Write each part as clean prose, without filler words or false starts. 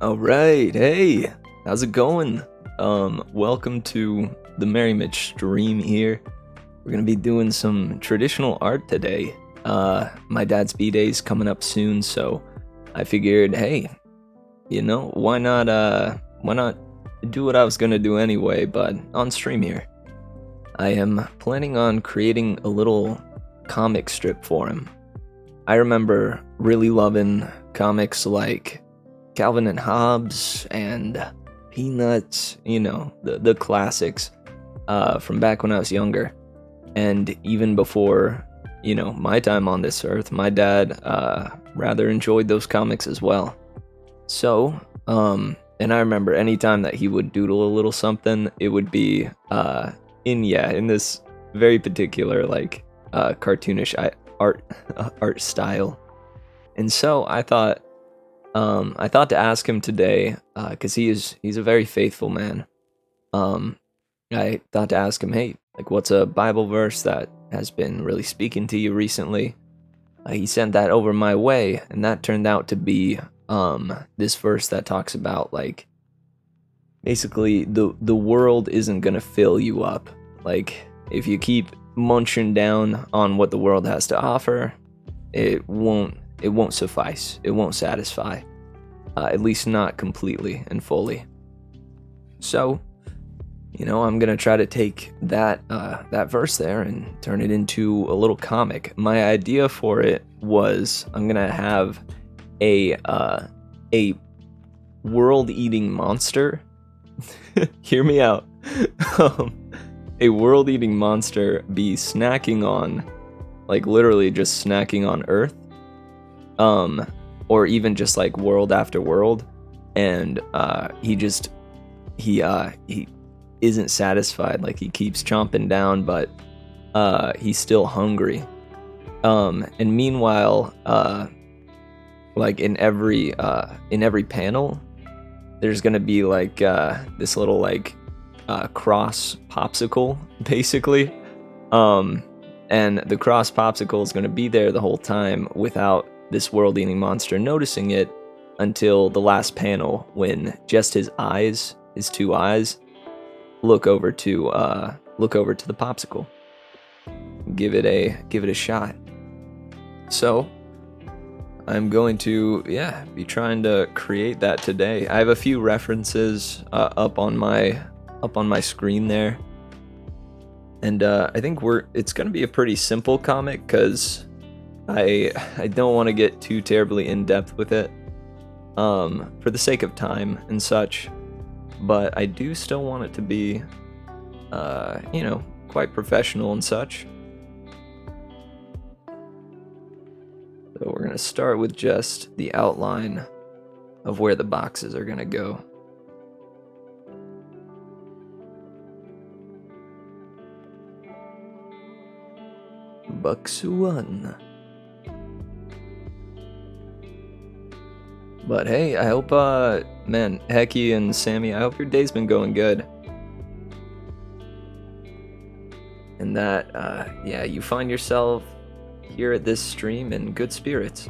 All right, hey, how's it going? Welcome to the Merry Mitch stream here. We're gonna be doing some traditional art today. My dad's B-day's coming up soon, so I figured, hey, why not do what I was gonna do anyway, but on stream here. I am planning on creating a little comic strip for him. I remember really loving comics like Calvin and Hobbes and Peanuts, the classics from back when I was younger. And even before, my time on this earth, my dad rather enjoyed those comics as well. So, and I remember anytime that he would doodle a little something, it would be in this very particular cartoonish art style. And so I thought to ask him today, because he's a very faithful man. I thought to ask him, hey, what's a Bible verse that has been really speaking to you recently? He sent that over my way, and that turned out to be this verse that talks about basically the world isn't gonna fill you up. If you keep munching down on what the world has to offer, it won't suffice. It won't satisfy. At least not completely and fully. So, I'm gonna try to take that verse there and turn it into a little comic. My idea for it was I'm gonna have a world-eating monster. Hear me out. A world-eating monster be snacking on, literally just snacking on Earth. Or even just world after world, and he isn't satisfied. He keeps chomping down, but he's still hungry. And meanwhile, in every panel, there's gonna be this little cross popsicle, basically. And the cross popsicle is gonna be there the whole time without this world-eating monster noticing it until the last panel, when just his two eyes, look over to the popsicle. Give it a shot. So I'm going to be trying to create that today. I have a few references up on my screen there, and I think it's gonna be a pretty simple comic because I don't want to get too terribly in-depth with it, for the sake of time and such, but I do still want it to be, quite professional and such. So we're going to start with just the outline of where the boxes are going to go. Bucks one. But hey, I hope, man, Hecky and Sammy, I hope your day's been going good. And that, you find yourself here at this stream in good spirits.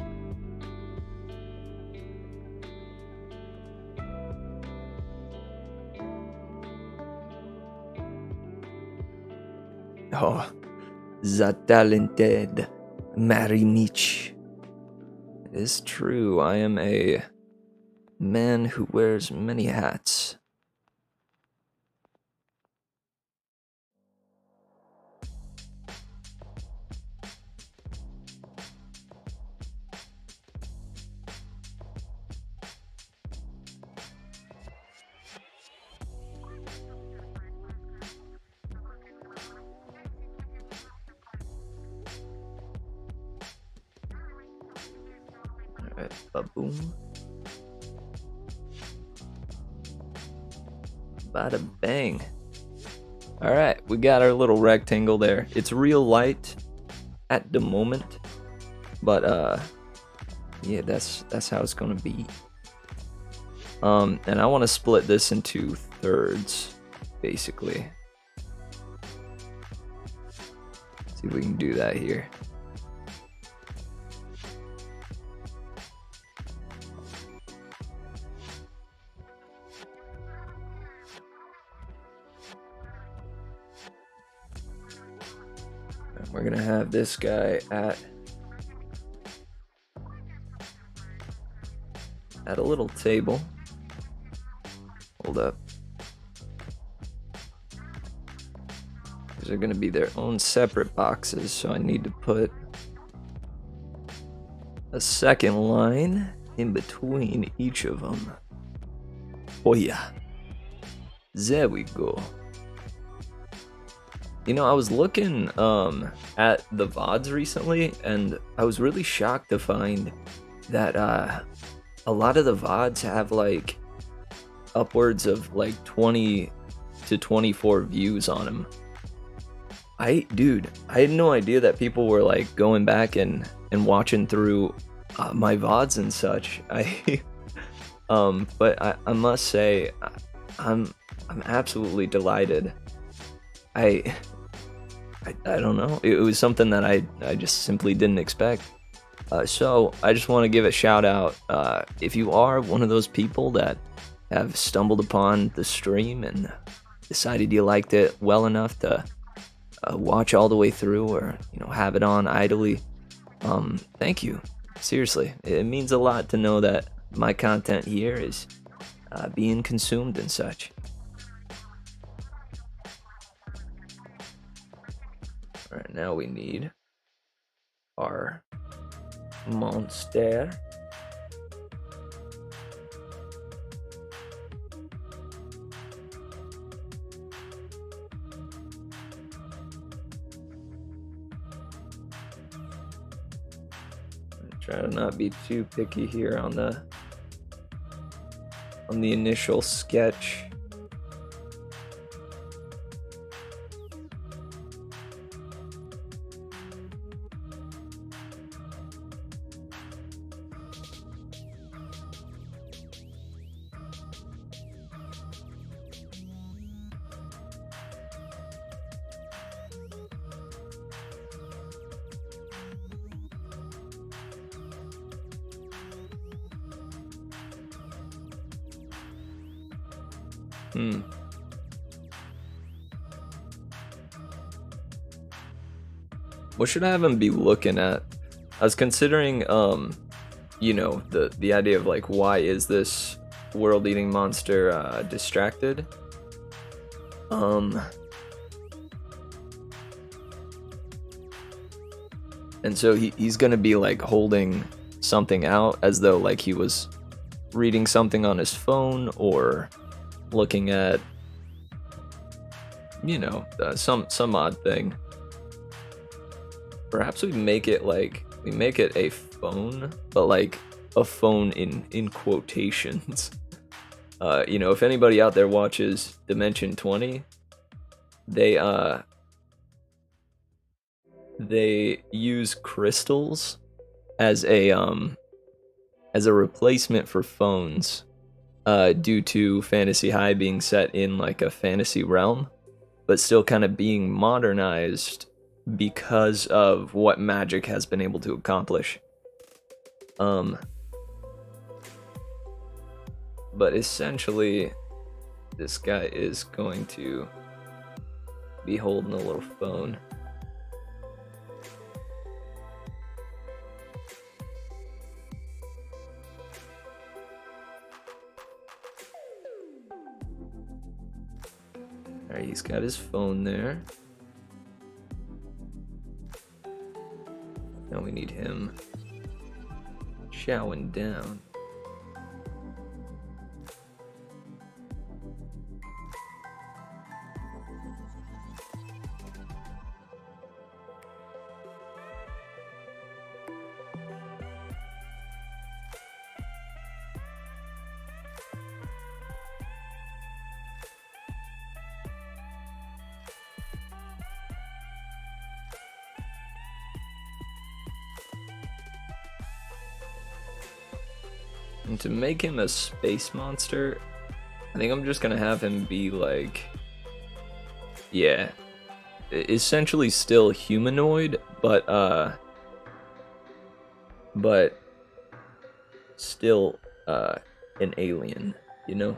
Oh, the talented Merry Mitch. It is true, I am a man who wears many hats. Alright, ba-boom. Bada bang. Alright, we got our little rectangle there. It's real light at the moment, but that's how it's gonna be. And I want to split this into thirds, basically. See if we can do that here. we're gonna have this guy at a little table. Hold up. These are gonna be their own separate boxes, so I need to put a second line in between each of them. Oh yeah. There we go. You know, I was looking at the VODs recently, and I was really shocked to find that a lot of the VODs have like upwards of like 20 to 24 views on them. Dude, I had no idea that people were like going back and watching through my VODs and such. But I must say, I'm absolutely delighted. I don't know. It was something that I just simply didn't expect. So I just want to give a shout out. If you are one of those people that have stumbled upon the stream and decided you liked it well enough to watch all the way through, or have it on idly, thank you. Seriously, it means a lot to know that my content here is being consumed and such. Alright, now we need our monster. Try to not be too picky here on the initial sketch. What should I have him be looking at? I was considering, the idea of like, why is this world-eating monster distracted? And so he's gonna be like holding something out as though like he was reading something on his phone, or looking at some odd thing. Perhaps we make it a phone, but like a phone in quotations. If anybody out there watches Dimension 20, they use crystals as a replacement for phones, due to Fantasy High being set in like a fantasy realm, but still kind of being modernized because of what magic has been able to accomplish. But essentially, this guy is going to be holding a little phone. Alright, he's got his phone there. Now we need him chowing down. And to make him a space monster, I think I'm just gonna have him be like, yeah, essentially still humanoid, but still an alien, you know?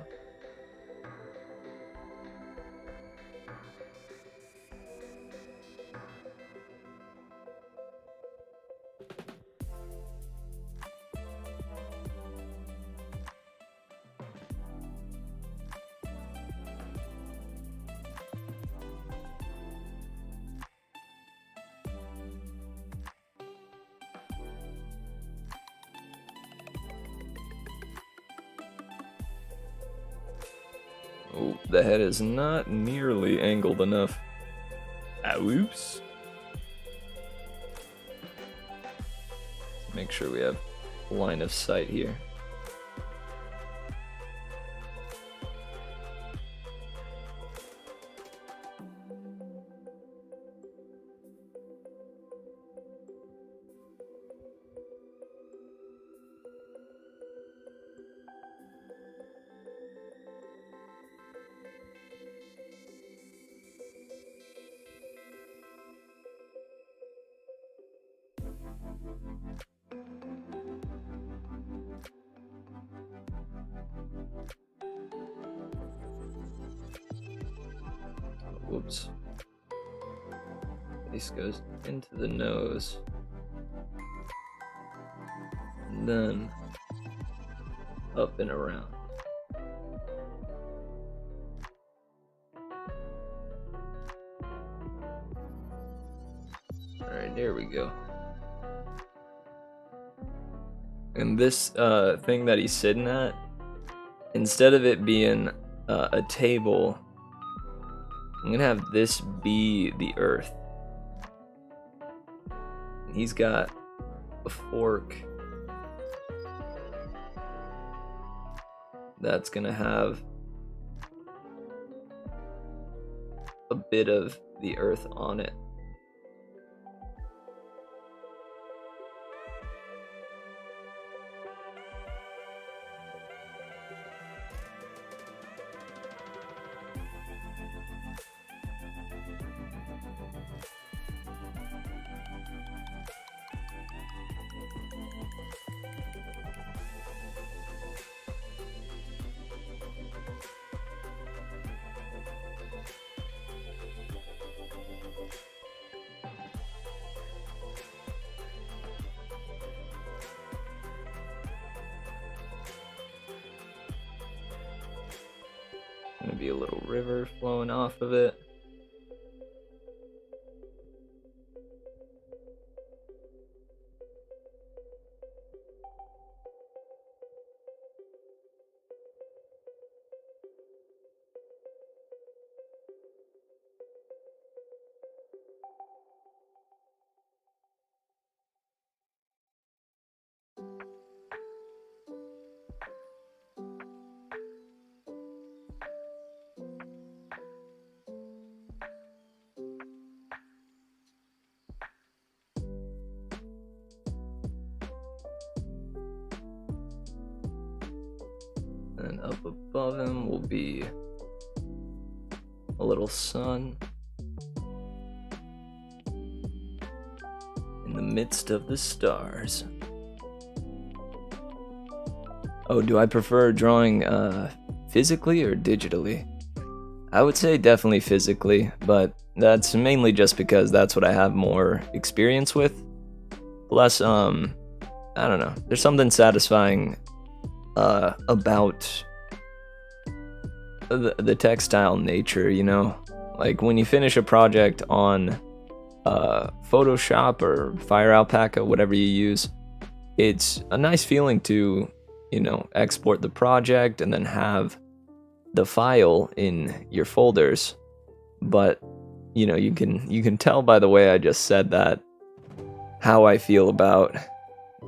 Oh, the head is not nearly angled enough. Oops. Make sure we have line of sight here. Whoops. This goes into the nose. And then up and around. Alright, there we go. And this thing that he's sitting at, instead of it being a table, I'm gonna have this be the earth. He's got a fork that's gonna have a bit of the earth on it. Gonna be a little river flowing off of it. And up above him will be a little sun in the midst of the stars. Oh, do I prefer drawing physically or digitally? I would say definitely physically, but that's mainly just because that's what I have more experience with. Plus, I don't know, there's something satisfying about the textile nature, you know? Like when you finish a project on Photoshop or Fire Alpaca, whatever you use, it's a nice feeling to, you know, export the project and then have the file in your folders. But, you know, you can tell by the way I just said that how I feel about,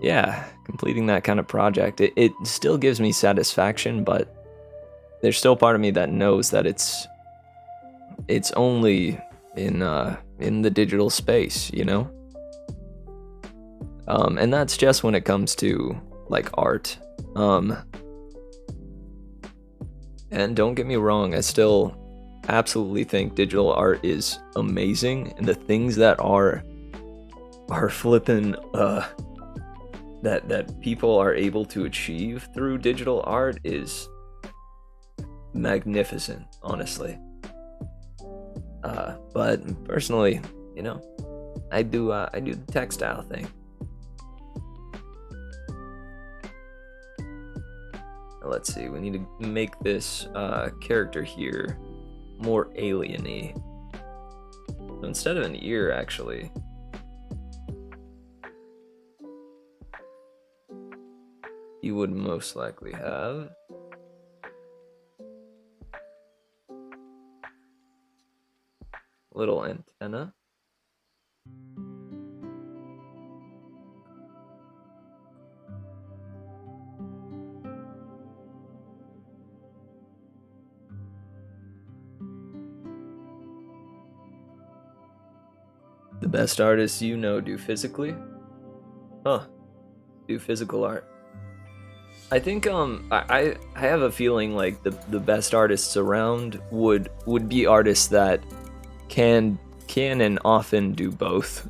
yeah, completing that kind of project. It still gives me satisfaction, but there's still part of me that knows that it's only in the digital space, you know? And that's just when it comes to like art. And don't get me wrong, I still absolutely think digital art is amazing, and the things that are flipping that people are able to achieve through digital art is magnificent, honestly. But personally, you know, I do the textile thing. Let's see, we need to make this character here more alien-y. So instead of an ear, actually, you would most likely have little antenna. The best artists you know do physically? Huh. Do physical art. I think I have a feeling like the best artists around would be artists that can and often do both.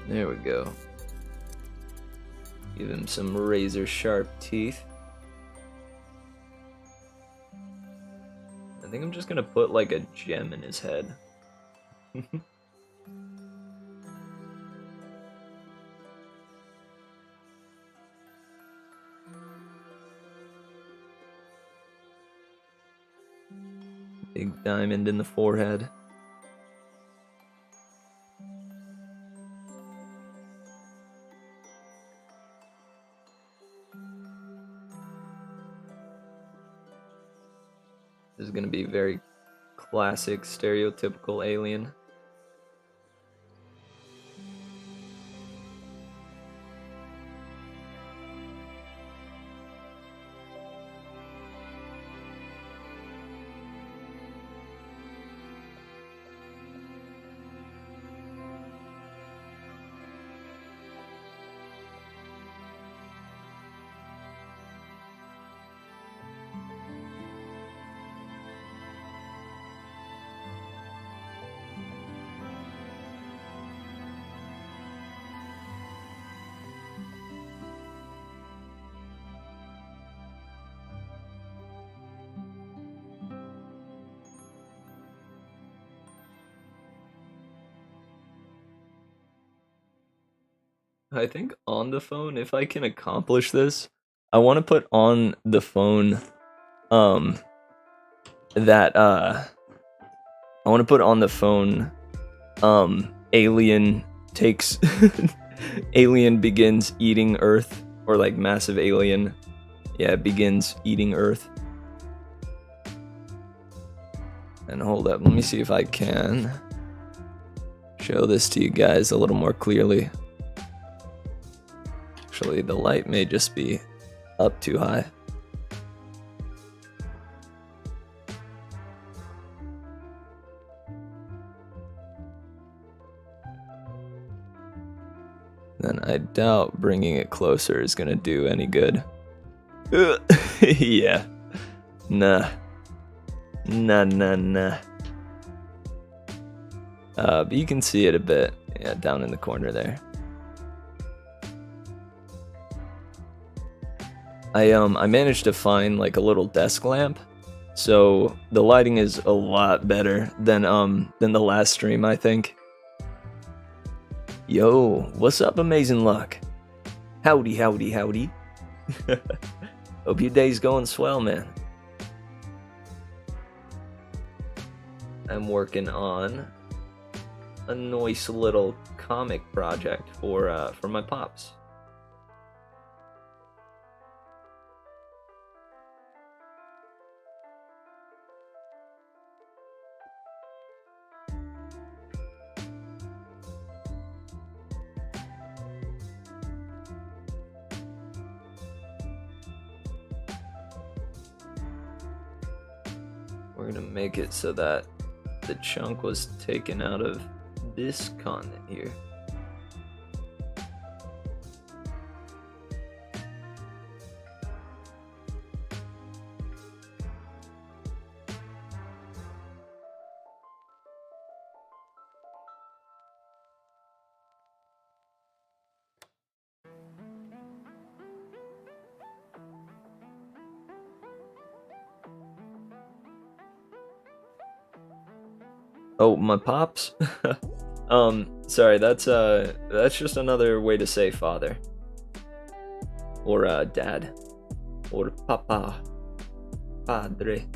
There we go. Give him some razor sharp teeth. I think I'm just gonna put like a gem in his head. Big diamond in the forehead. This is gonna be very classic, stereotypical alien. I think on the phone, if I can accomplish this, I want to put on the phone, um, that, I want to put on the phone, alien takes, alien begins eating Earth, or like massive alien, yeah, begins eating Earth. And hold up, let me see if I can show this to you guys a little more clearly. Actually, the light may just be up too high. Then I doubt bringing it closer is gonna do any good. Yeah. Nah. Nah. But you can see it a bit, yeah, down in the corner there. I managed to find like a little desk lamp, so the lighting is a lot better than the last stream, I think. Yo, what's up, Amazing Luck? Howdy. Hope your day's going swell, man. I'm working on a nice little comic project for my pops. We're gonna make it so that the chunk was taken out of this continent here. Oh, my pops? Sorry, that's just another way to say father. Or dad. Or papa. Padre.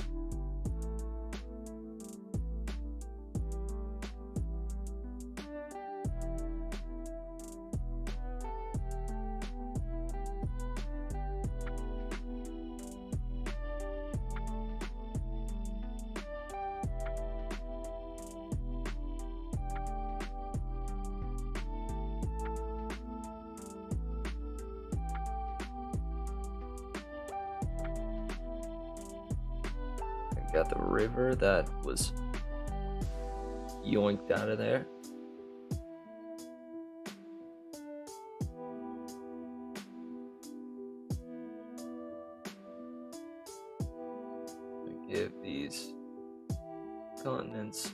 Got the river that was yoinked out of there. Give these continents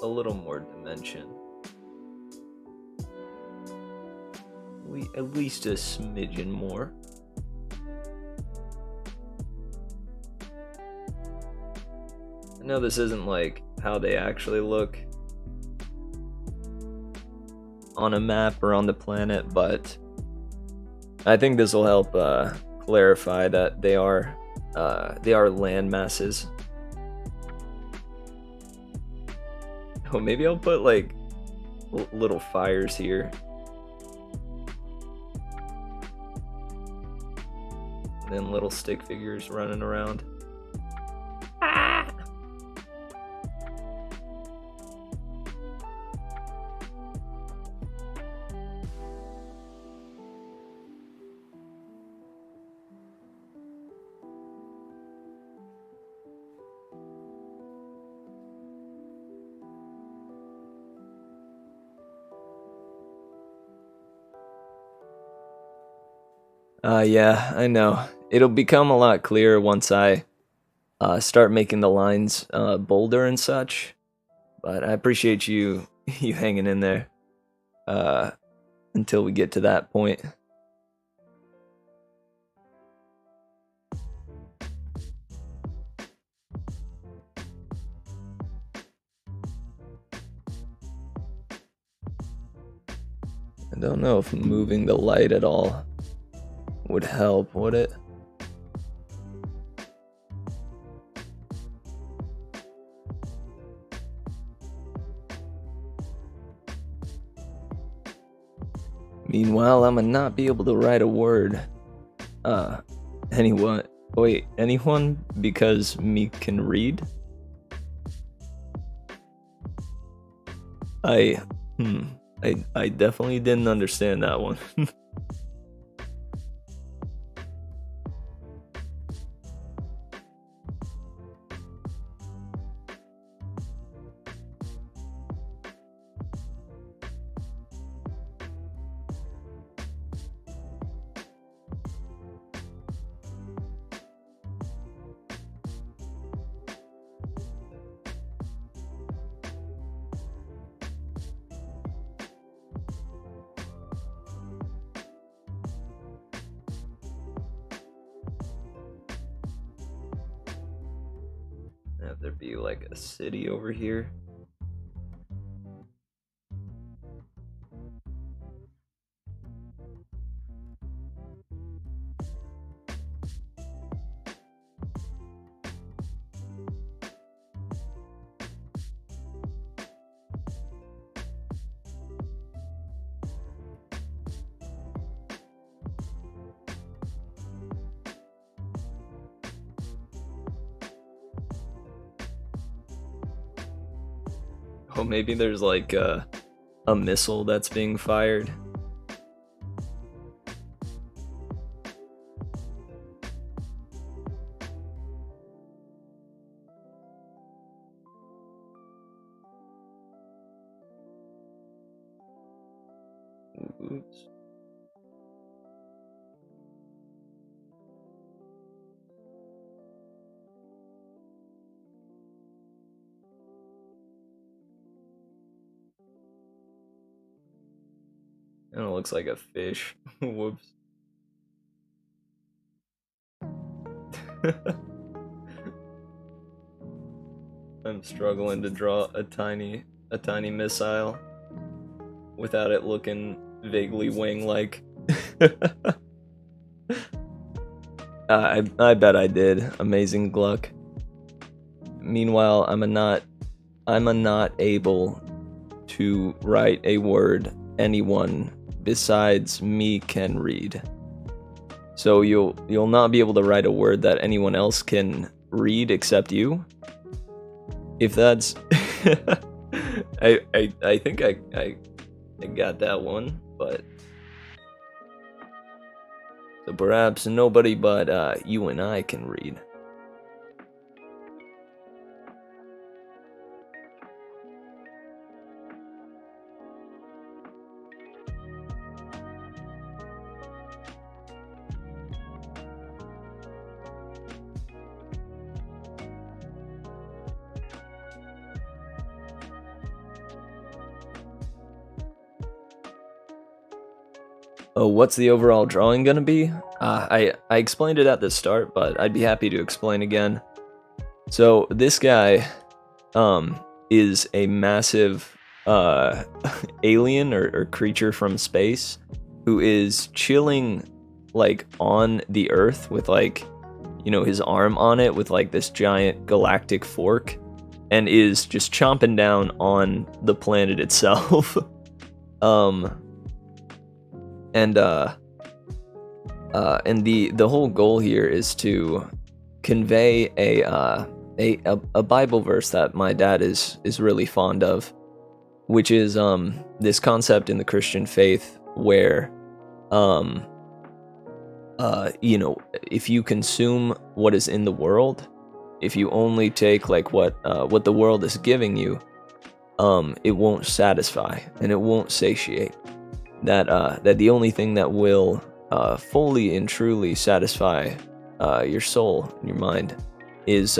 a little more dimension. At least a smidgen more. I know this isn't like how they actually look on a map or on the planet, but I think this will help clarify that they are land masses. Oh, maybe I'll put like little fires here. And then little stick figures running around. Yeah, I know. It'll become a lot clearer once I start making the lines bolder and such. But I appreciate you hanging in there until we get to that point. I don't know if moving the light at all would help, would it? Meanwhile, I'ma not be able to write a word. Anyone? Wait, anyone? Because me can read? I definitely didn't understand that one. Have there be like a city over here? Oh, maybe there's like a missile that's being fired. Oops. And it looks like a fish. Whoops. I'm struggling to draw a tiny missile. without it looking vaguely wing-like. I bet I did. Amazing Gluck. Meanwhile, I'm not able to write a word anyone besides me can read. So you'll not be able to write a word that anyone else can read except you. If that's I think I got that one, but so perhaps nobody but you and I can read. Oh, what's the overall drawing gonna be? I explained it at the start, but I'd be happy to explain again. So this guy, is a massive alien or creature from space who is chilling like on the Earth with like, you know, his arm on it with like this giant galactic fork, and is just chomping down on the planet itself. And the whole goal here is to convey a Bible verse that my dad is really fond of, which is this concept in the Christian faith where you know, if you consume what is in the world, if you only take like what the world is giving you, it won't satisfy and it won't satiate. That the only thing that will fully and truly satisfy your soul and your mind is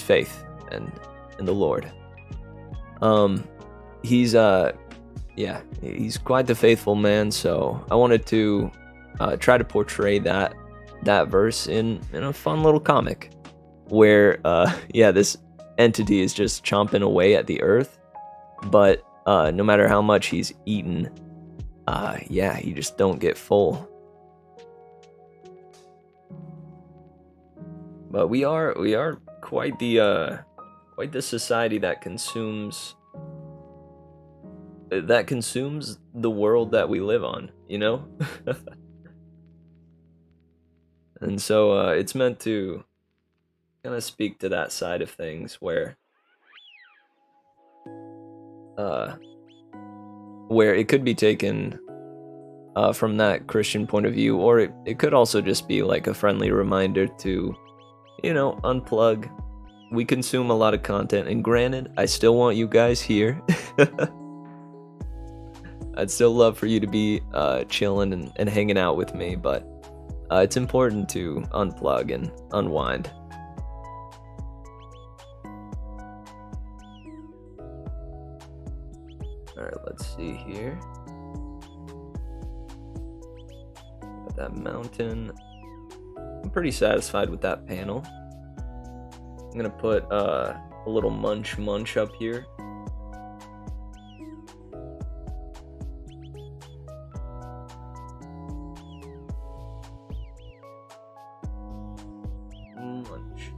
faith and the Lord. He's quite the faithful man, so I wanted to try to portray that verse in a fun little comic where this entity is just chomping away at the earth, but no matter how much he's eaten, you just don't get full. But we are quite the society that consumes the world that we live on, you know? And so it's meant to kind of speak to that side of things where it could be taken from that Christian point of view, or it could also just be like a friendly reminder to, you know, unplug. We consume a lot of content, and granted, I still want you guys here. I'd still love for you to be chilling and hanging out with me, but it's important to unplug and unwind. Alright, let's see here. Got that mountain. I'm pretty satisfied with that panel. I'm gonna put a little munch up here. Munch.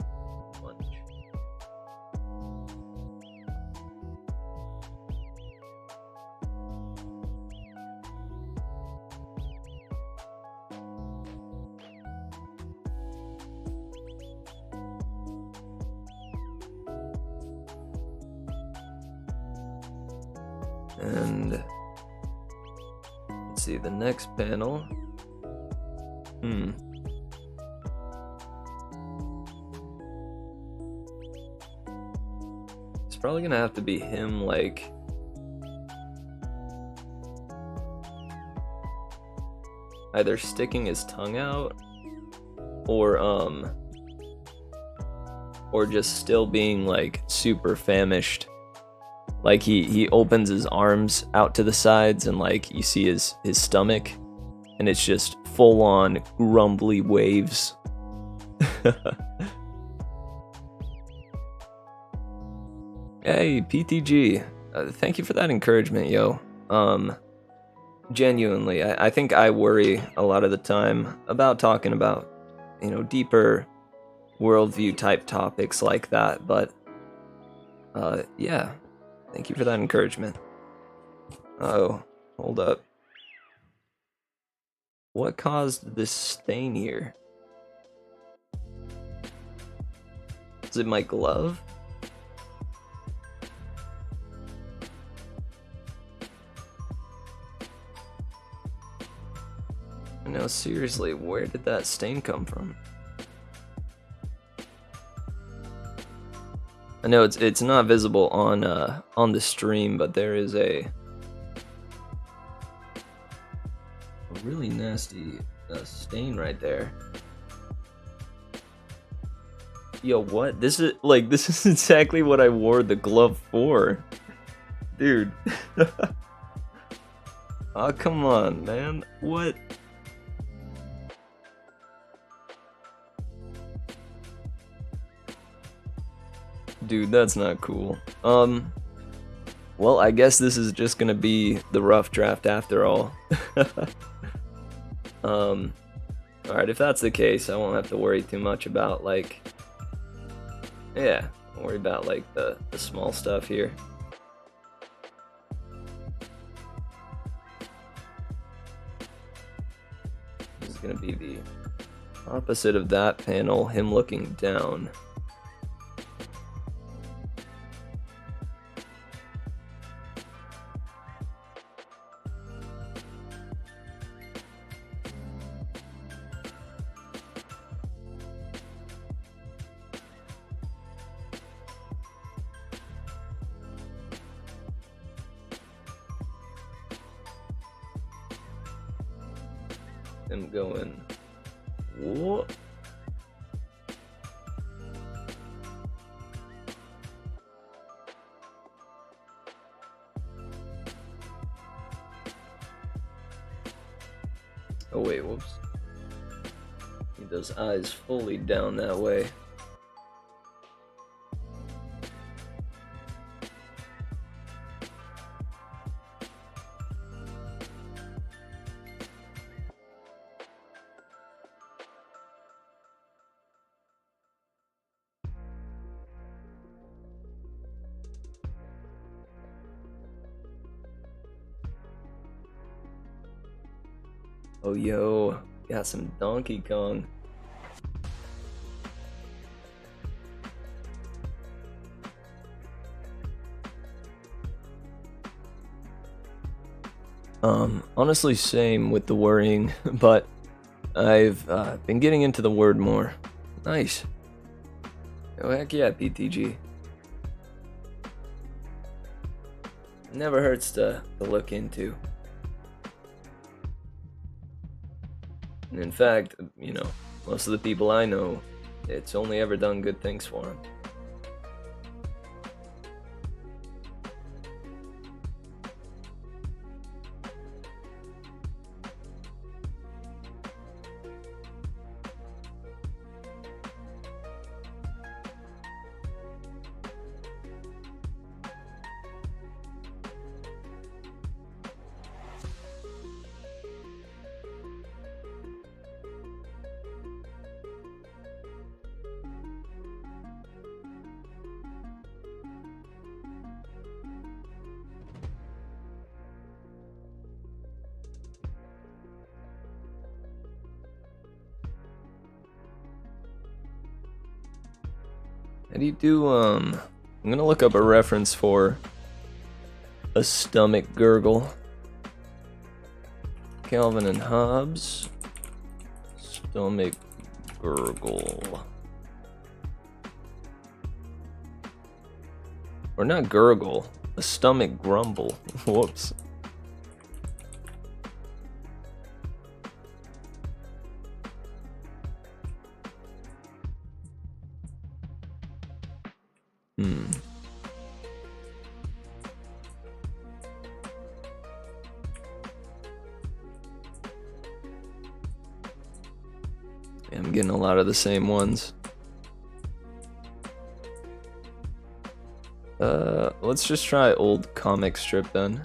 And let's see the next panel. It's probably gonna have to be him, like either sticking his tongue out or just still being like super famished. Like he opens his arms out to the sides and like you see his stomach and it's just full on grumbly waves. Hey PTG, thank you for that encouragement, yo. Genuinely, I think I worry a lot of the time about talking about, deeper worldview type topics like that, but yeah, thank you for that encouragement. Oh, hold up. What caused this stain here? Is it my glove? No, seriously, where did that stain come from? I know it's not visible on the stream, but there is a really nasty stain right there. Yo, what? This is exactly what I wore the glove for. Dude. Oh, come on, man. What? Dude, that's not cool. Well, I guess this is just gonna be the rough draft after all. Alright, if that's the case, I won't have to worry too much about, yeah, don't worry about, the small stuff here. This is gonna be the opposite of that panel, him looking down. Him going, what? Oh wait, whoops. Need those eyes fully down that way. Oh yo, got some Donkey Kong. Honestly, same with the worrying, but I've been getting into the word more. Nice. Oh heck yeah, PTG. Never hurts to look into. And in fact, most of the people I know, it's only ever done good things for them. How do you do, I'm gonna look up a reference for a stomach gurgle. Calvin and Hobbes. Stomach gurgle. Or not gurgle, a stomach grumble. Whoops. Yeah, I'm getting a lot of the same ones. Let's just try old comic strip then.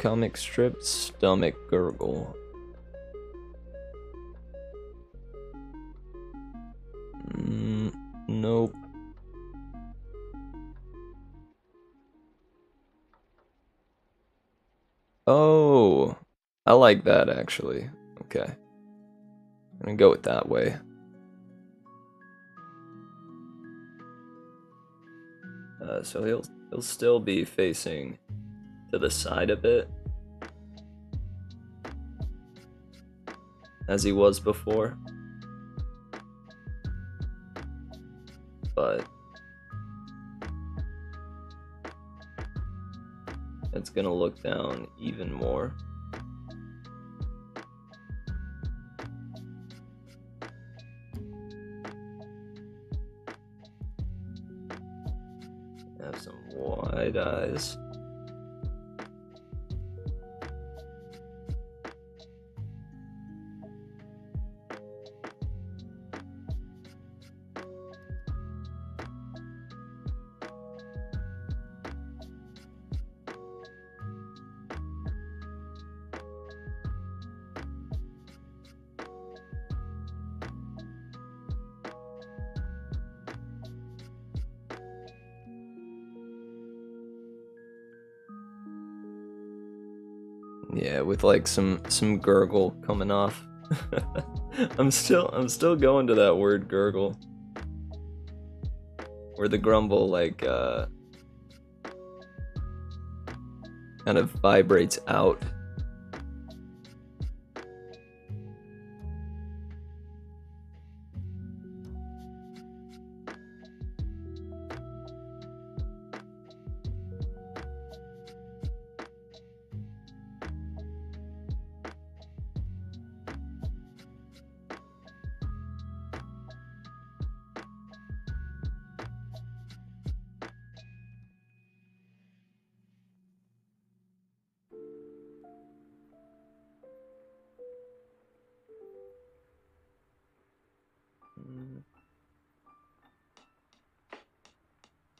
comic strip, Stomach Gurgle. Nope. Oh, I like that actually. Okay. I'm gonna go with that way. So he'll still be facing to the side a bit, as he was before. But it's gonna look down even more. Have some wide eyes. Yeah, with like some gurgle coming off. I'm still going to that word gurgle. Where the grumble like kind of vibrates out.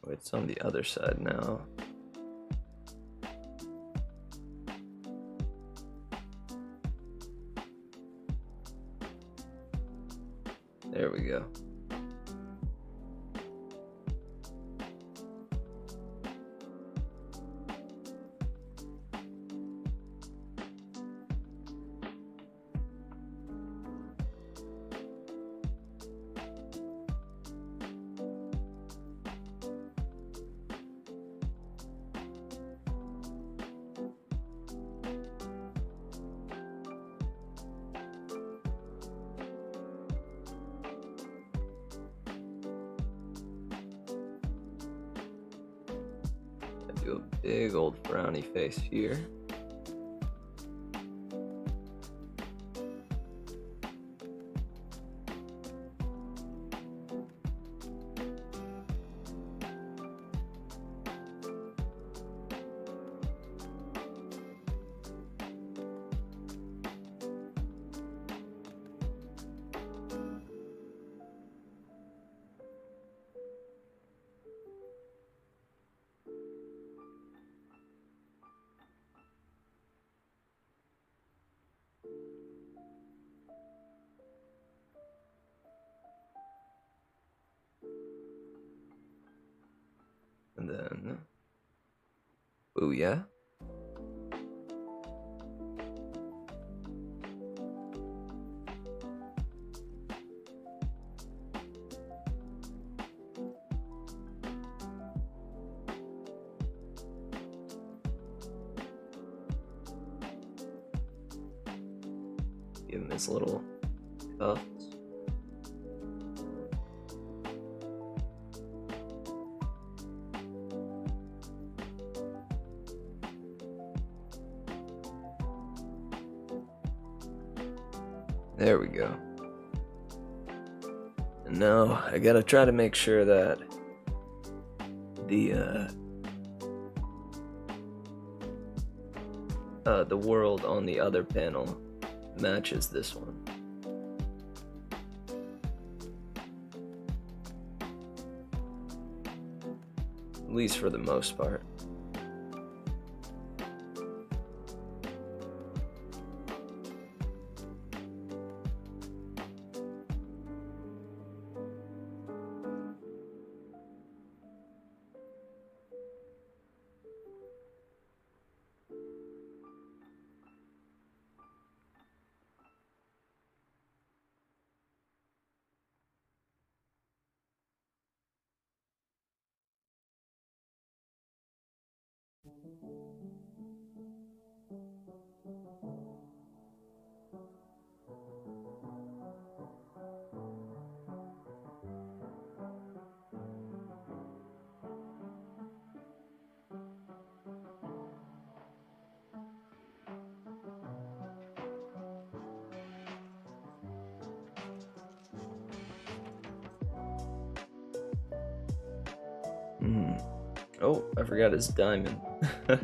Oh, it's on the other side now. There we go. Do a big old frowny face here. And then, booyah. Give him his little cuffs. There we go. And now I gotta try to make sure that the world on the other panel matches this one. At least for the most part. Oh, I forgot his diamond. The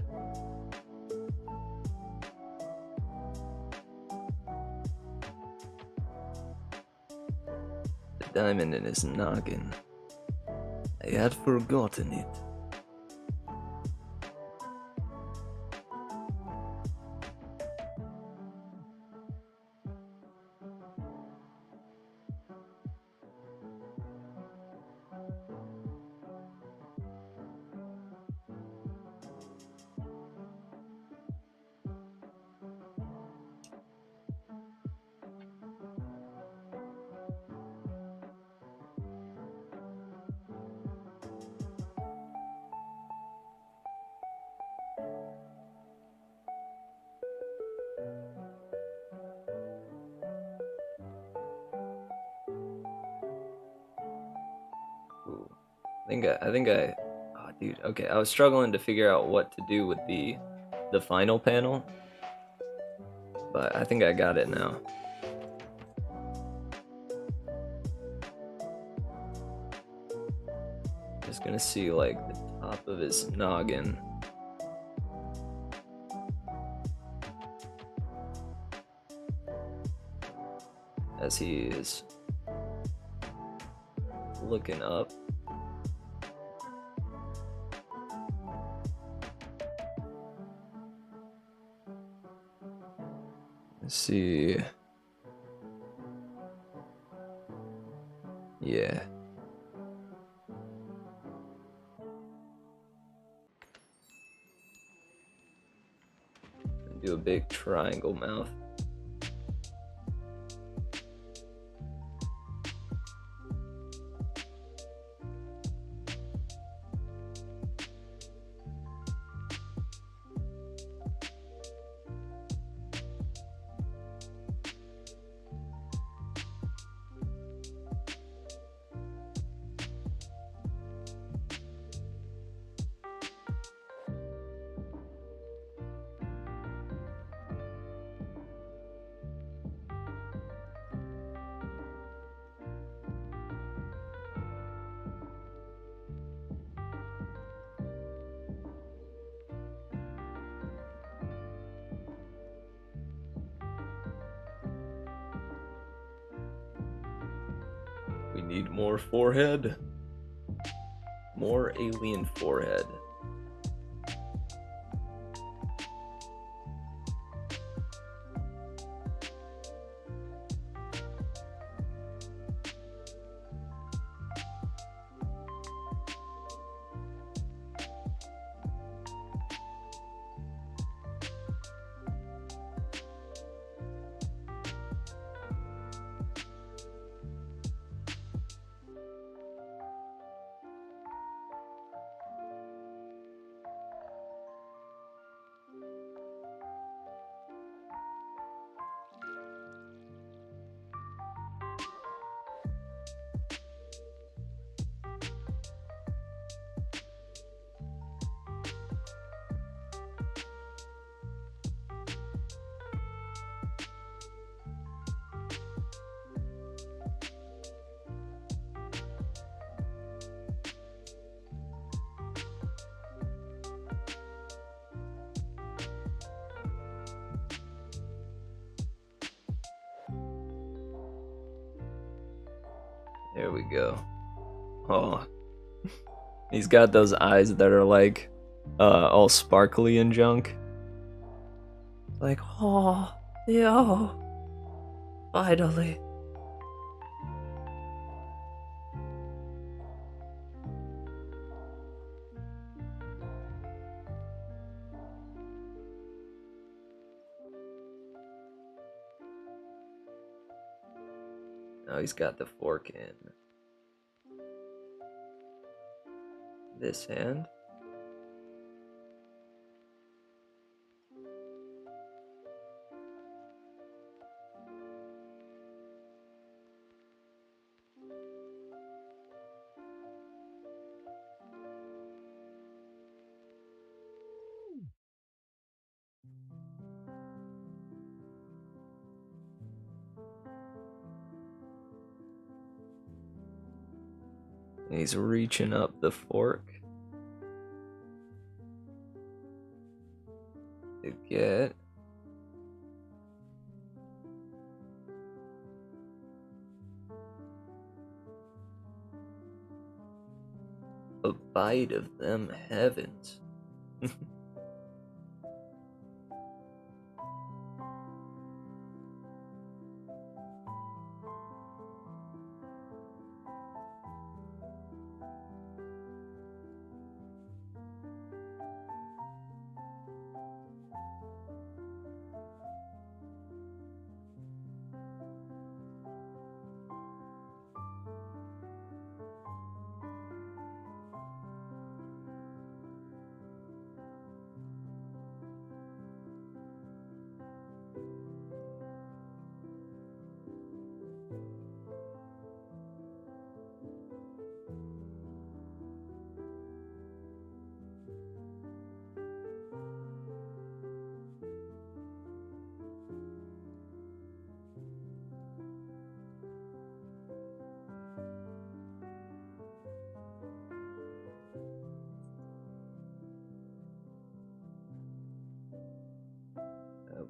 diamond in his noggin. I had forgotten it. Ooh. Oh, dude. Okay, I was struggling to figure out what to do with the final panel, but I think I got it now. Just gonna see like the top of his noggin. As he is looking up. Let's see. Yeah. Do a big triangle mouth. We need more forehead. More alien forehead. There we go. Oh, he's got those eyes that are like all sparkly and junk. Like, oh, yeah, finally. Now he's got the fork in this hand. And he's reaching up the fork. get a bite of them heavens.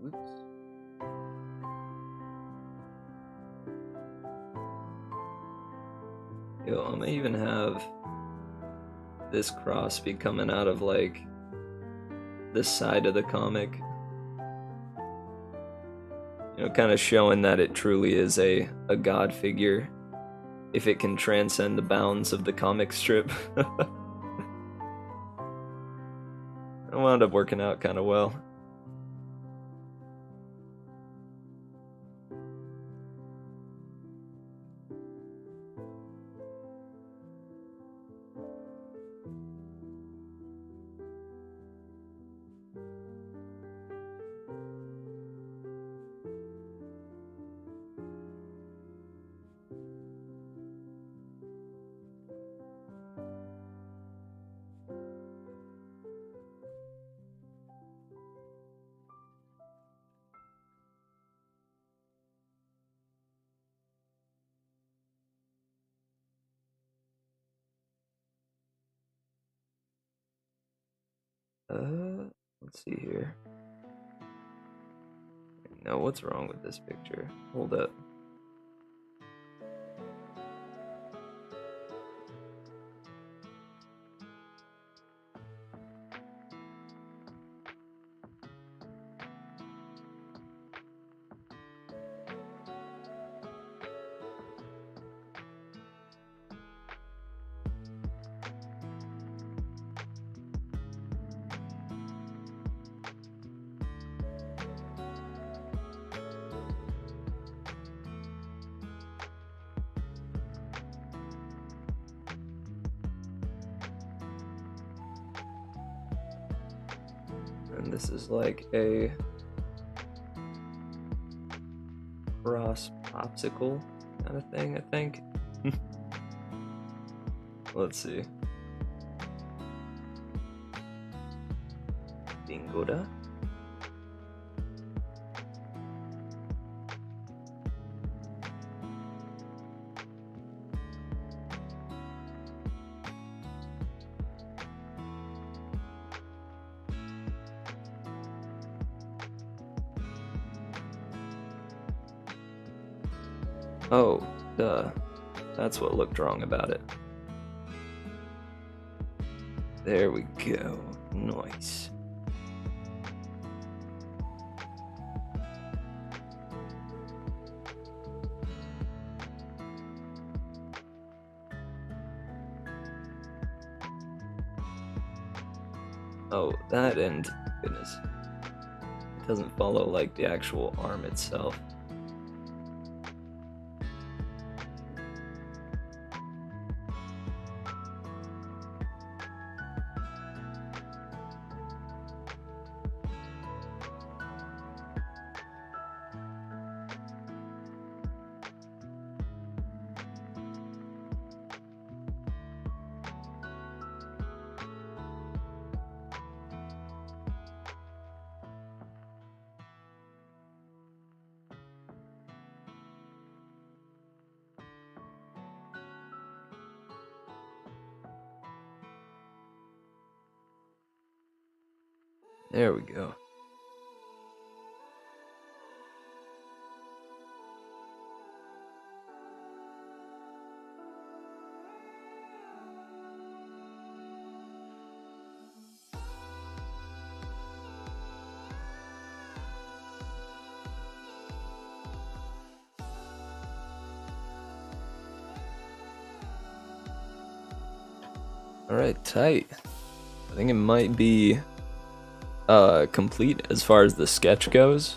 Whoops. Yo, I'm gonna even have this cross be coming out of like this side of the comic. You know, kind of showing that it truly is a god figure. If it can transcend the bounds of the comic strip. It wound up working out kind of well. Let's see here. Now, what's wrong with this picture? Hold up. And this is like a cross popsicle kind of thing, I think. Let's see. Bingoda. Oh, duh. That's what looked wrong about it. There we go. Nice. Oh, that end. Goodness. It doesn't follow like the actual arm itself. There we go. Alright, tight. I think it might be complete as far as the sketch goes.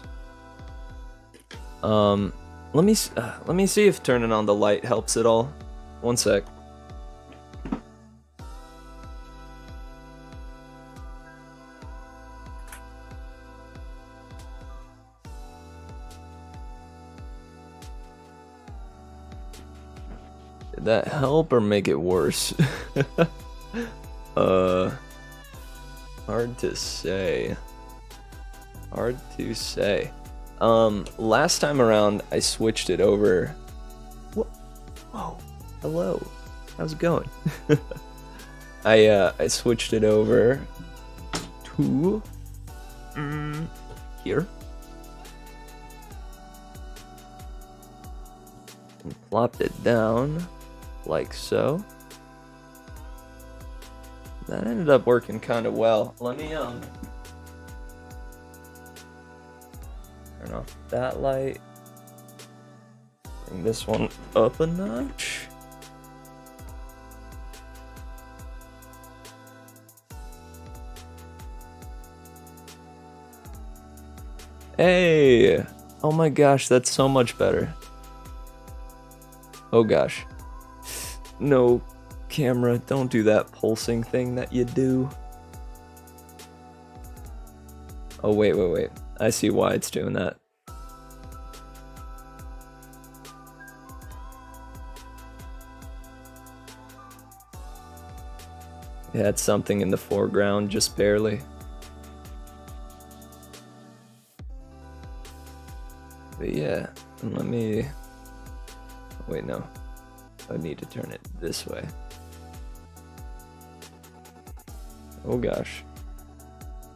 Let me see if turning on the light helps at all. One sec. Did that help or make it worse? Hard to say. Hard to say. Last time around I switched it over. Whoa, hello. How's it going? I switched it over to here. And plopped it down like so. That ended up working kind of well. Let me turn off that light. Bring this one up a notch. Hey! Oh my gosh, that's so much better. Oh gosh. No, camera, don't do that pulsing thing that you do. Oh, wait. I see why it's doing that. It had something in the foreground, just barely. But yeah, let me... Wait, no. I need to turn it this way. Oh gosh.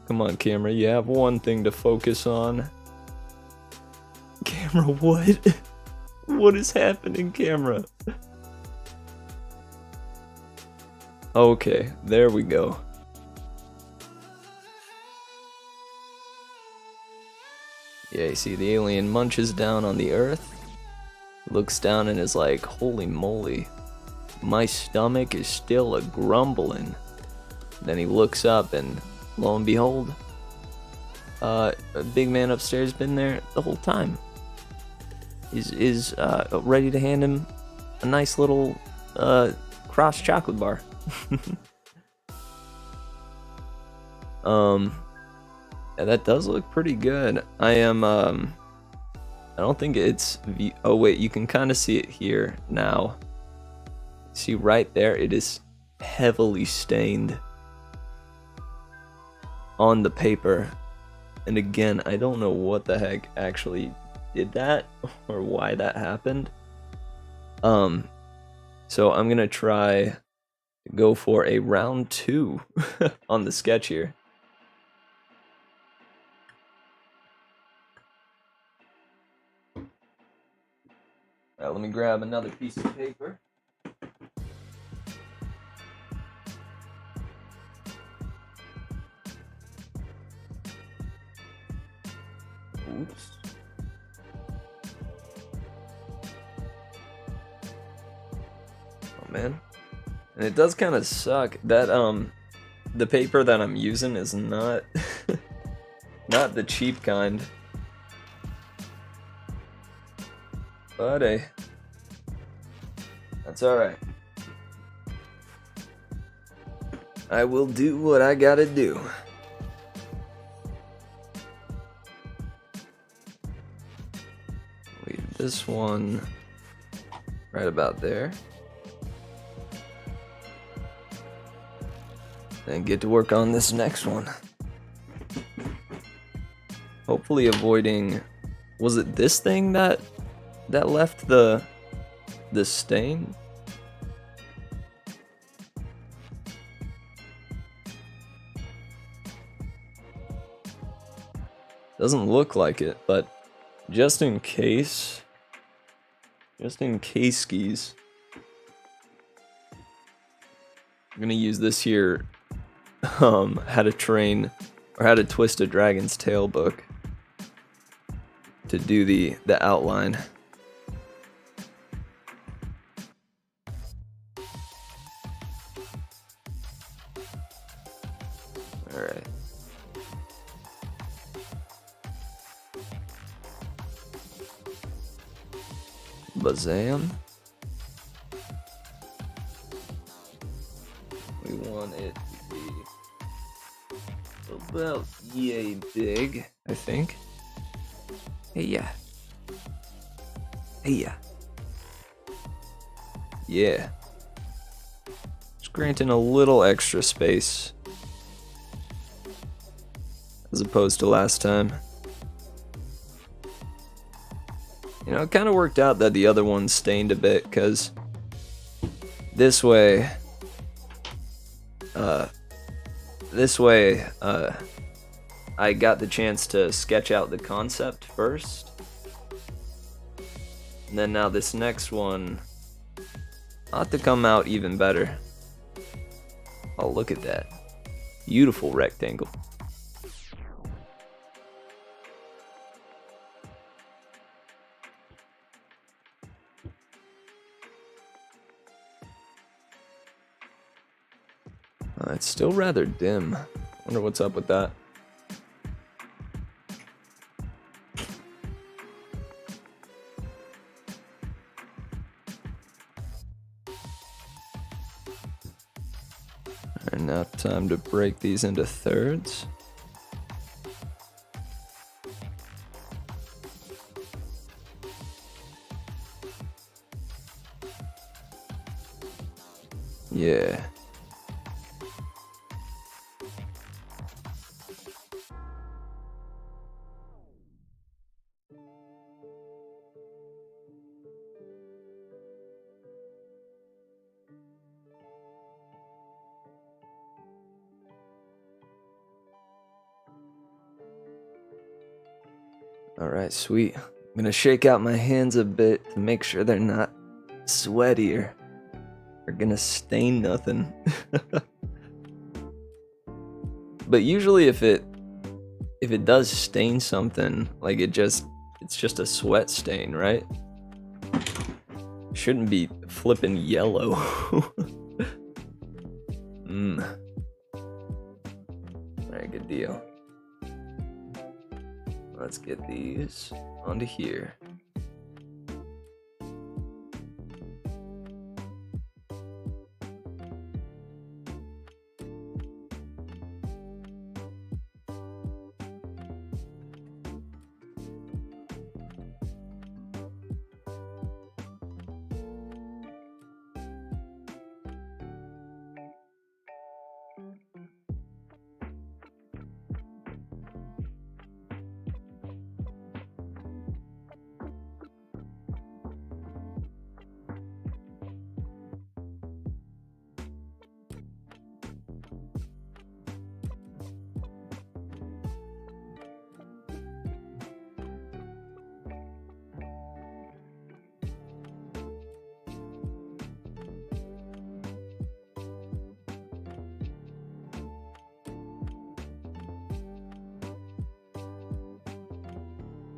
Come on, camera, you have one thing to focus on. Camera, what? What is happening, camera? Okay, there we go. Yeah, you see the alien munches down on the earth, looks down and is like, holy moly, my stomach is still a grumbling. Then he looks up and lo and behold, a big man upstairs been there the whole time. Is ready to hand him a nice little cross chocolate bar. Yeah, that does look pretty good. I am I don't think it's oh wait, you can kind of see it here now. See right there, it is heavily stained on the paper. And again, I don't know what the heck actually did that or why that happened. So I'm gonna try to go for a round 2 on the sketch here. Let me grab another piece of paper. Oops. Oh man. And it does kind of suck that the paper that I'm using is not not the cheap kind. But hey, that's alright. I will do what I gotta do. Leave this one right about there. Then get to work on this next one. Hopefully avoiding... Was it this thing that left the stain? Doesn't look like it, but just in case skis, I'm gonna use this here how to train or how to twist a dragon's tail book to do the outline. Bazam. We want it to be about yay big, I think. Hey, yeah. Hey, yeah. Yeah. Just granting a little extra space as opposed to last time. You know, it kind of worked out that the other one stained a bit, because this way, I got the chance to sketch out the concept first. And then now this next one ought to come out even better. Oh, look at that. Beautiful rectangle. It's still rather dim. Wonder what's up with that. And now time to break these into thirds. Yeah. Alright, sweet. I'm gonna shake out my hands a bit to make sure they're not sweaty or gonna stain nothing. But usually if it does stain something, like it's just a sweat stain, right? Shouldn't be flipping yellow. Alright, good deal. Let's get these onto here.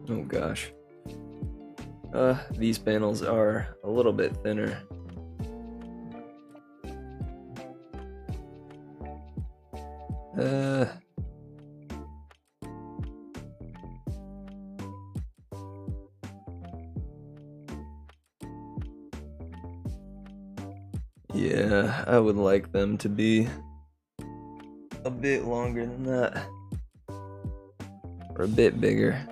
Oh gosh. These panels are a little bit thinner. Yeah, I would like them to be a bit longer than that. Or a bit bigger.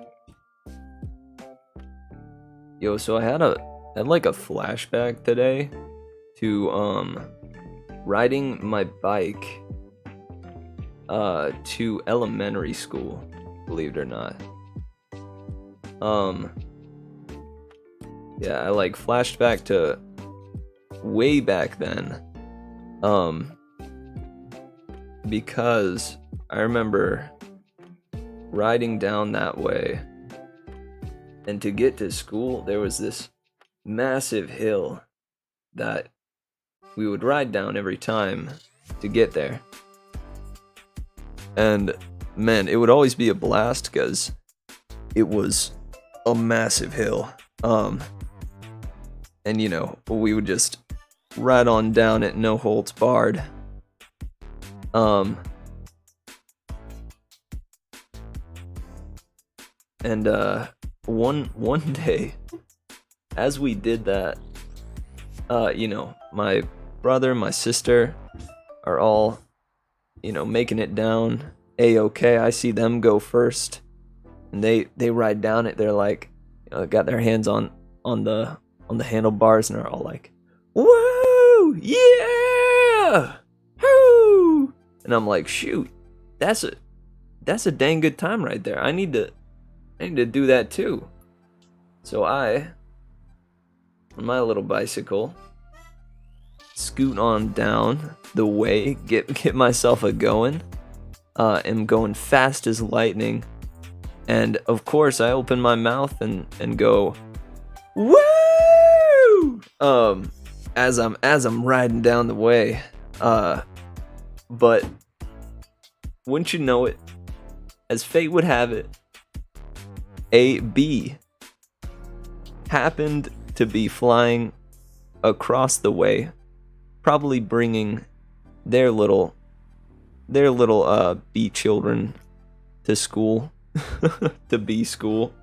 Yo, so I had like a flashback today to riding my bike to elementary school, believe it or not. Yeah, I like flashed back to way back then. Because I remember riding down that way, and to get to school, there was this massive hill that we would ride down every time to get there. And man, it would always be a blast because it was a massive hill. And you know, we would just ride on down it, no holds barred. And one day as we did that, my brother, my sister are all, making it down A-okay. I see them go first, and they ride down it. They're like, got their hands on the handlebars, and they're all like, "Woo, yeah, woo!" And I'm like, "Shoot, that's a dang good time right there. I need to do that too." So I, on my little bicycle, scoot on down the way, get myself a going. Am going fast as lightning, and of course I open my mouth and go, "Woo!" As I'm riding down the way. But wouldn't you know it, as fate would have it, a bee happened to be flying across the way, probably bringing their little bee children to school, to bee school.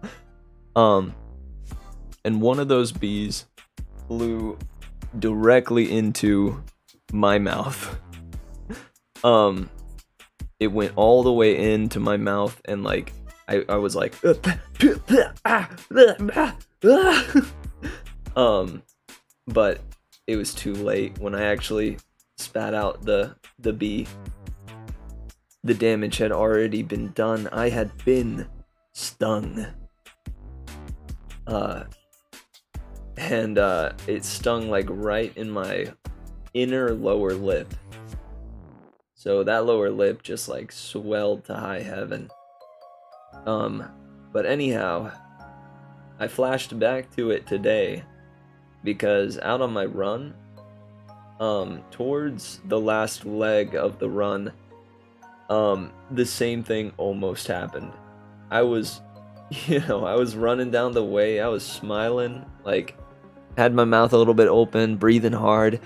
And one of those bees flew directly into my mouth. It went all the way into my mouth, and like I was like, but it was too late when I actually spat out the bee. The damage had already been done. I had been stung. And it stung like right in my inner lower lip. So that lower lip just like swelled to high heaven. But anyhow, I flashed back to it today because out on my run, towards the last leg of the run, the same thing almost happened. I was running down the way, I was smiling, like, had my mouth a little bit open, breathing hard,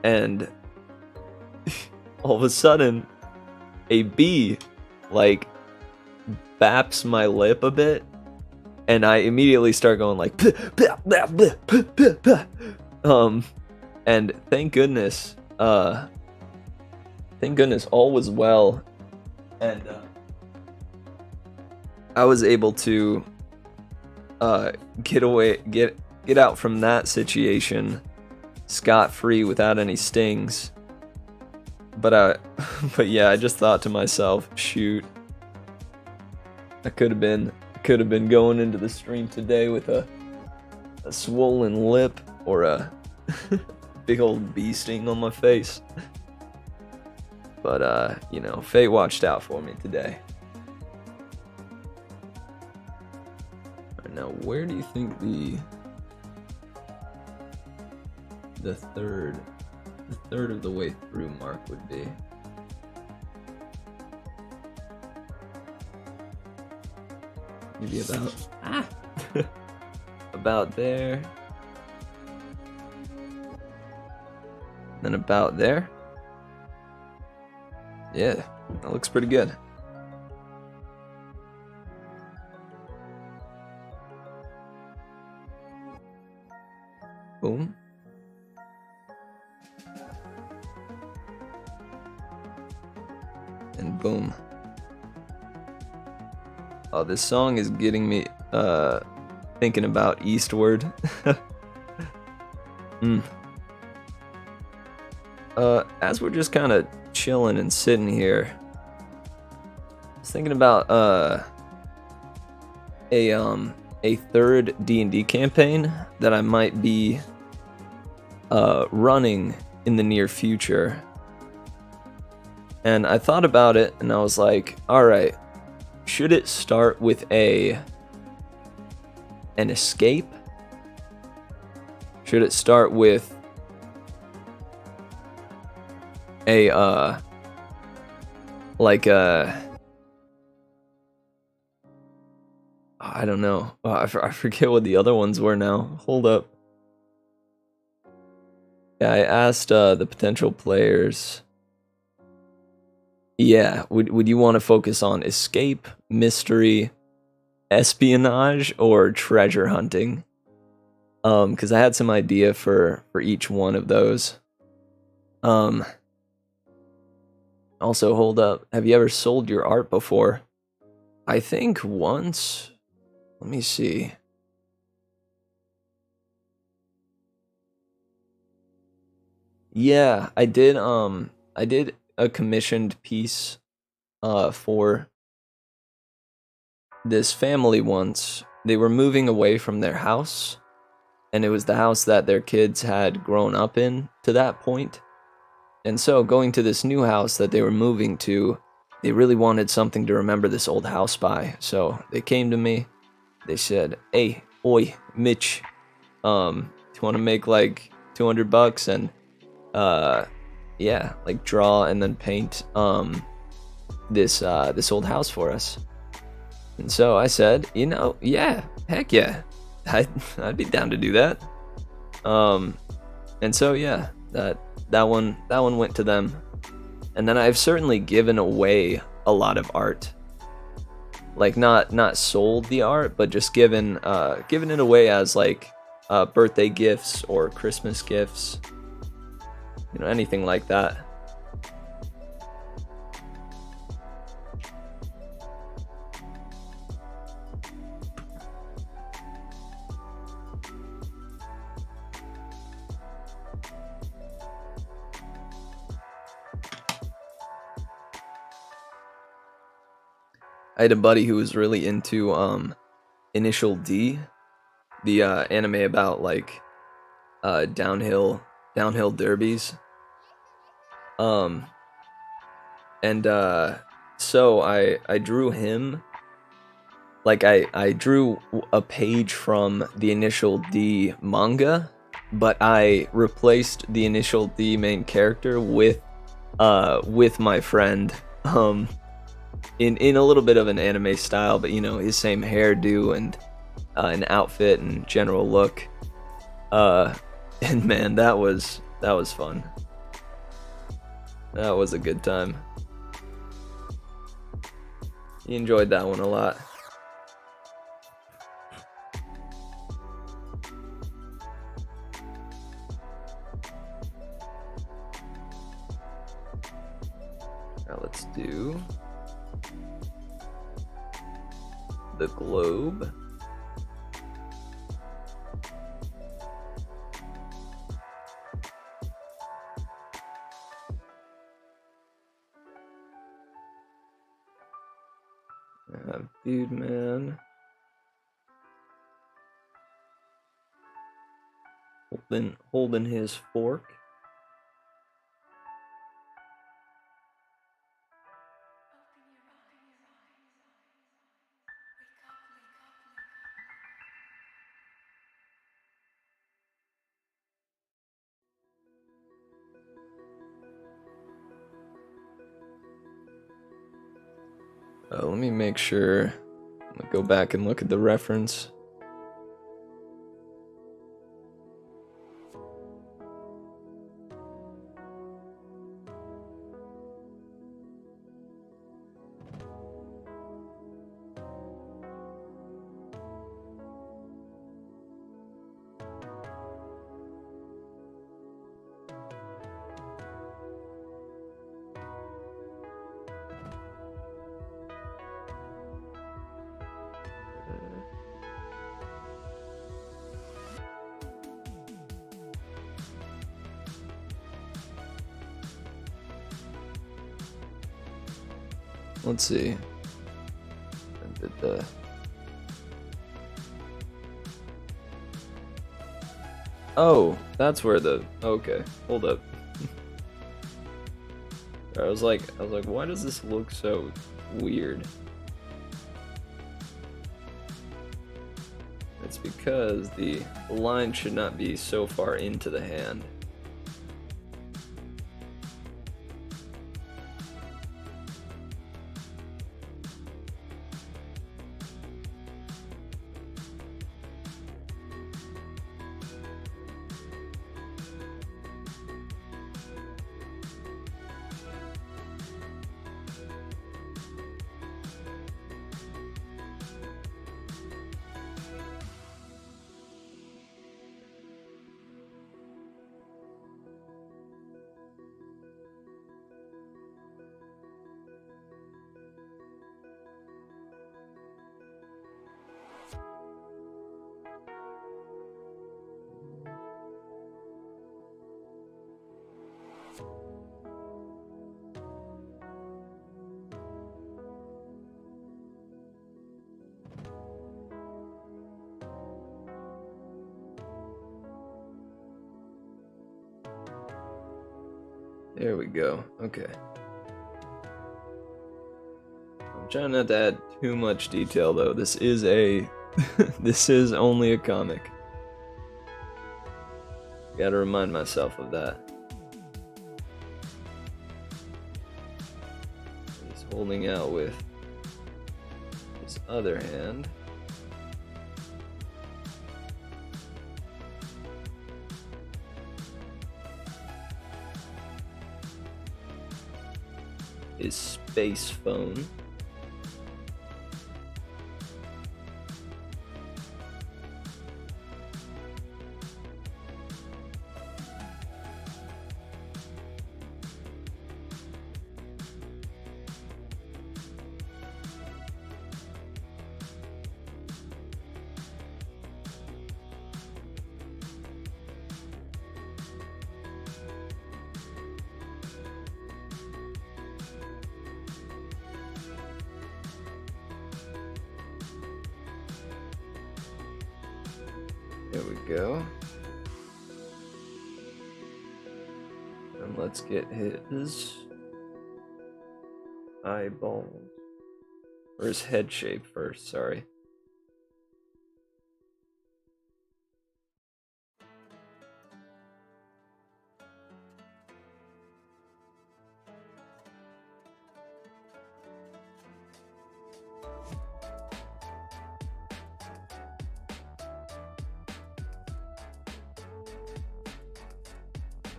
and all of a sudden, a bee, like, baps my lip a bit, and I immediately start going like, and thank goodness all was well, and I was able to get out from that situation scot-free without any stings. But yeah, I just thought to myself, shoot, I could have been going into the stream today with a swollen lip or a big old bee sting on my face. But fate watched out for me today. Alright, now where do you think the third of the way through mark would be? Maybe about there. Then about there. Yeah, that looks pretty good. Boom. And boom. Oh, this song is getting me thinking about Eastward. As we're just kind of chilling and sitting here, I was thinking about a third D&D campaign that I might be running in the near future. And I thought about it, and I was like, all right, should it start with an escape? Should it start with I don't know. I forget what the other ones were now. Hold up. Yeah, I asked the potential players. Yeah, would you want to focus on escape, mystery, espionage or treasure hunting. Because I had some idea for each one of those. Um, Also, hold up. Have you ever sold your art before? I think once. Let me see. Yeah, I did. I did a commissioned piece for this family once. They were moving away from their house, and it was the house that their kids had grown up in to that point. And so, going to this new house that they were moving to, they really wanted something to remember this old house by. So they came to me. They said, "Hey, oi, Mitch, do you want to make like $200 and yeah, like draw and then paint this old house for us?" And so I said, yeah, heck yeah, I'd be down to do that. And so yeah, that one went to them. And then I've certainly given away a lot of art. Like not sold the art, but just given it away as like birthday gifts or Christmas gifts. Anything like that. I had a buddy who was really into Initial D, the anime about like downhill derbies. Um and so I drew him, like I drew a page from the Initial D manga, but I replaced the Initial D main character with my friend in a little bit of an anime style, but his same hairdo and an outfit and general look. And man, that was fun. That was a good time. He enjoyed that one a lot. Now let's do the globe. Dude, man. Holding his fork. Let me make sure. I'm gonna go back and look at the reference. Let's see. I did the. Oh, that's where the. Okay, hold up. I was like, why does this look so weird? It's because the line should not be so far into the hand. There we go. Okay. I'm trying not to add too much detail though. This is a this is only a comic. Gotta remind myself of that. He's holding out with his other hand. His space phone. There we go. And let's get his eyeballs. Or his head shape first, sorry.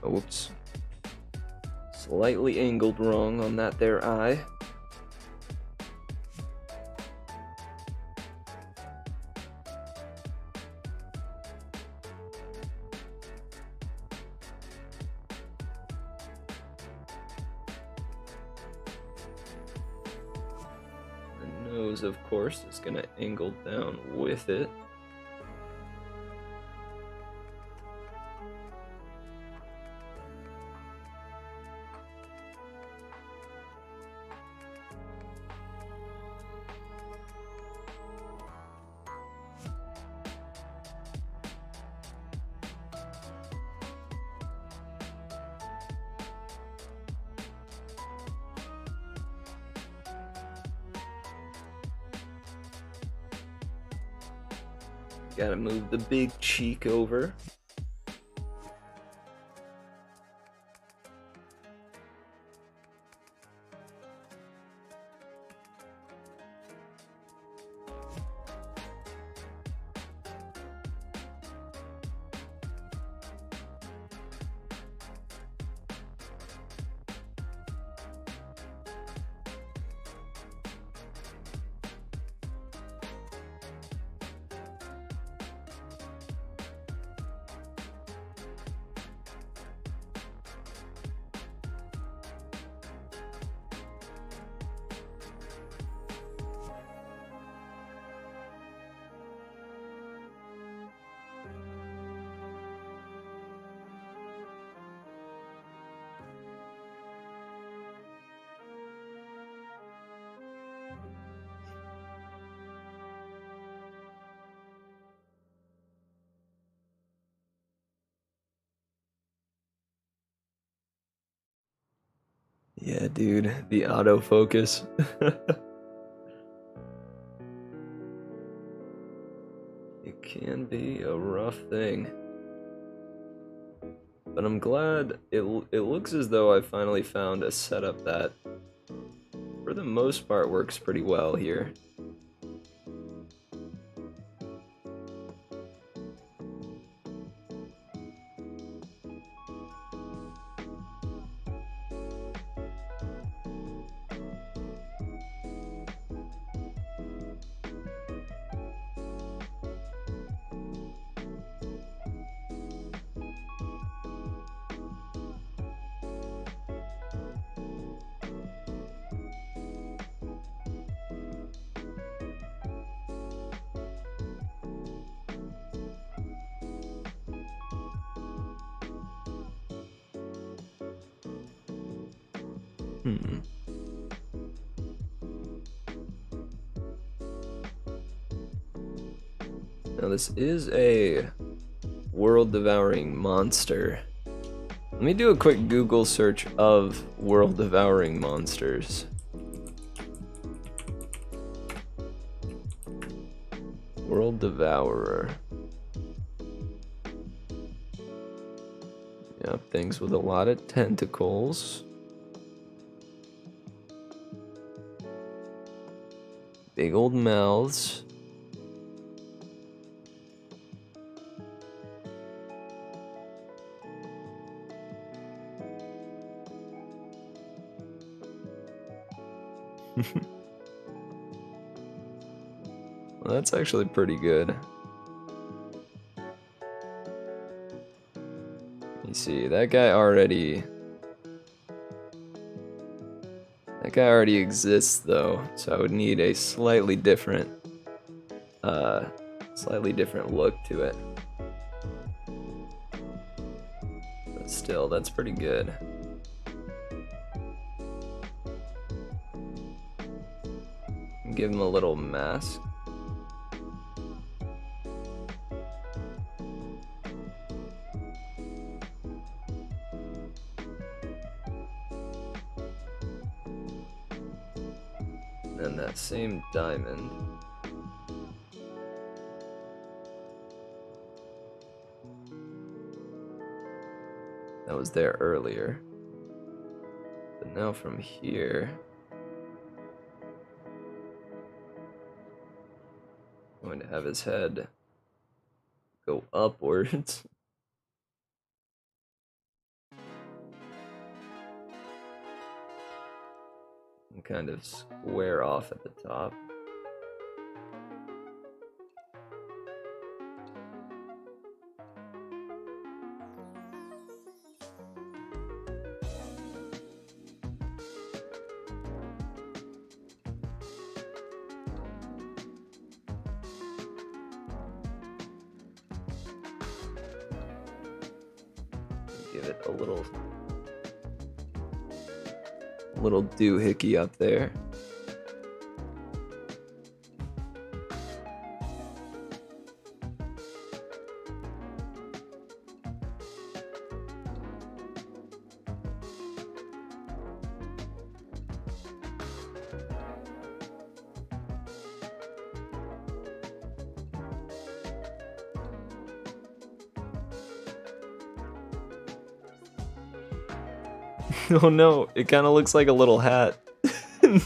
Oops. Slightly angled wrong on that there eye. The nose, of course, is gonna angle down with it. Gotta move the big cheek over. Yeah, dude, the autofocus. It can be a rough thing. But I'm glad it looks as though I finally found a setup that, for the most part, works pretty well here. Now this is a world-devouring monster, Let me do a quick Google search of world devouring monsters. World Devourer. Yeah, things with a lot of tentacles. Big old mouths. Well, that's actually pretty good. You see, that guy already exists though, so I would need a slightly different look to it. But still, that's pretty good. Give him a little mask. And that same diamond. That was there earlier. But now from here, I'm going to have his head go upwards. And kind of square off at the top. Give it a little doohickey up there. Oh no, it kind of looks like a little hat.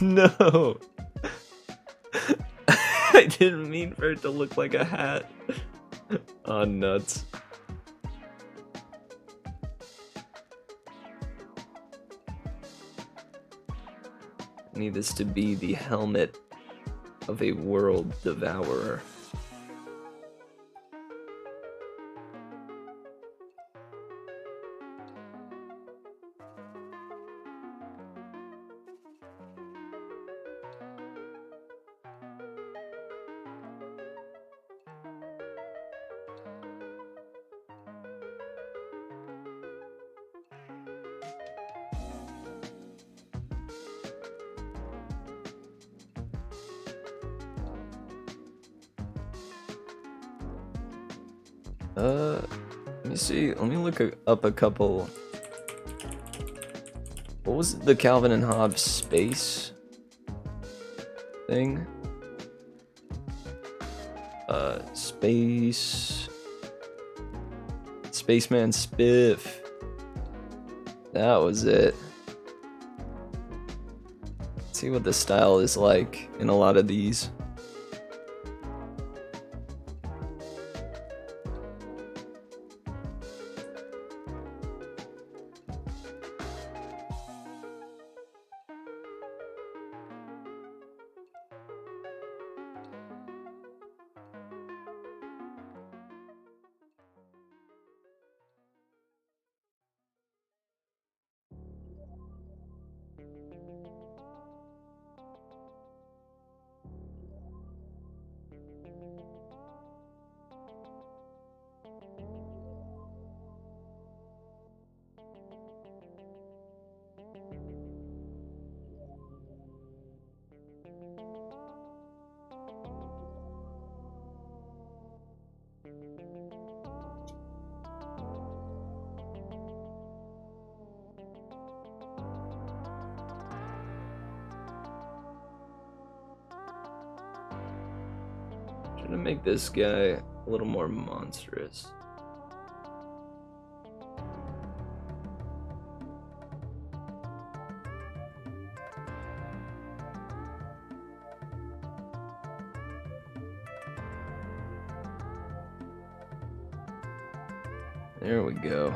No. I didn't mean for it to look like a hat. Oh, nuts. I need this to be the helmet of a world devourer. Let me see. Let me look up a couple. What was the Calvin and Hobbes space thing? Spaceman Spiff. That was it. Let's see what the style is like in a lot of these. Trying to make this guy a little more monstrous. There we go.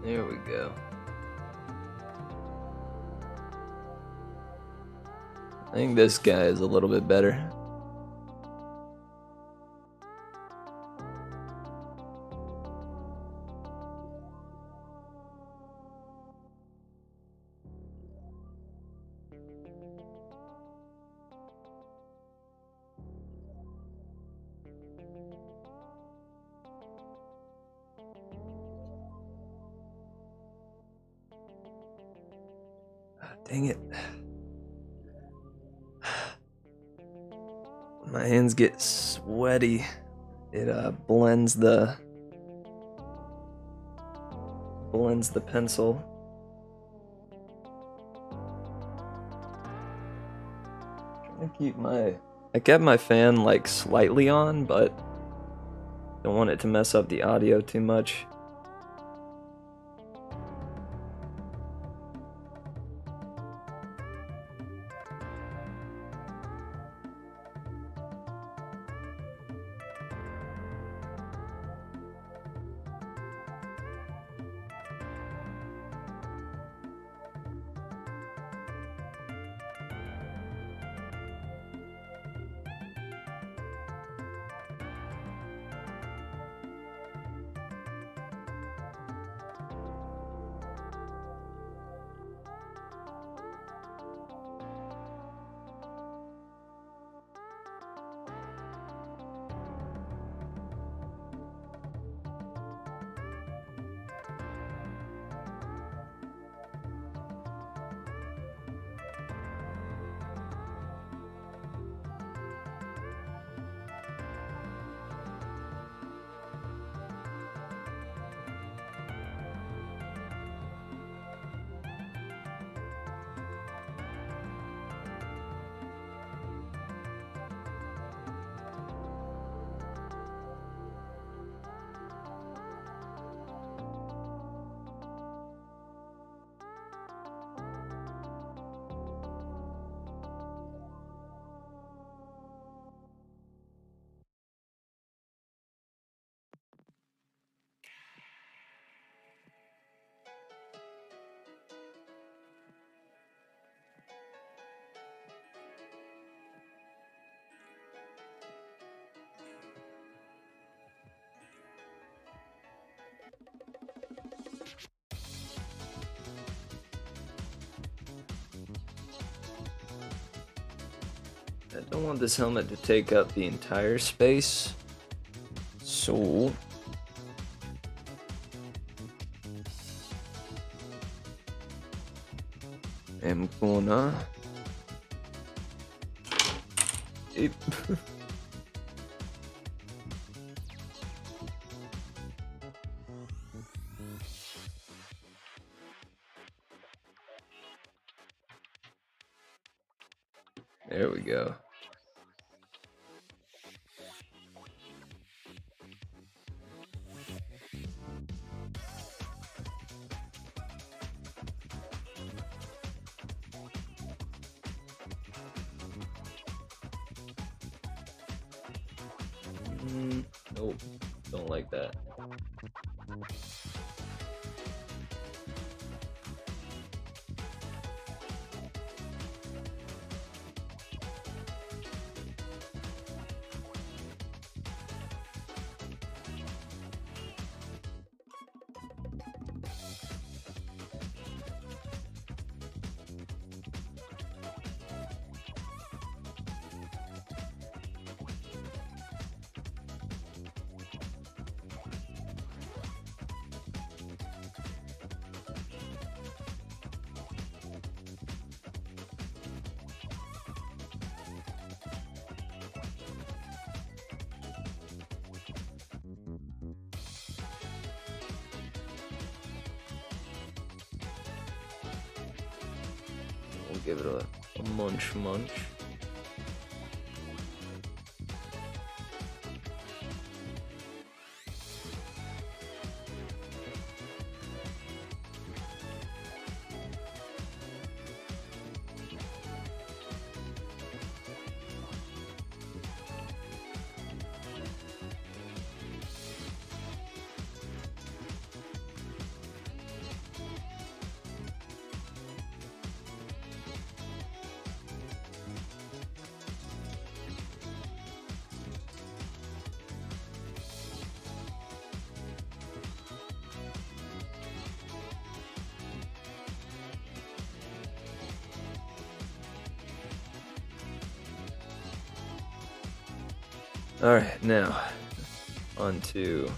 There we go. I think this guy is a little bit better. Dang it. My hands get sweaty. It blends the pencil. Trying to keep I kept my fan like slightly on, but don't want it to mess up the audio too much. I don't want this helmet to take up the entire space, so I'm gonna there we go. Nope, don't like that. We'll give it a munch munch. Alright, now on to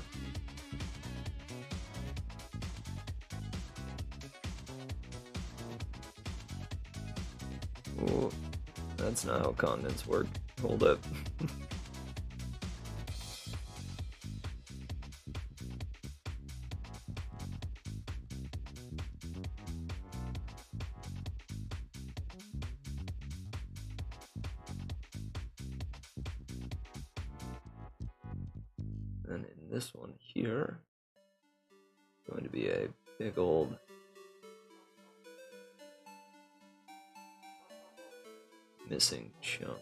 ooh, that's not how continents work. Hold up. And in this one here, it's going to be a big old missing chunk.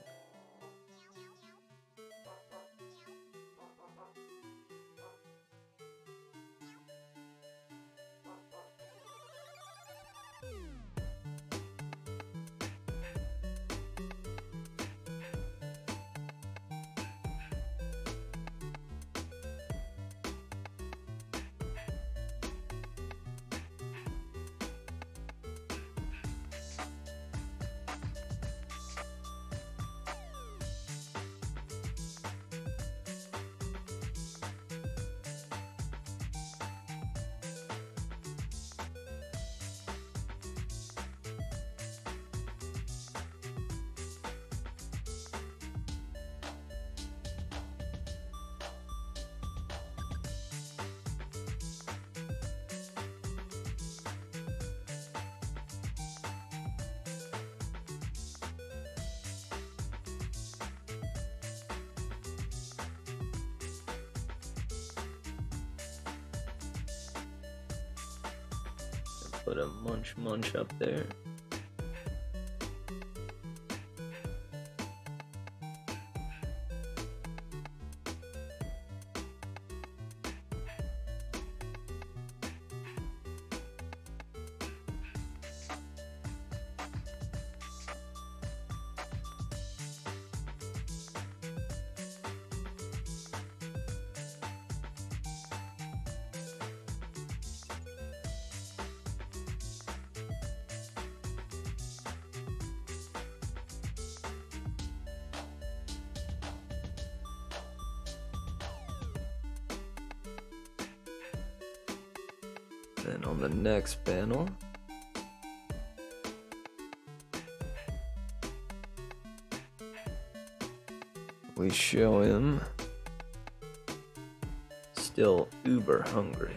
Put a munch munch up there. Then on the next panel, we show him still uber hungry.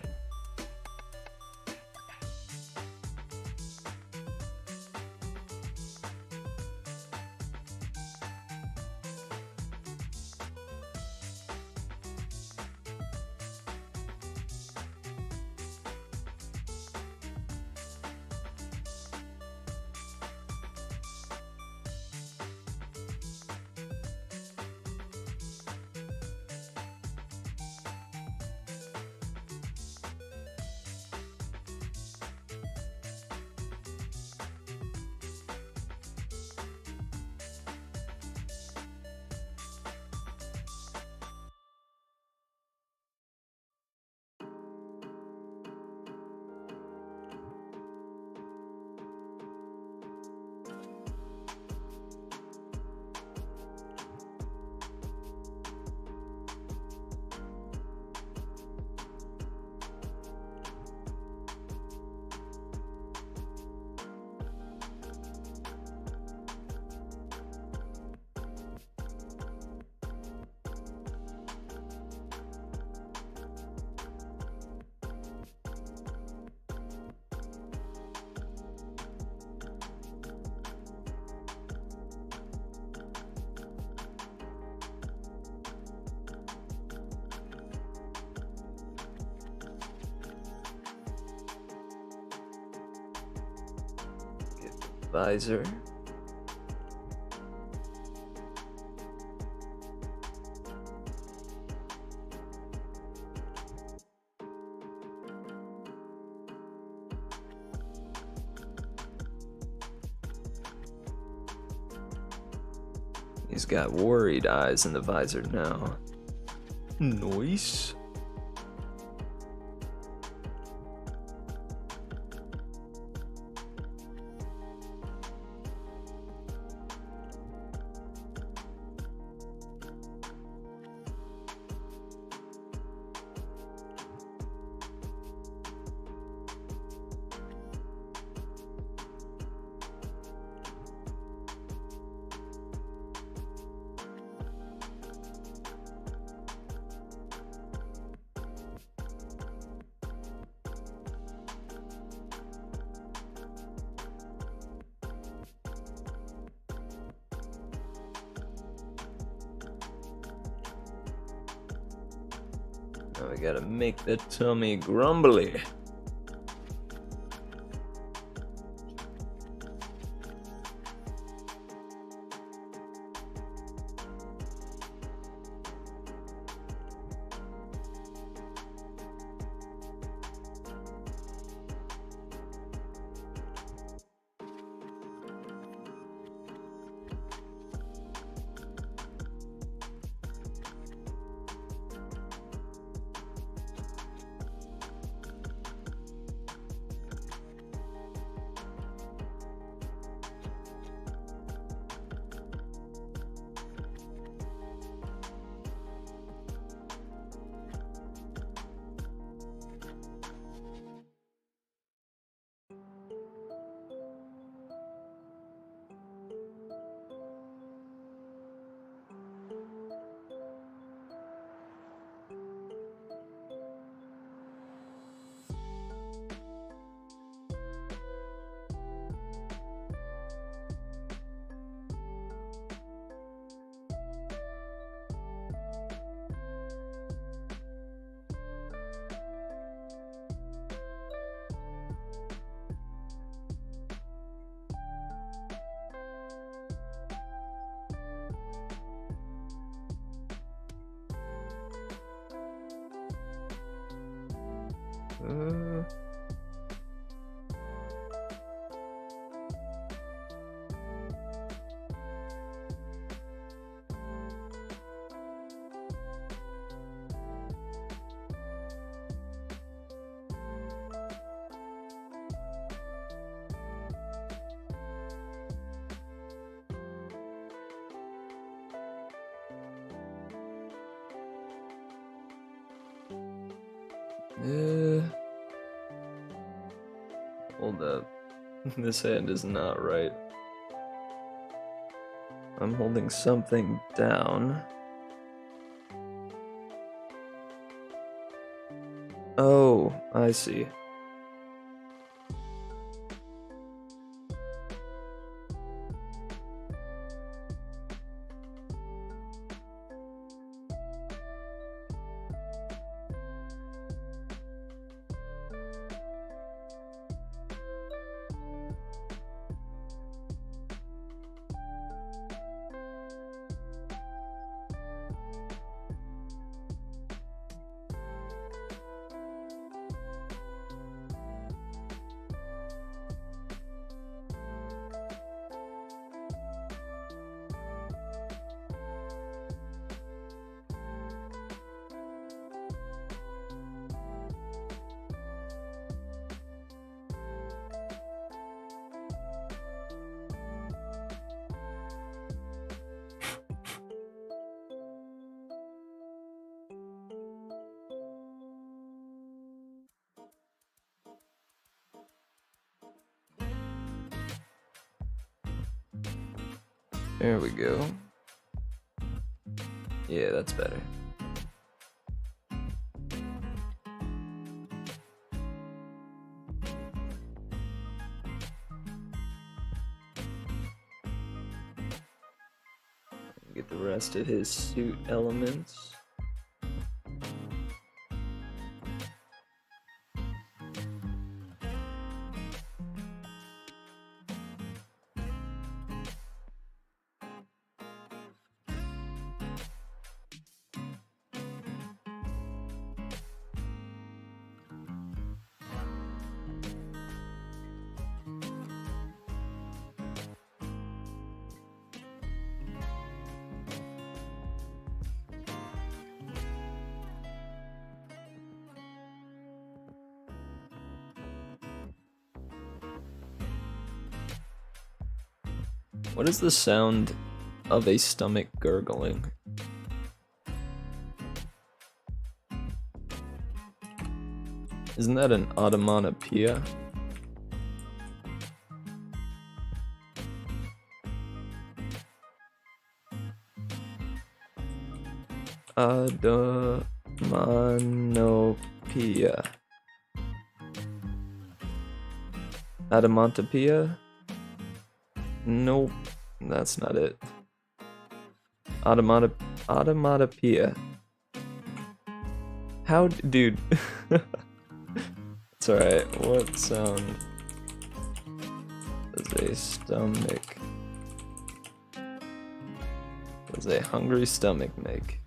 visor. He's got worried eyes in the visor now. Nice. Now we gotta make the tummy grumbly. Uh, Hold up. This hand is not right. I'm holding something down. Oh, I see. There we go. Yeah, that's better. Get the rest of his suit elements. What is the sound of a stomach gurgling? Isn't that an onomatopoeia? Onomatopoeia. Onomatopoeia? Nope, that's not it. Onomatopoeia. How, dude? It's alright. What sound does a stomach, does a hungry stomach make?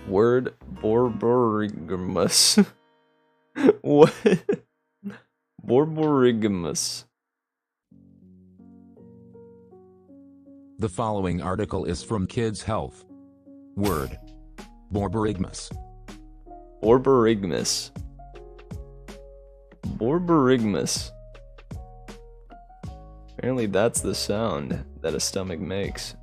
Word Borborygmus. What? Borborygmus. The following article is from Kids Health. Word. Borborygmus. Borborygmus. Borborygmus. Apparently that's the sound that a stomach makes.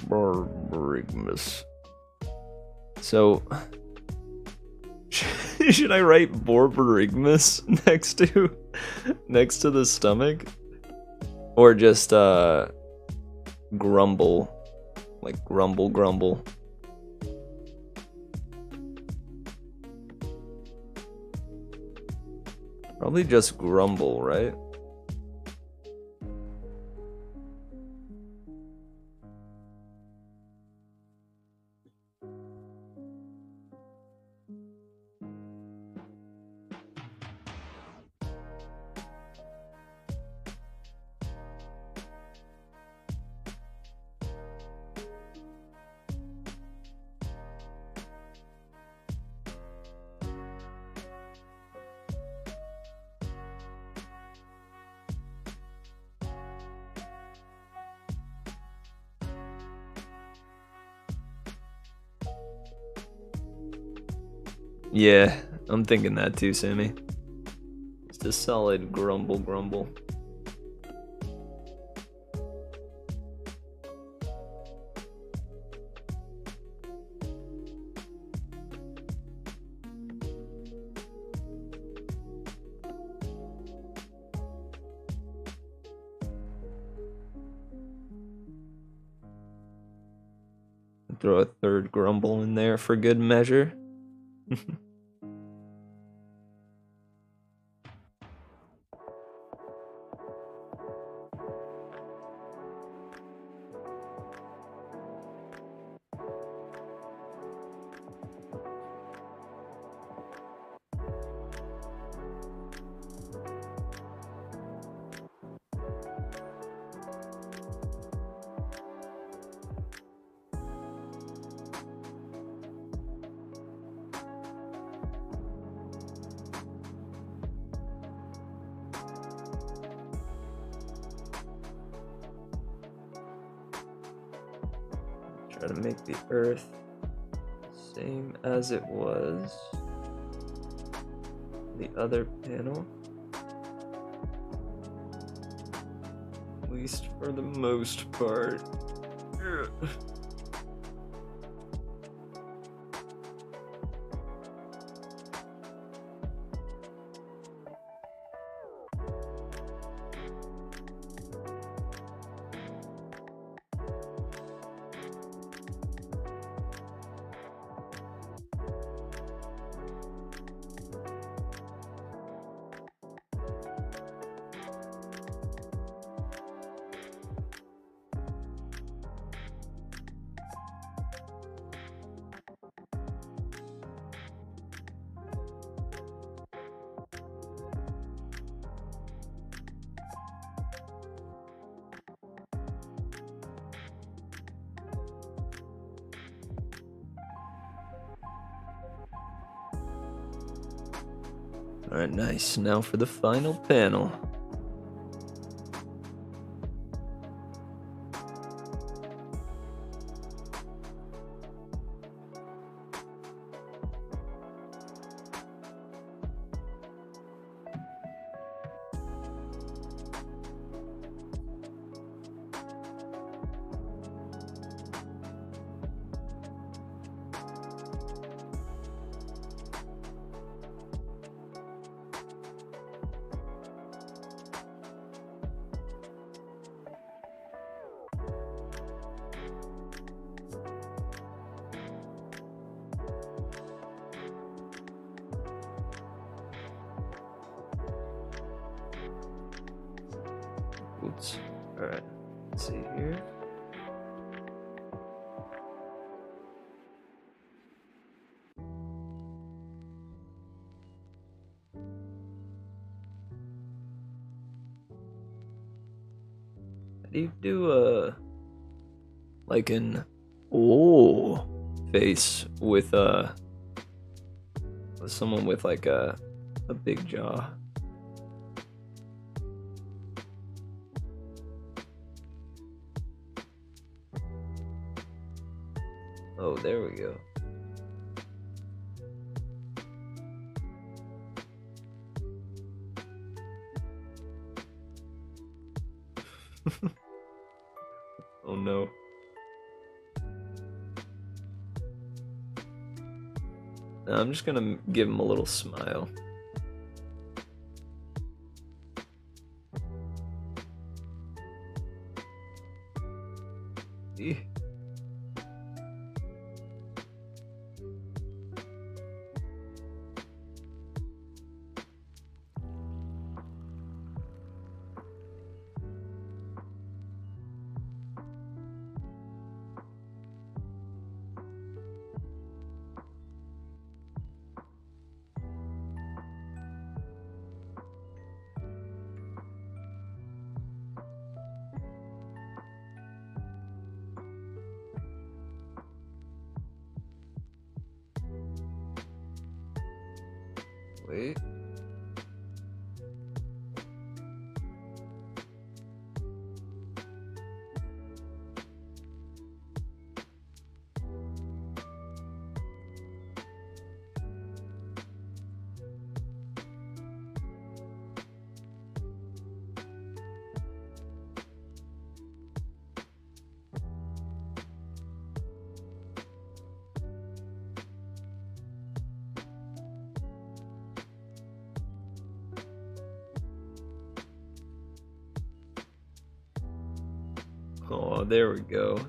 Borborygmus. So, should I write Borborygmus next to the stomach, or just grumble, like grumble? Probably just grumble, right? Yeah, I'm thinking that too, Sammy. Just a solid grumble. Throw a third grumble in there for good measure. Try to make the earth same as it was the other panel, at least for the most part. Alright, nice. Now for the final panel. Oops. Alright. Let's see here. How do you do like an face with someone with like a big jaw? Oh, there we go. Oh no. I'm just gonna give him a little smile. Eeh. Wait. Oh, there we go.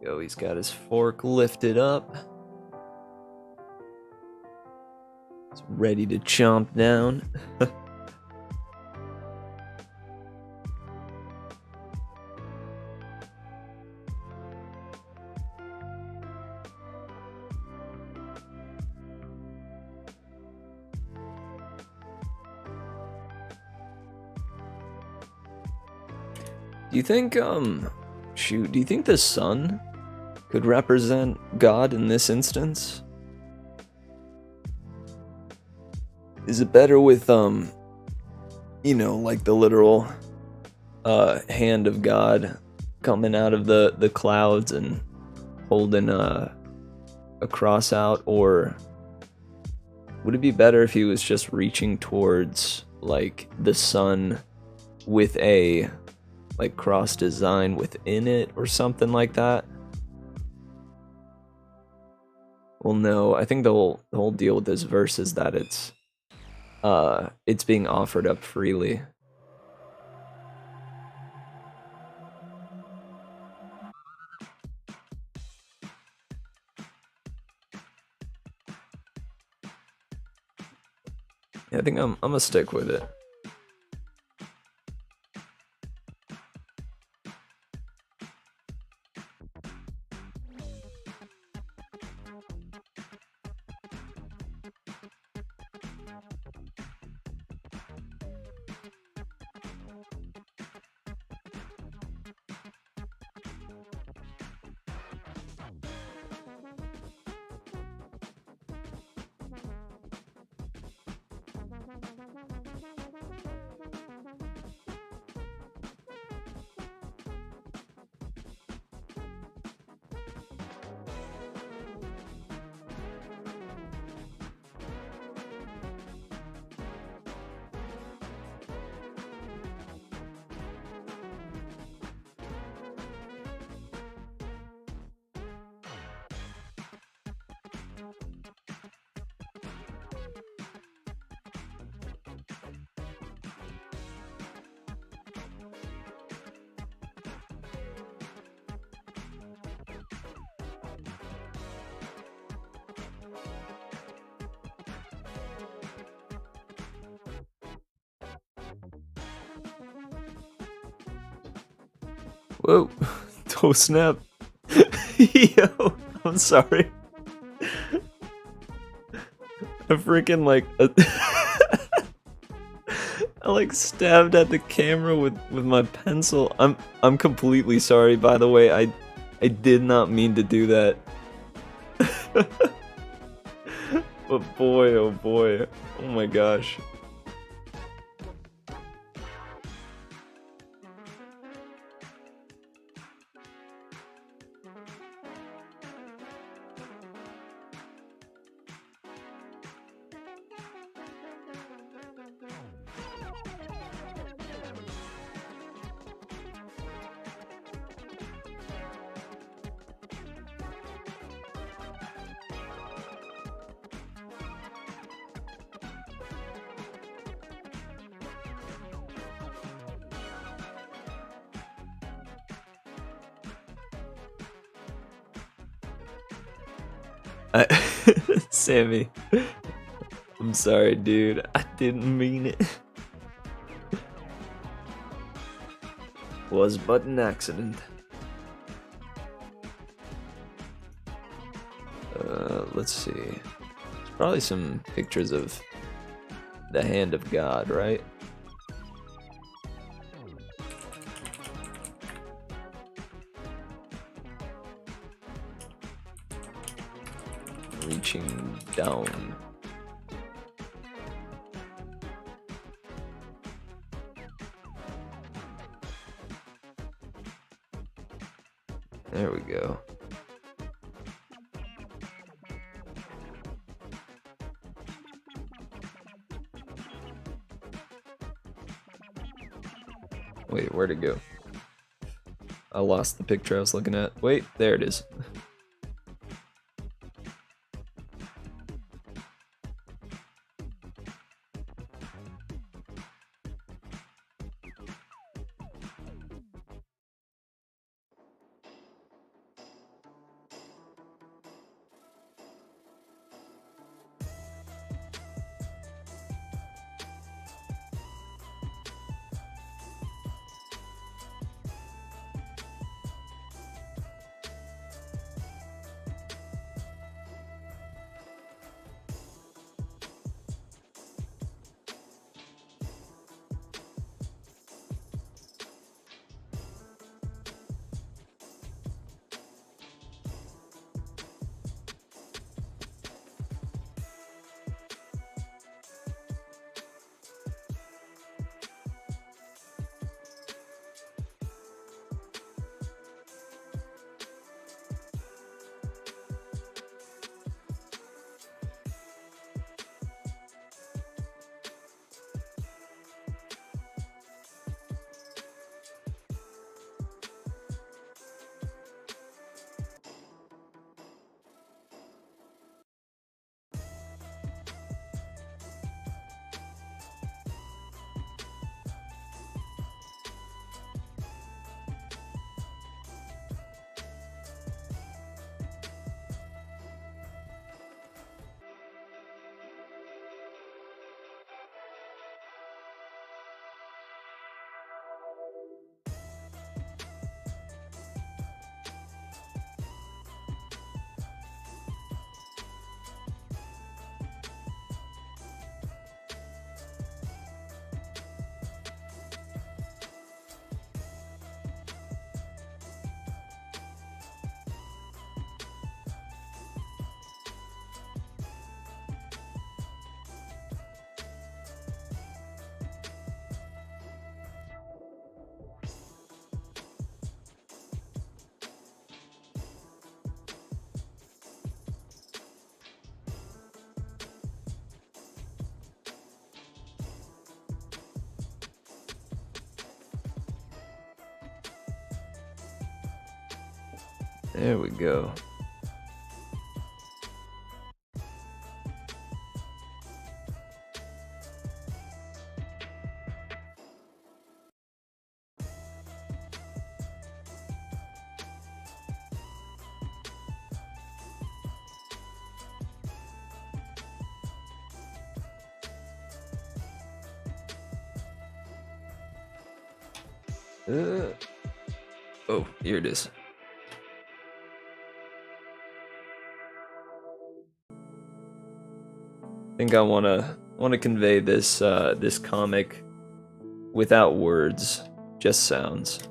Yo, he's got his fork lifted up. He's ready to chomp down. Do you think, shoot, do you think the sun could represent God in this instance? Is it better with, you know, like the literal, hand of God coming out of the clouds and holding a cross out, or would it be better if he was just reaching towards, like, the sun with a, like, cross design within it or something like that? Well, no, I think the whole deal with this verse is that it's being offered up freely. Yeah, I think I'm gonna stick with it. Whoa. Oh snap. Yo, I'm sorry. I freaking like I like stabbed at the camera with my pencil. I'm completely sorry, by the way. I did not mean to do that. But boy, oh boy. Oh my gosh. Sammy, I'm sorry, dude. I didn't mean it. Was but an accident. Let's see. There's probably some pictures of the hand of God, right? Reaching down. There we go. Wait, where'd it go? I lost the picture I was looking at. Wait, there it is. There we go. Oh, here it is. I think I wanna convey this this comic without words, just sounds.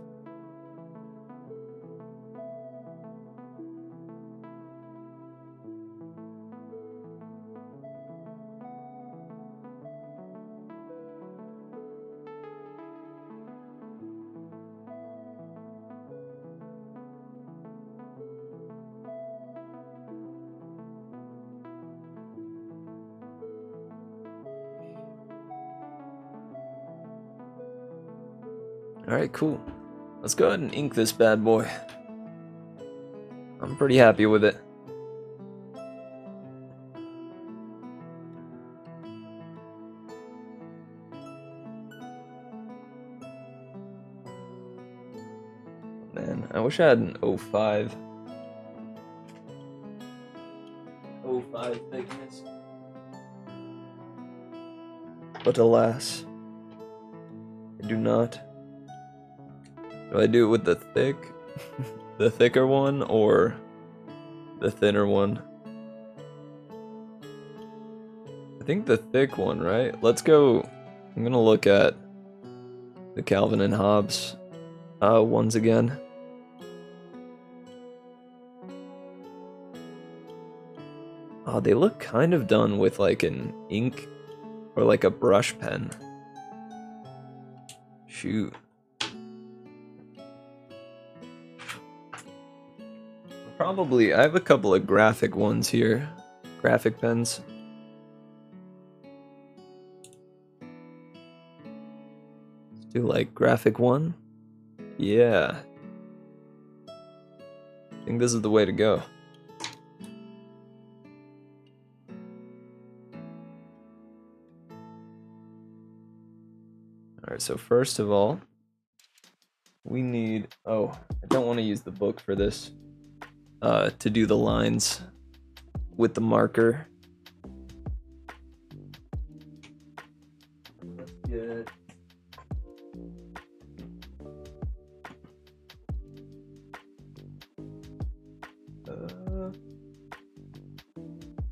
Alright, cool. Let's go ahead and ink this bad boy. I'm pretty happy with it. Man, I wish I had an 05. 05 thickness. But alas, I do not. Do I do it with the the thicker one, or the thinner one? I think the thick one, right? Let's go. I'm gonna look at the Calvin and Hobbes ones again. Oh, they look kind of done with like an ink or like a brush pen. Shoot. Probably, I have a couple of graphic ones here. Graphic pens. Let's do like graphic one. Yeah. I think this is the way to go. Alright, so first of all, we need... Oh, I don't want to use the book for this. To do the lines with the marker. Let's get...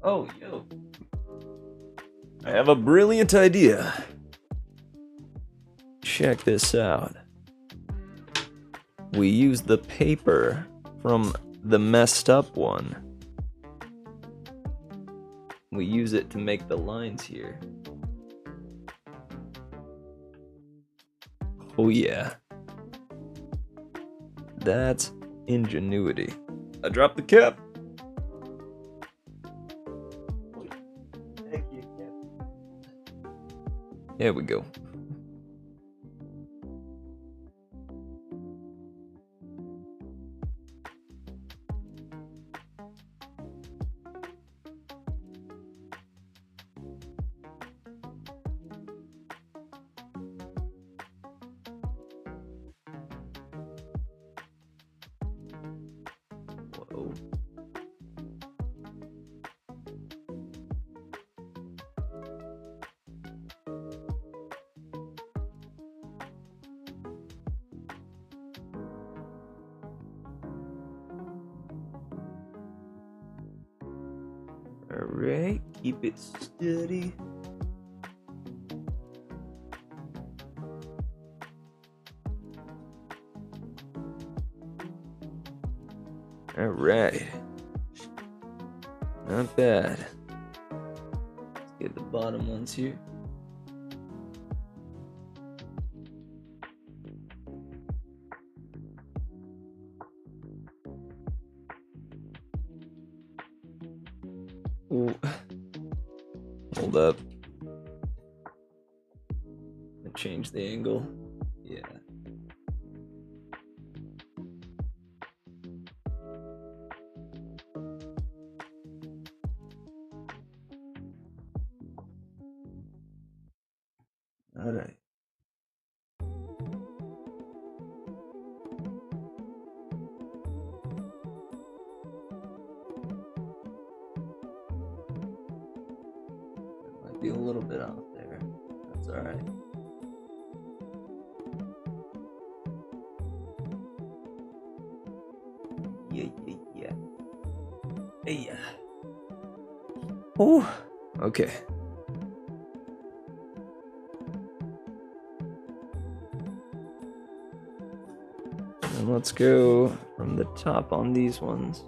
Oh, yo. I have a brilliant idea. Check this out. We use the paper from the messed up one. We use it to make the lines here. Oh yeah. That's ingenuity. I dropped the cap. Thank you, Cap. There we go. Whoa. Alright, keep it steady. Alright. Not bad. Let's get the bottom ones here. Ooh. Hold up. Change the angle. Yeah. All right. That might be a little bit out there. That's all right. Yeah. Hey. Oh. Okay. And let's go from the top on these ones.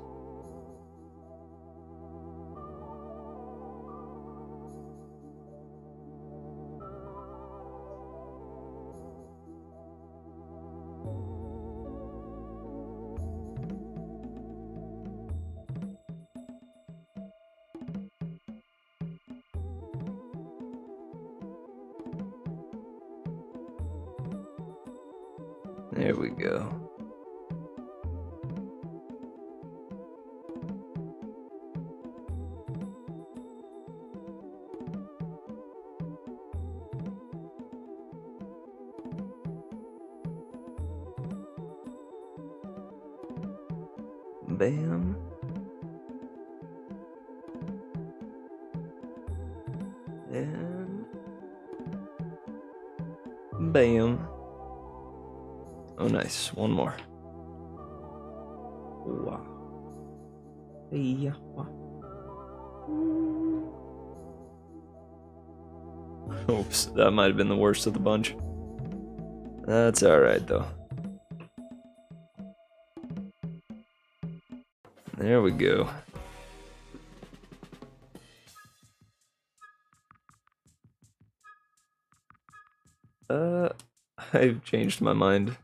There we go. Bam. And bam. Oh, nice. One more. Wow. Yeah. Oops, that might have been the worst of the bunch. That's alright, though. There we go. I've changed my mind.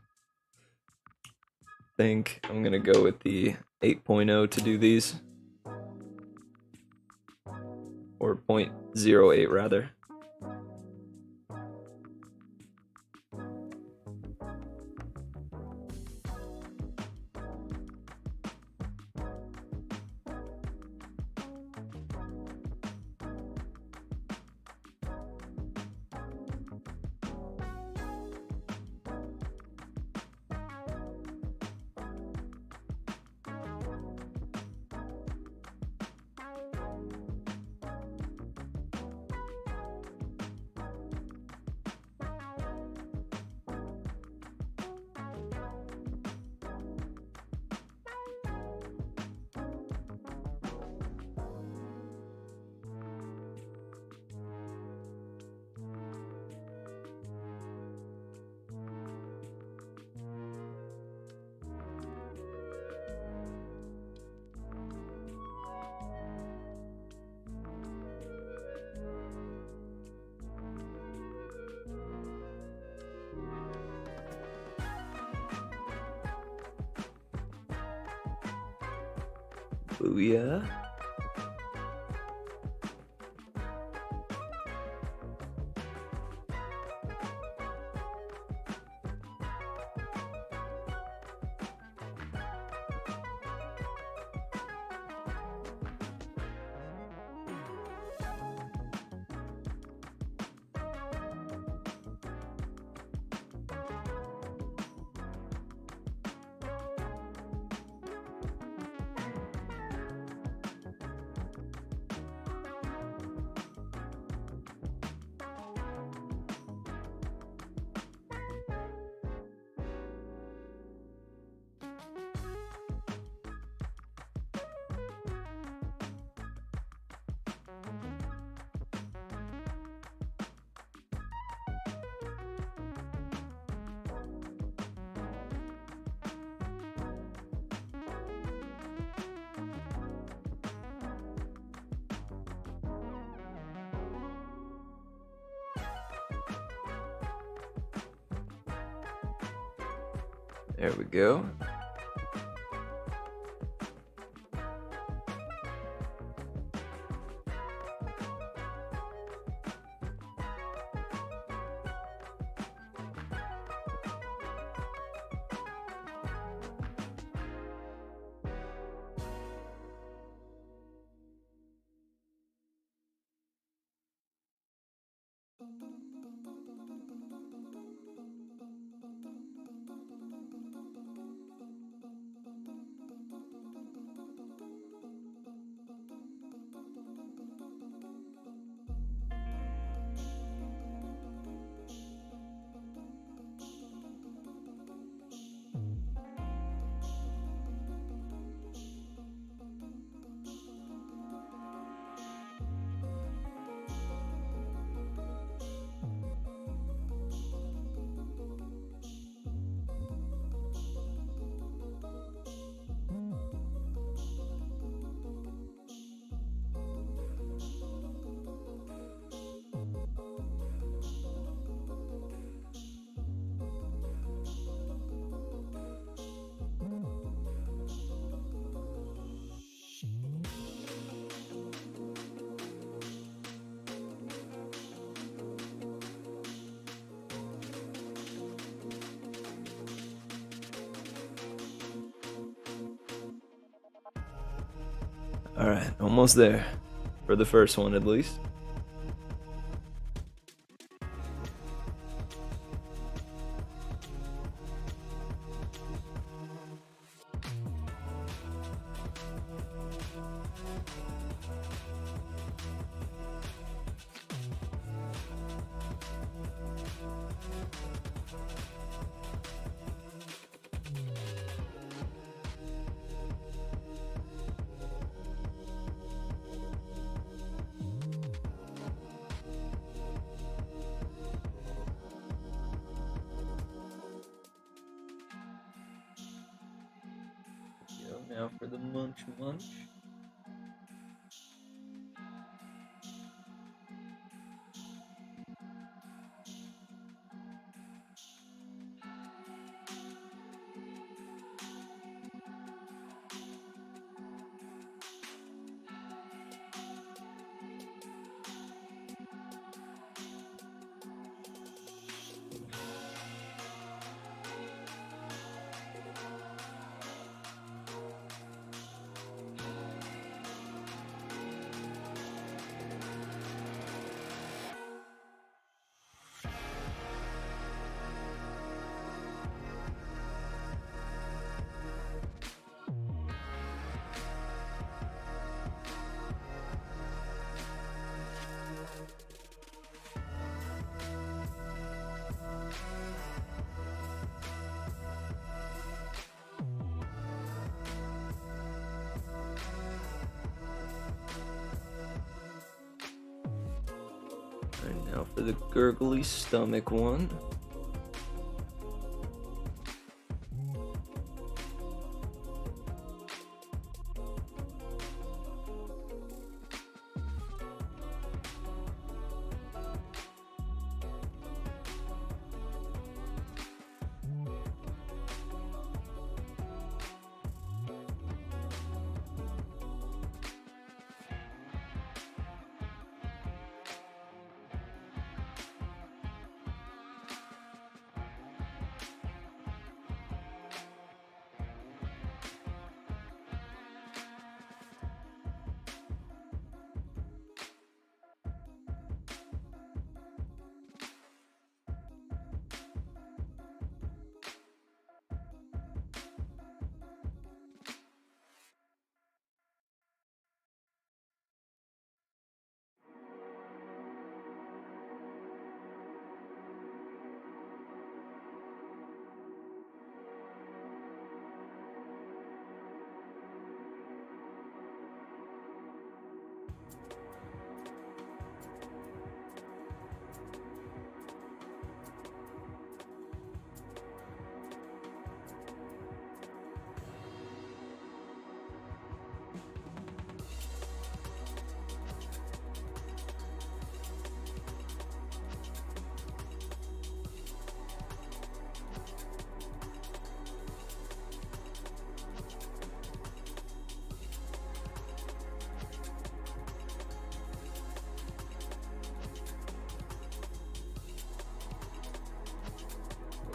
I think I'm gonna go with the 8.0 to do these. Or 0.08 rather. Booyah. There we go. All right, almost there. For the first one, at least. Now for the munch munch. And now for the gurgly stomach one.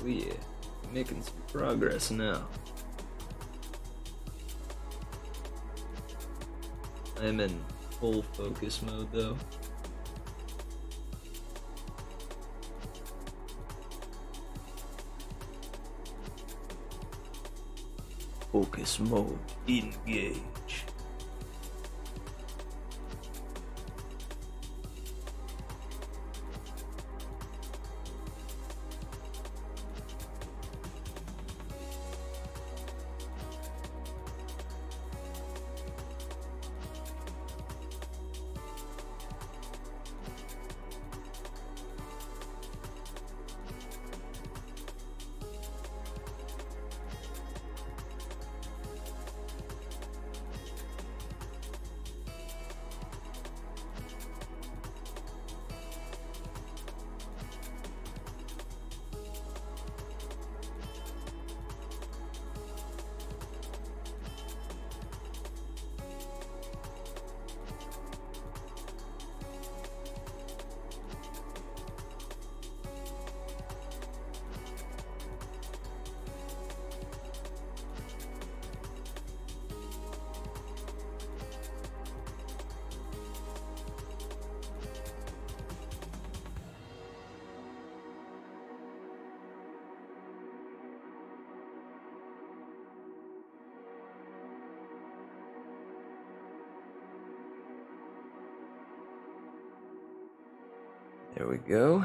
Oh yeah, making some progress now. I'm in full focus mode though. Focus mode, engage. There we go.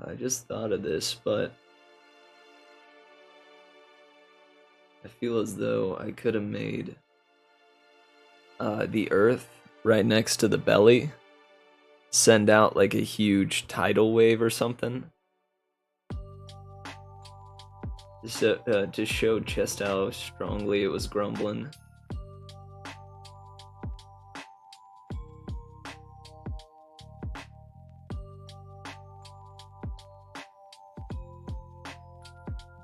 I just thought of this, but I feel as though I could have made the Earth right next to the belly send out like a huge tidal wave or something. To show just how strongly it was grumbling.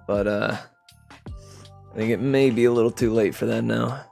But I think it may be a little too late for that now.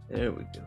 There we go.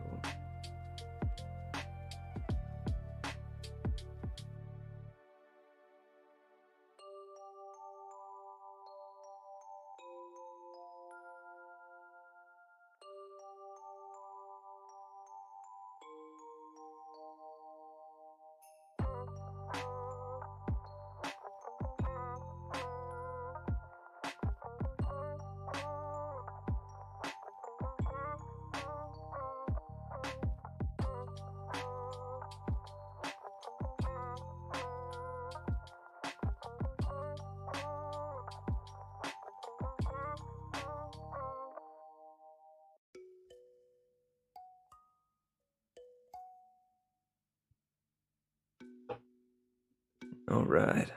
All right,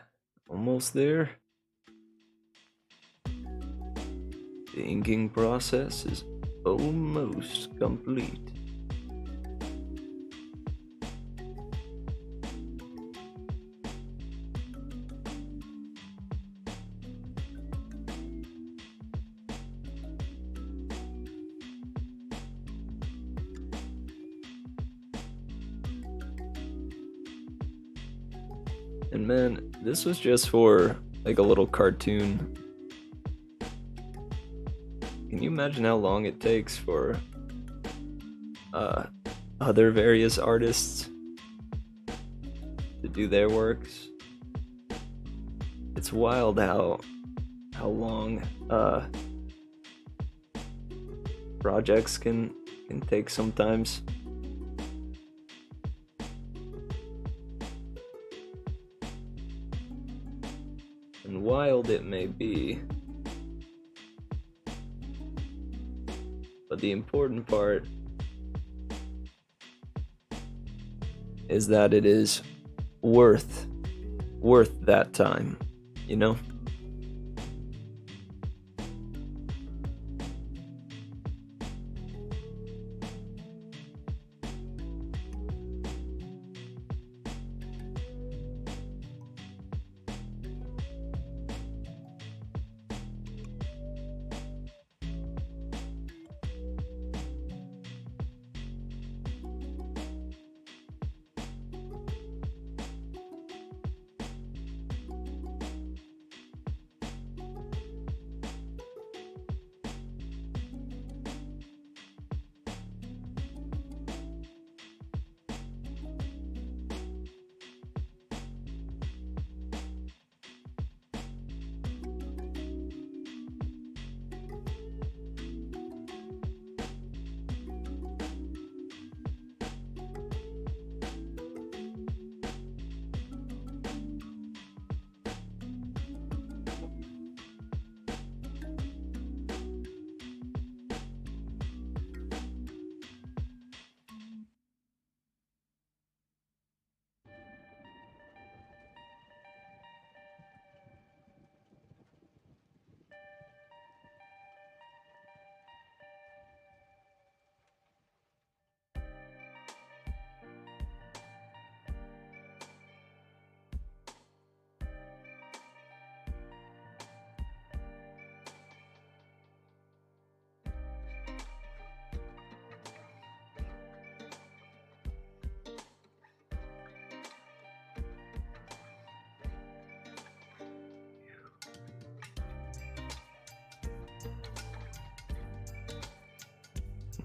almost there. The inking process is almost complete. And man, this was just for like a little cartoon. Can you imagine how long it takes for other various artists to do their works? It's wild how long projects can take sometimes. And wild it may be, but the important part is that it is worth that time, you know?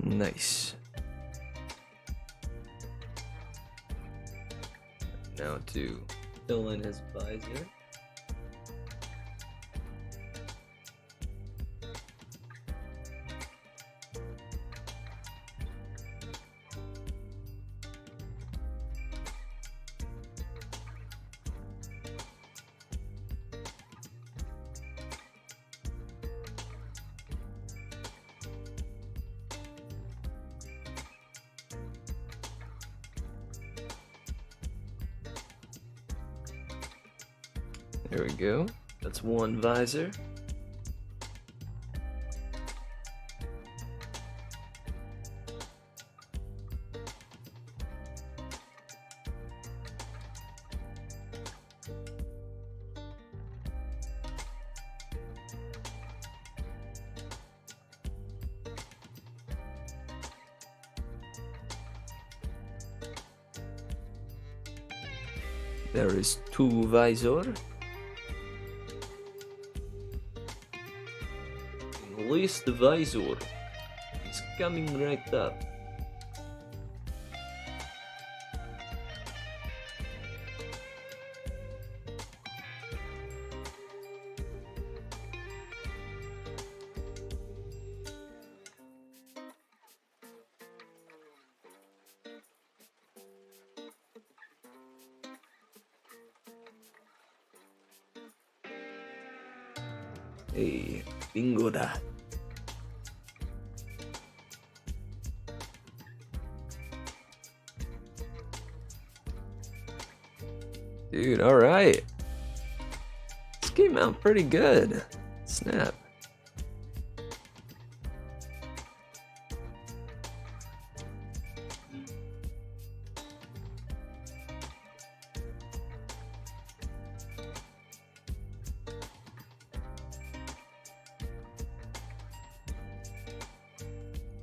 Nice. Now to fill in his visor. There we go. That's one visor. There is two visor. Release the visor. It's coming right up. Hey, bingo da. Dude, alright. This came out pretty good. Snap.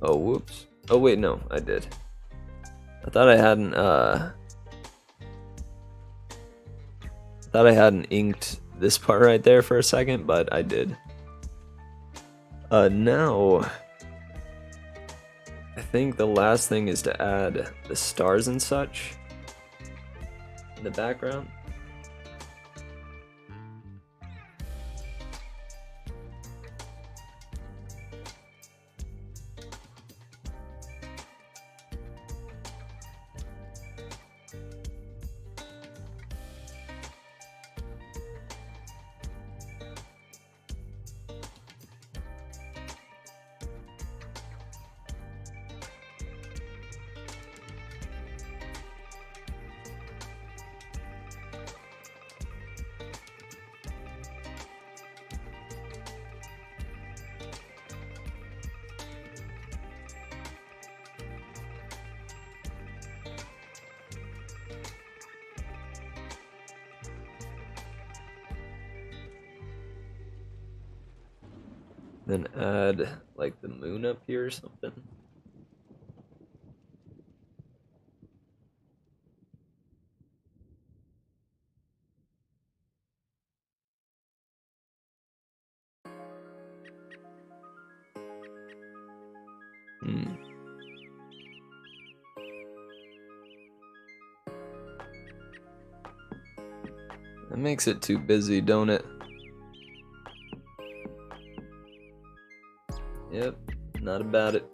Oh, whoops. Oh, wait, no, I did. I thought I hadn't inked this part right there for a second, but I did. Now I think the last thing is to add the stars and such in the background. Then add like the moon up here or something. That makes it too busy, don't it? Yep, not about it.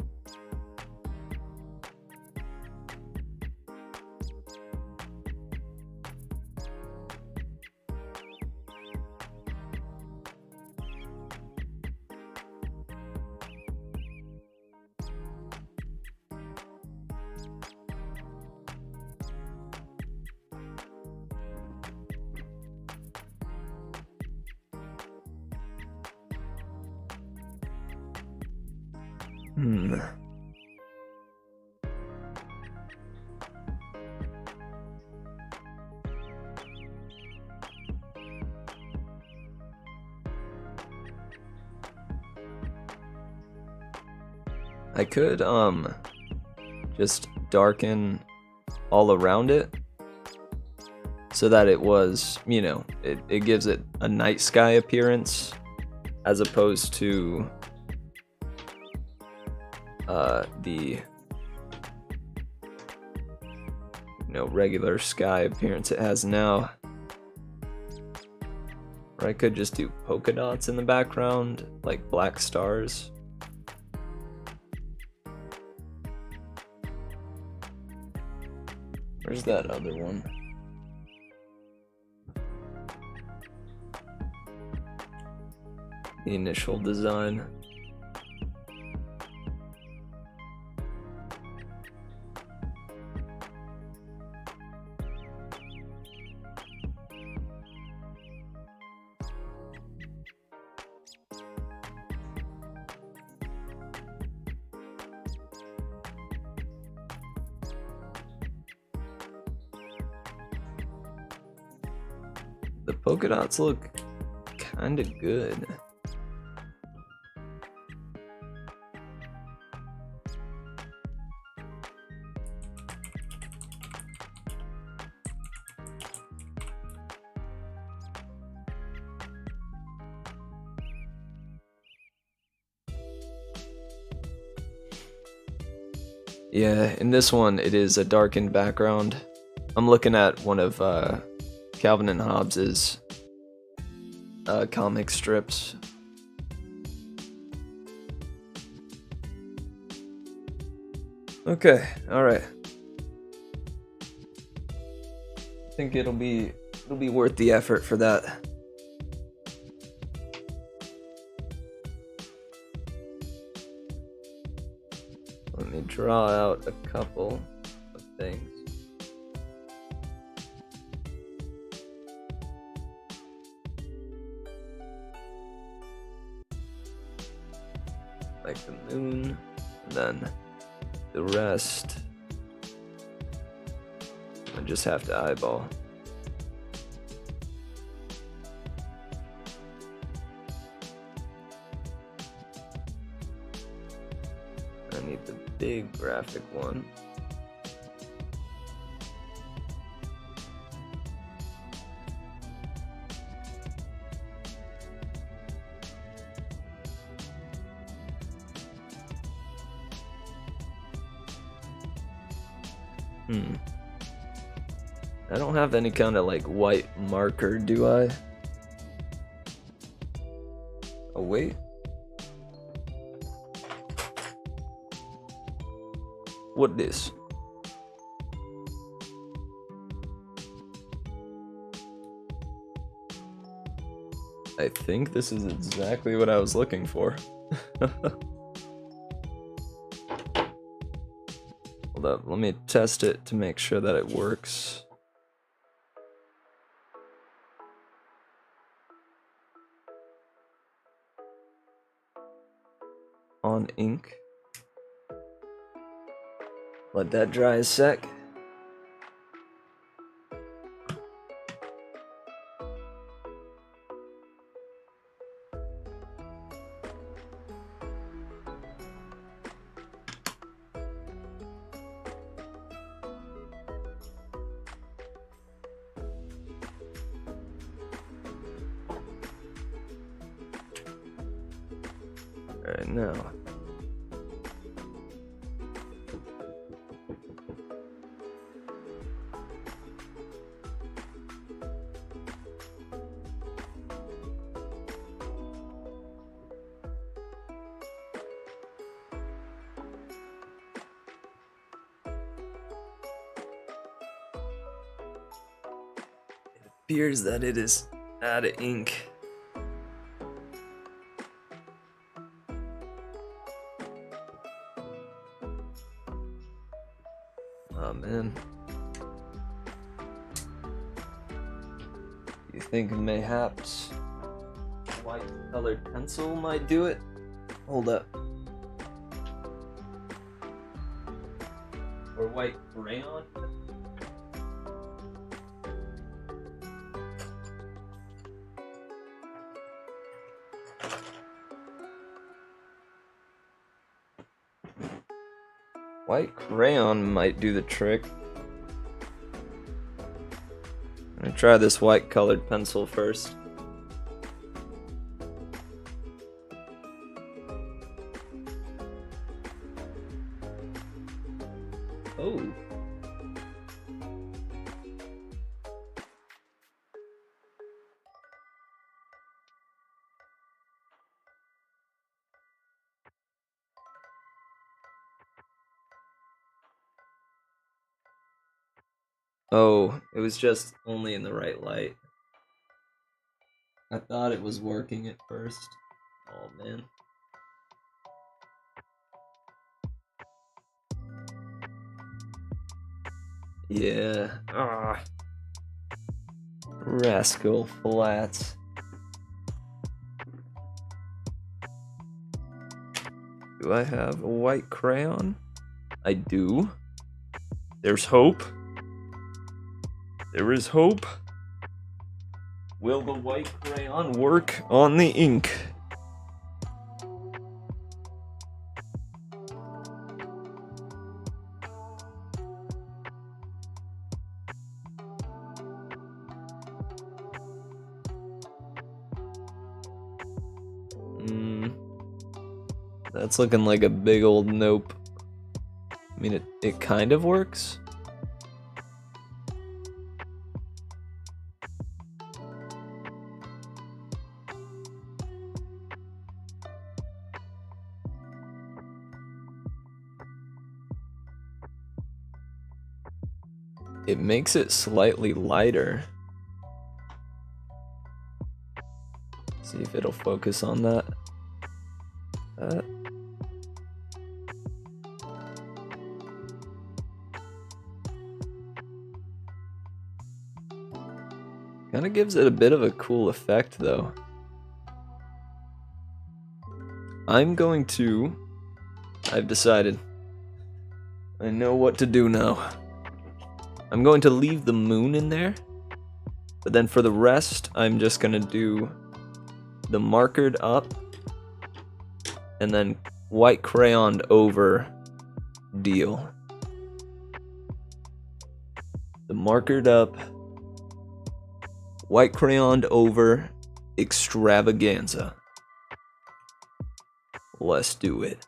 I could just darken all around it so that it was, you know, it gives it a night sky appearance as opposed to the regular sky appearance it has now. Or I could just do polka dots in the background, like black stars. Where's that other one? The initial design. The polka dots look kind of good. Yeah, in this one it is a darkened background. I'm looking at one of Calvin and Hobbes's comic strips. Okay, alright. I think it'll be worth the effort for that. Let me draw out a couple of things. Like the moon, and then the rest I just have to eyeball. I need the big graphic one. I don't have any kind of like white marker, do I? Oh wait. What this? I think this is exactly what I was looking for. Hold up, let me test it to make sure that it works. On ink. Let that dry a sec. Alright, now. It appears that it is out of ink. Oh man. You think mayhaps white colored pencil might do it? Hold up. Or white crayon? White crayon might do the trick. I'm gonna try this white colored pencil first. Oh, it was just only in the right light. I thought it was working at first. Oh, man. Yeah. Ah. Rascal Flats. Do I have a white crayon? I do. There's hope. There is hope. Will the white crayon work on the ink? That's looking like a big old nope. I mean, it kind of works. It makes it slightly lighter. See if it'll focus on that. Kind of gives it a bit of a cool effect, though. I've decided. I know what to do now. I'm going to leave the moon in there, but then for the rest, I'm just gonna do the markered up and then white crayoned over deal. The markered up, white crayoned over extravaganza. Let's do it.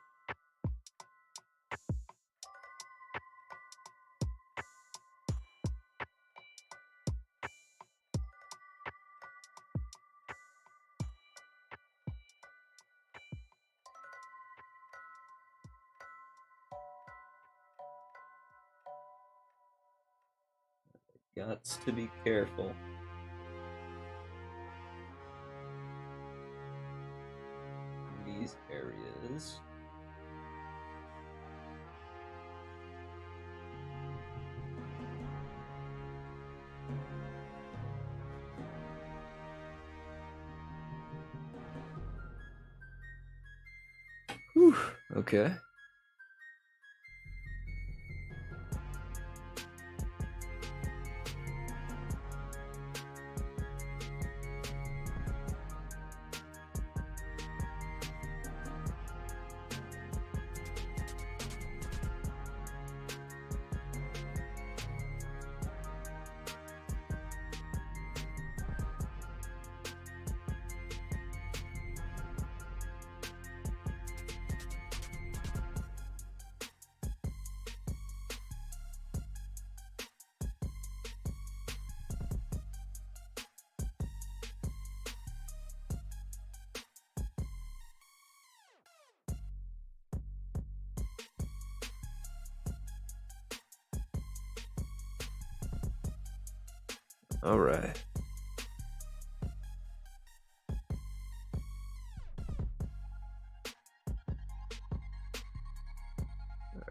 Gots to be careful. In these areas. Whew, okay. All right.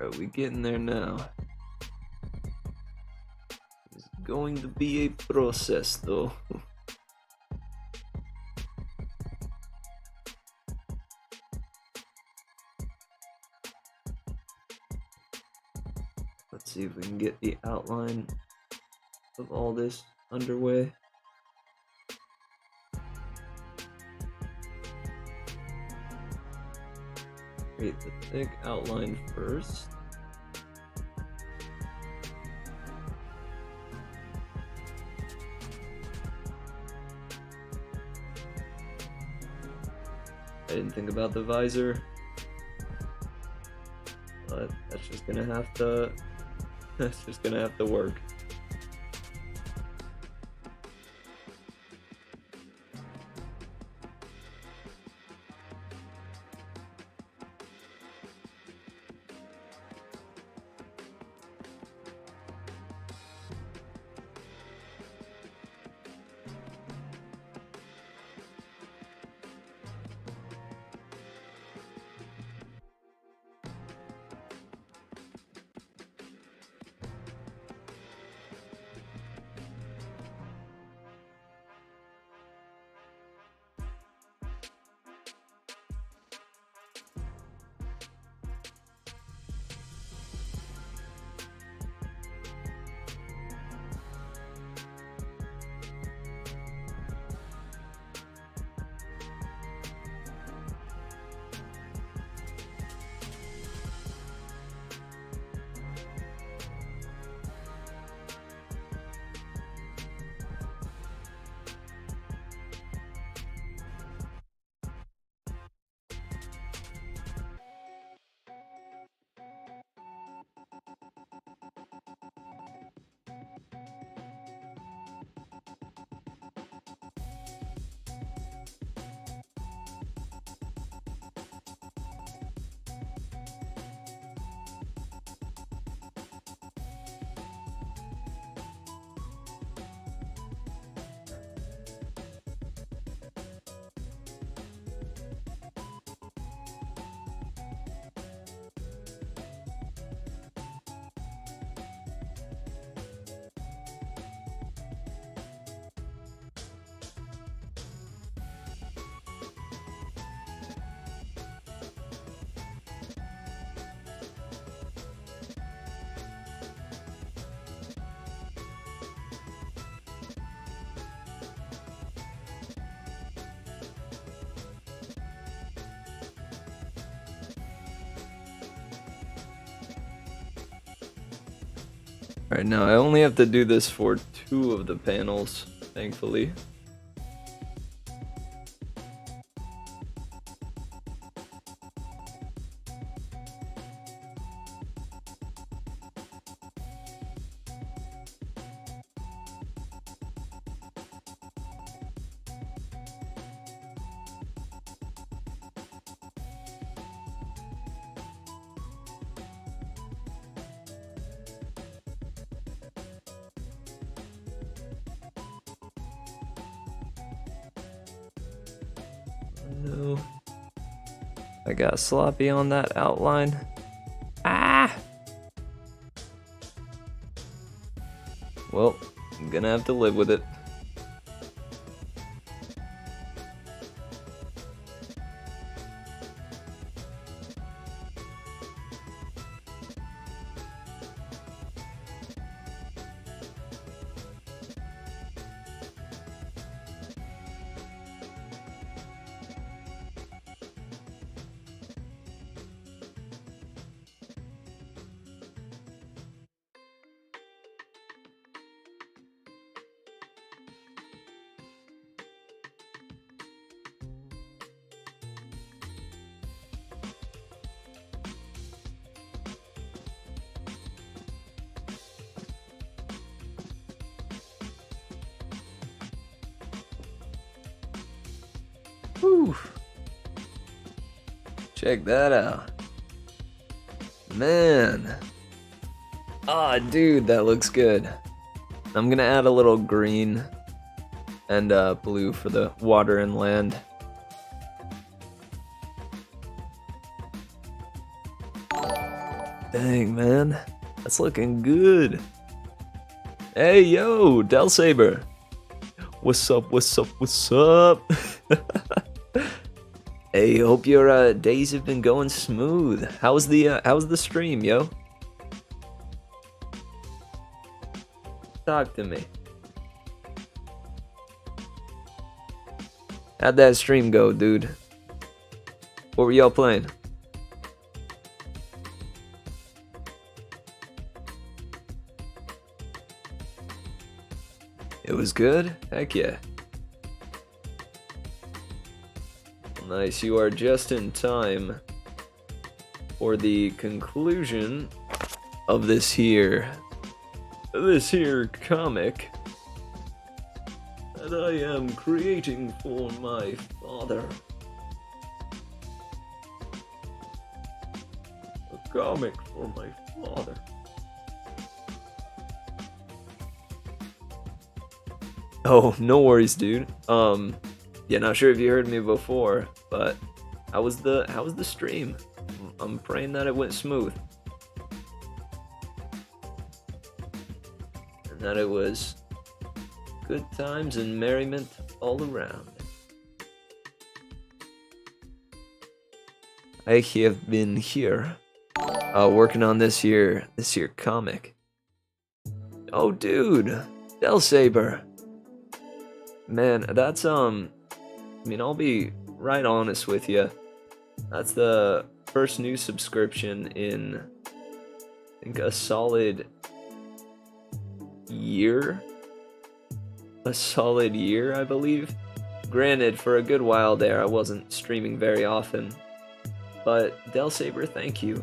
Are we getting there now? It's going to be a process, though. Let's see if we can get the outline of all this underway. Create the thick outline first. I didn't think about the visor, but that's just gonna have to work. Alright, now I only have to do this for 2 of the panels, thankfully. No. I got sloppy on that outline. Ah! Well, I'm gonna have to live with it. Whew. Check that out. Man. Ah, dude, that looks good. I'm gonna add a little green and blue for the water and land. Dang, man. That's looking good. Hey, yo, Del Saber. What's up, what's up, what's up? Hey, hope your days have been going smooth. How's the stream, yo? Talk to me. How'd that stream go, dude? What were y'all playing? It was good? Heck yeah. Nice, you are just in time for the conclusion of this here comic that I am creating for my father. A comic for my father. Oh, no worries, dude. Yeah, not sure if you heard me before, but how was the stream? I'm praying that it went smooth. And that it was good times and merriment all around. I have been here, working on this here comic. Oh, dude, Del Saber. Man, that's I mean, I'll be right honest with you. That's the first new subscription in, I think, a solid year. A solid year, I believe. Granted, for a good while there, I wasn't streaming very often. But, Del Saber, thank you.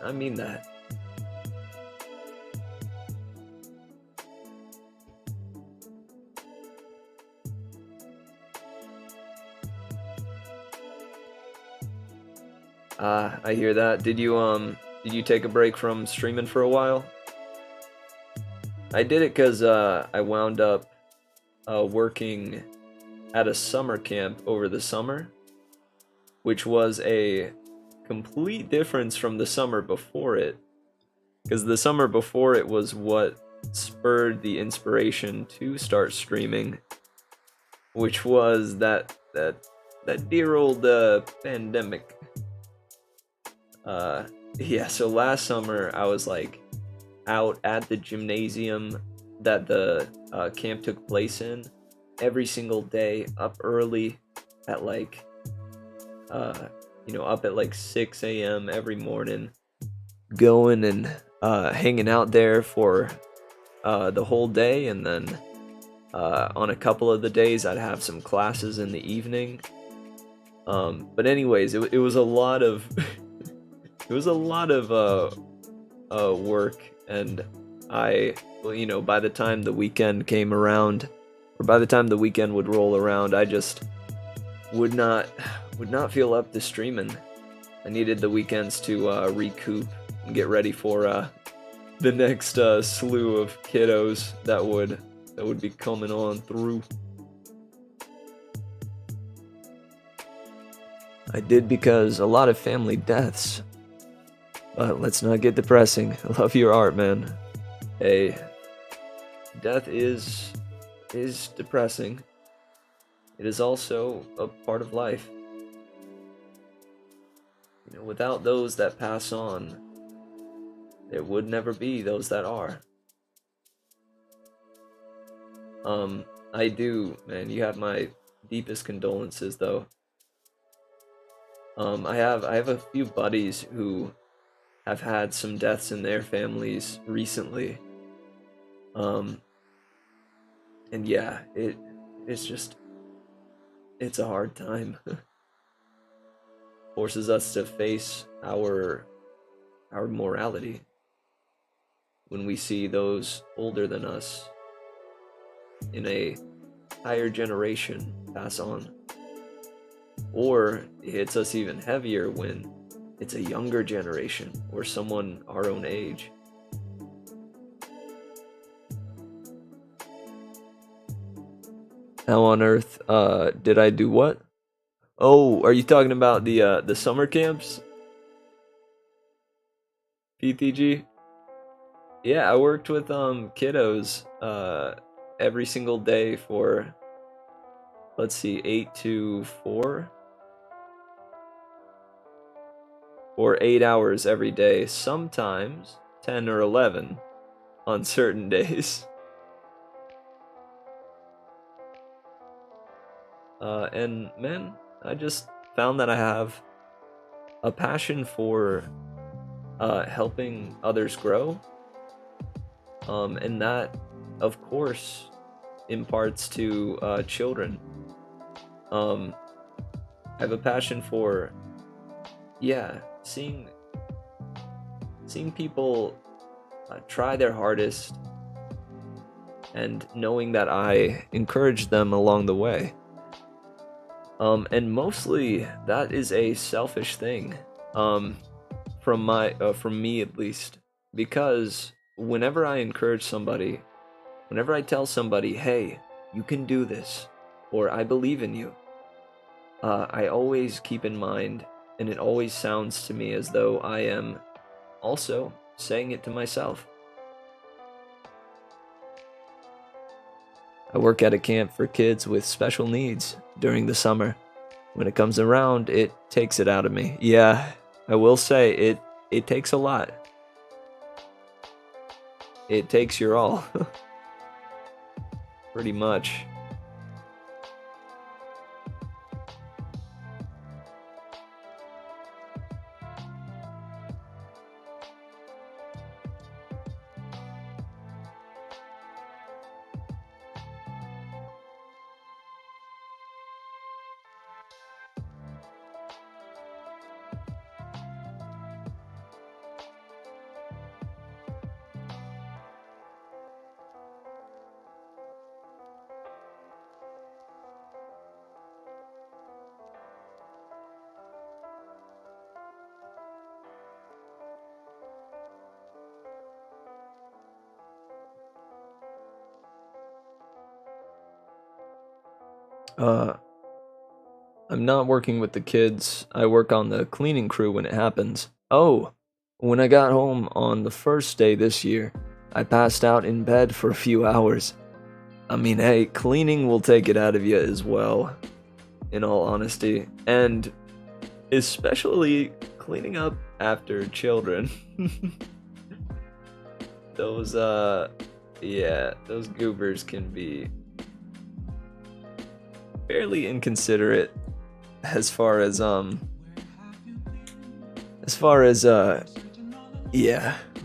I mean that. I hear that. Did you take a break from streaming for a while? I did it because I wound up working at a summer camp over the summer, which was a complete difference from the summer before it. Because the summer before it was what spurred the inspiration to start streaming, which was that dear old pandemic. Yeah, so last summer I was like out at the gymnasium that the camp took place in every single day, up early at like up at like 6 a.m. every morning, going and hanging out there for the whole day, and then on a couple of the days I'd have some classes in the evening. But anyways, it was a lot of it was a lot of work, and well, by the time the weekend came around, or by the time the weekend would roll around, I just would not feel up to streaming. I needed the weekends to recoup and get ready for the next slew of kiddos that would be coming on through. I did because a lot of family deaths. But let's not get depressing. I love your art, man. Hey, death is depressing. It is also a part of life. Without those that pass on, there would never be those that are. I do, man. You have my deepest condolences, though. I have a few buddies who have had some deaths in their families recently. And yeah, it's a hard time. Forces us to face our morality when we see those older than us in a higher generation pass on. Or it hits us even heavier when it's a younger generation or someone our own age. How on earth did I do what? Oh, are you talking about the summer camps? PTG? Yeah, I worked with kiddos every single day for, let's see, 8 to 4 or 8 hours every day, sometimes 10 or 11 on certain days. And man, I just found that I have a passion for helping others grow. And that, of course, imparts to children. I have a passion for, seeing people try their hardest, and knowing that I encourage them along the way. And mostly that is a selfish thing, from me at least, because whenever I encourage somebody, whenever I tell somebody, hey, you can do this, or I believe in you, I always keep in mind, and it always sounds to me as though I am also saying it to myself. I work at a camp for kids with special needs during the summer. When it comes around, it takes it out of me. Yeah, I will say it takes a lot. It takes your all. Pretty much. I'm not working with the kids. I work on the cleaning crew when it happens. Oh, when I got home on the first day this year, I passed out in bed for a few hours. I mean, hey, cleaning will take it out of you as well, in all honesty. And especially cleaning up after children. Those goobers can be fairly inconsiderate as far as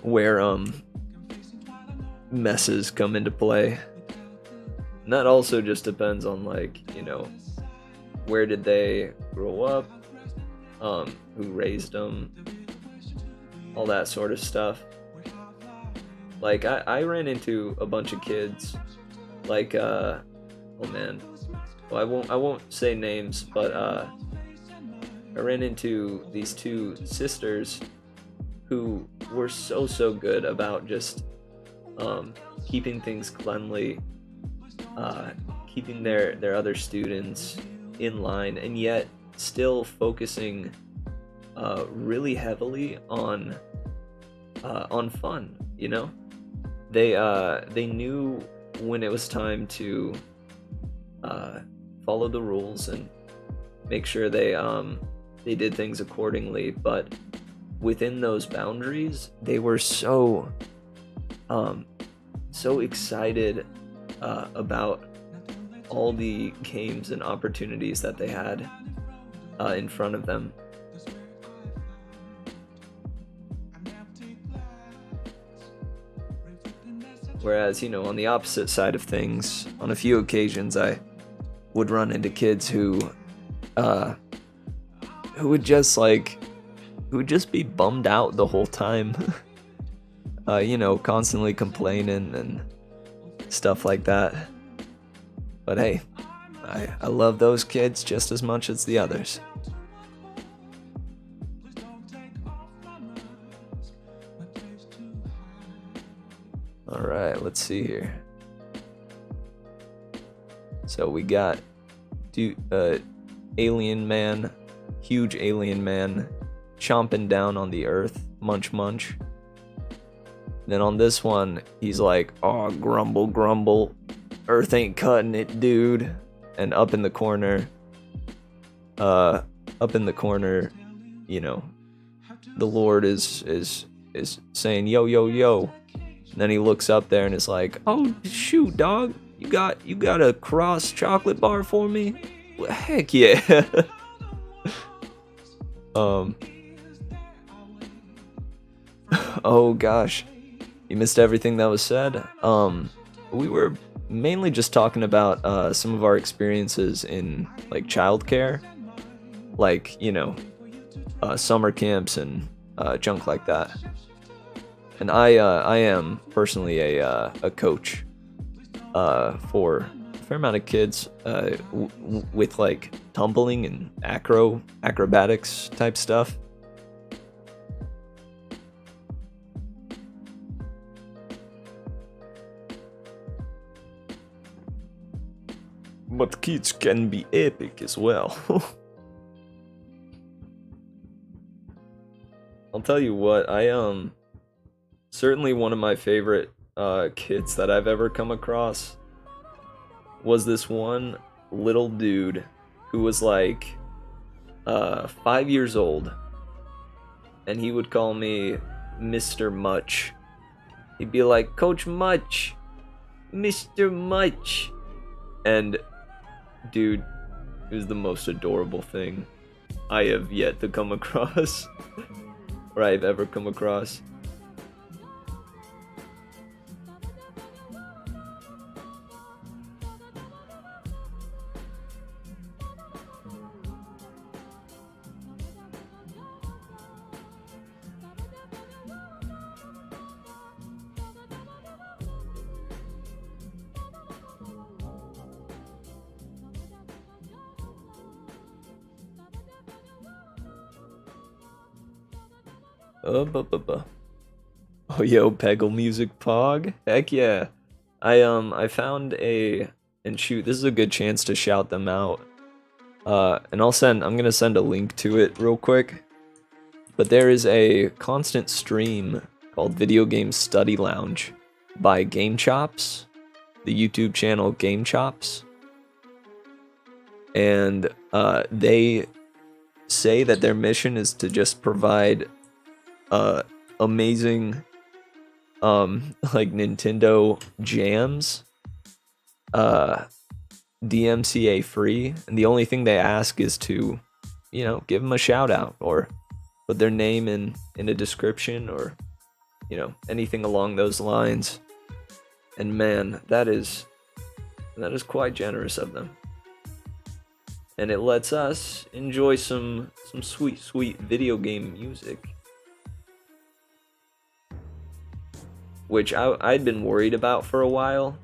where messes come into play. And that also just depends on, like, where did they grow up, who raised them, all that sort of stuff. Like, I ran into a bunch of kids, like, oh man, well, I won't say names, but I ran into these two sisters who were so good about just keeping things cleanly, keeping their other students in line, and yet still focusing really heavily on fun. They knew when it was time to follow the rules and make sure they did things accordingly, but within those boundaries, they were so excited about all the games and opportunities that they had in front of them. Whereas, on the opposite side of things, on a few occasions, I would run into kids who would just be bummed out the whole time. Constantly complaining and stuff like that. But hey, I love those kids just as much as the others. Alright, let's see here. So we got alien man, huge alien man, chomping down on the earth, munch munch. Then on this one, he's like, "Oh, grumble grumble, earth ain't cutting it, dude." And up in the corner, the Lord is saying, "Yo yo yo." And then he looks up there and is like, "Oh shoot, dog, you got a cross chocolate bar for me?" Well, heck yeah. Oh gosh, you missed everything that was said. We were mainly just talking about some of our experiences in like childcare, like summer camps and junk like that. And I am personally a coach for a fair amount of kids with like tumbling and acrobatics type stuff. But kids can be epic as well. I'll tell you what, certainly one of my favorite kids that I've ever come across was this one little dude who was like 5 years old, and he would call me Mr. Much. He'd be like, "Coach Much, Mr. Much," and dude, it was the most adorable thing I have yet to come across, or I've ever come across. Oh yo, Peggle Music Pog, heck yeah. I found and shoot, this is a good chance to shout them out. And I'm gonna send a link to it real quick. But there is a constant stream called Video Game Study Lounge by Game Chops, the YouTube channel Game Chops. And they say that their mission is to just provide amazing like Nintendo jams, DMCA free, and the only thing they ask is to give them a shout out or put their name in a description or anything along those lines. And man, that is quite generous of them. And it lets us enjoy some sweet video game music. Which I'd been worried about for a while,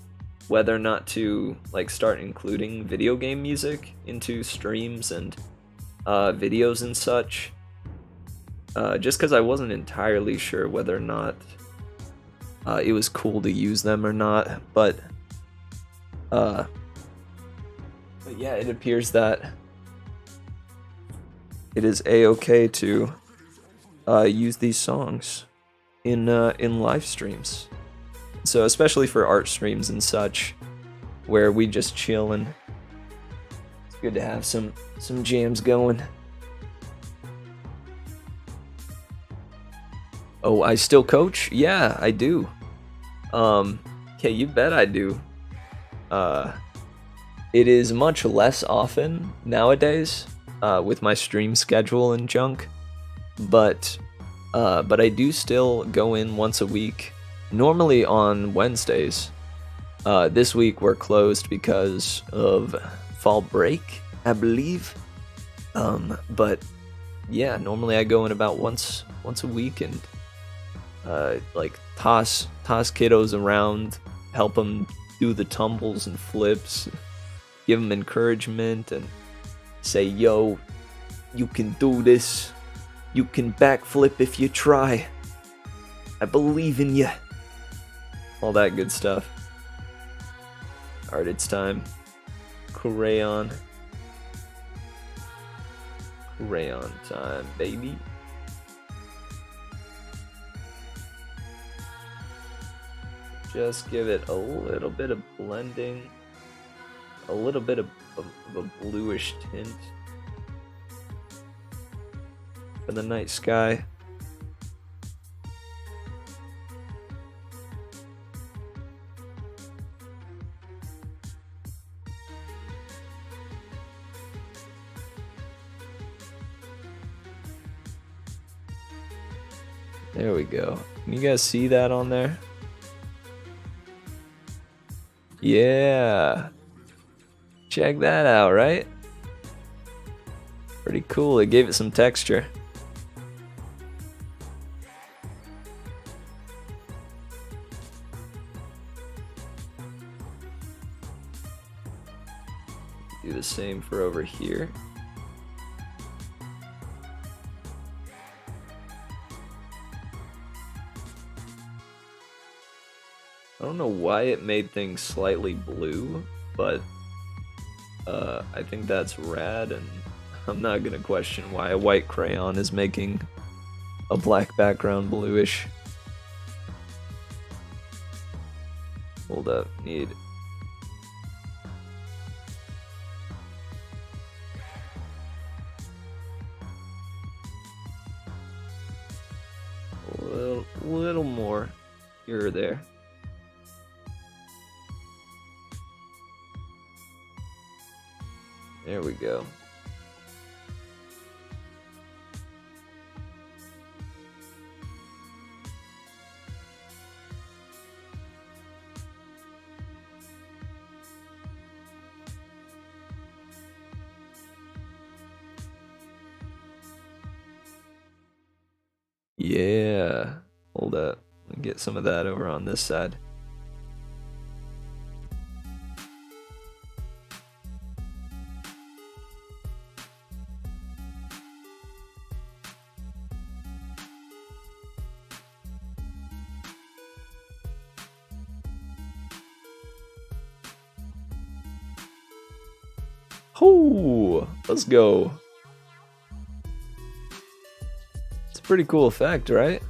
whether or not to like start including video game music into streams and videos and such. Just because I wasn't entirely sure whether or not it was cool to use them or not, but yeah, it appears that it is a-okay to use these songs in live streams. So especially for art streams and such, where we just chill, and it's good to have some jams going. Oh, I still coach? Yeah, I do. Yeah, you bet I do. It is much less often nowadays, with my stream schedule and junk, but I do still go in once a week, normally on Wednesdays. This week we're closed because of fall break, I believe. But yeah, normally I go in about once a week and like toss kiddos around, help them do the tumbles and flips, give them encouragement, and say, yo, you can do this. You can backflip if you try. I believe in you. All that good stuff. Alright, it's time. Crayon time, baby. Just give it a little bit of blending, a little bit of a bluish tint for the night sky. There we go. Can you guys see that on there? Yeah. Check that out, right? Pretty cool. It gave it some texture. Do the same for over here. I don't know why it made things slightly blue, but I think that's rad, and I'm not gonna question why a white crayon is making a black background bluish. Hold up, need... a little more here or there. There we go. Yeah. Hold up. Let me get some of that over on this side. Oh, let's go. It's a pretty cool effect, right?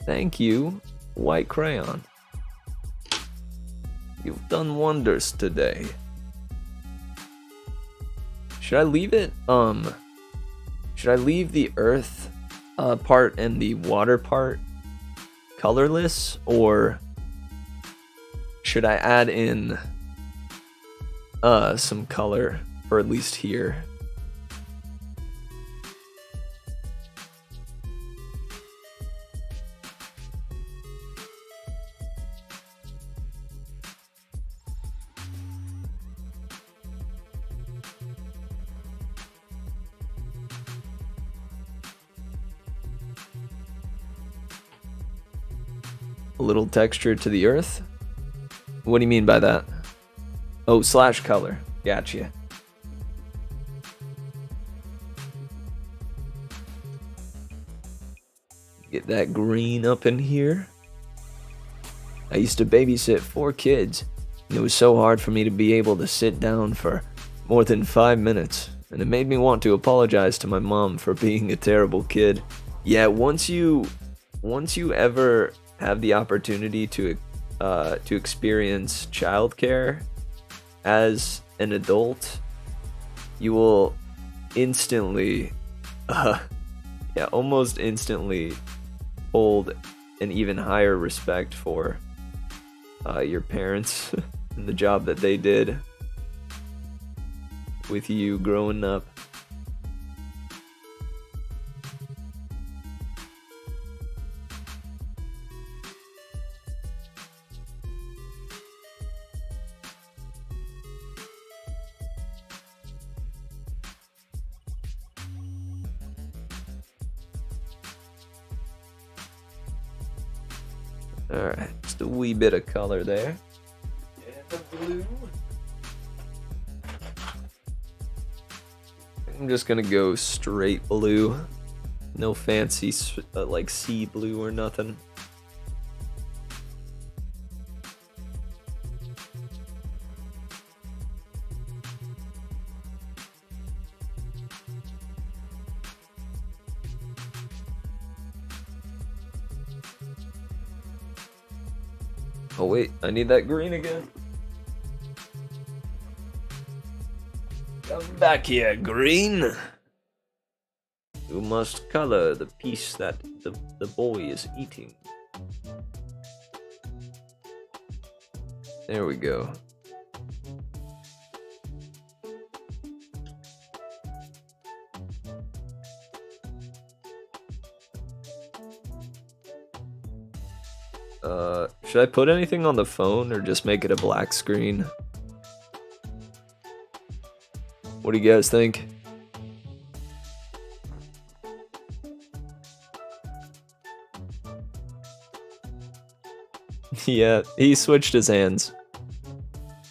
Thank you, white crayon. You've done wonders today. Should I leave it, should I leave the earth part and the water part colorless, or should I add in some color for at least here? A little texture to the earth? What do you mean by that? Oh, slash color. Gotcha. Get that green up in here. I used to babysit 4 kids, and it was so hard for me to be able to sit down for more than 5 minutes, and it made me want to apologize to my mom for being a terrible kid. Yeah, once you ever have the opportunity to experience childcare as an adult, you will instantly, almost instantly hold an even higher respect for your parents and the job that they did with you growing up. Alright, just a wee bit of color there. And the blue. I'm just gonna go straight blue. No fancy like sea blue or nothing. Oh wait, I need that green again. Come back here, green. You must color the piece that the boy is eating. There we go. Should I put anything on the phone or just make it a black screen? What do you guys think? Yeah, he switched his hands.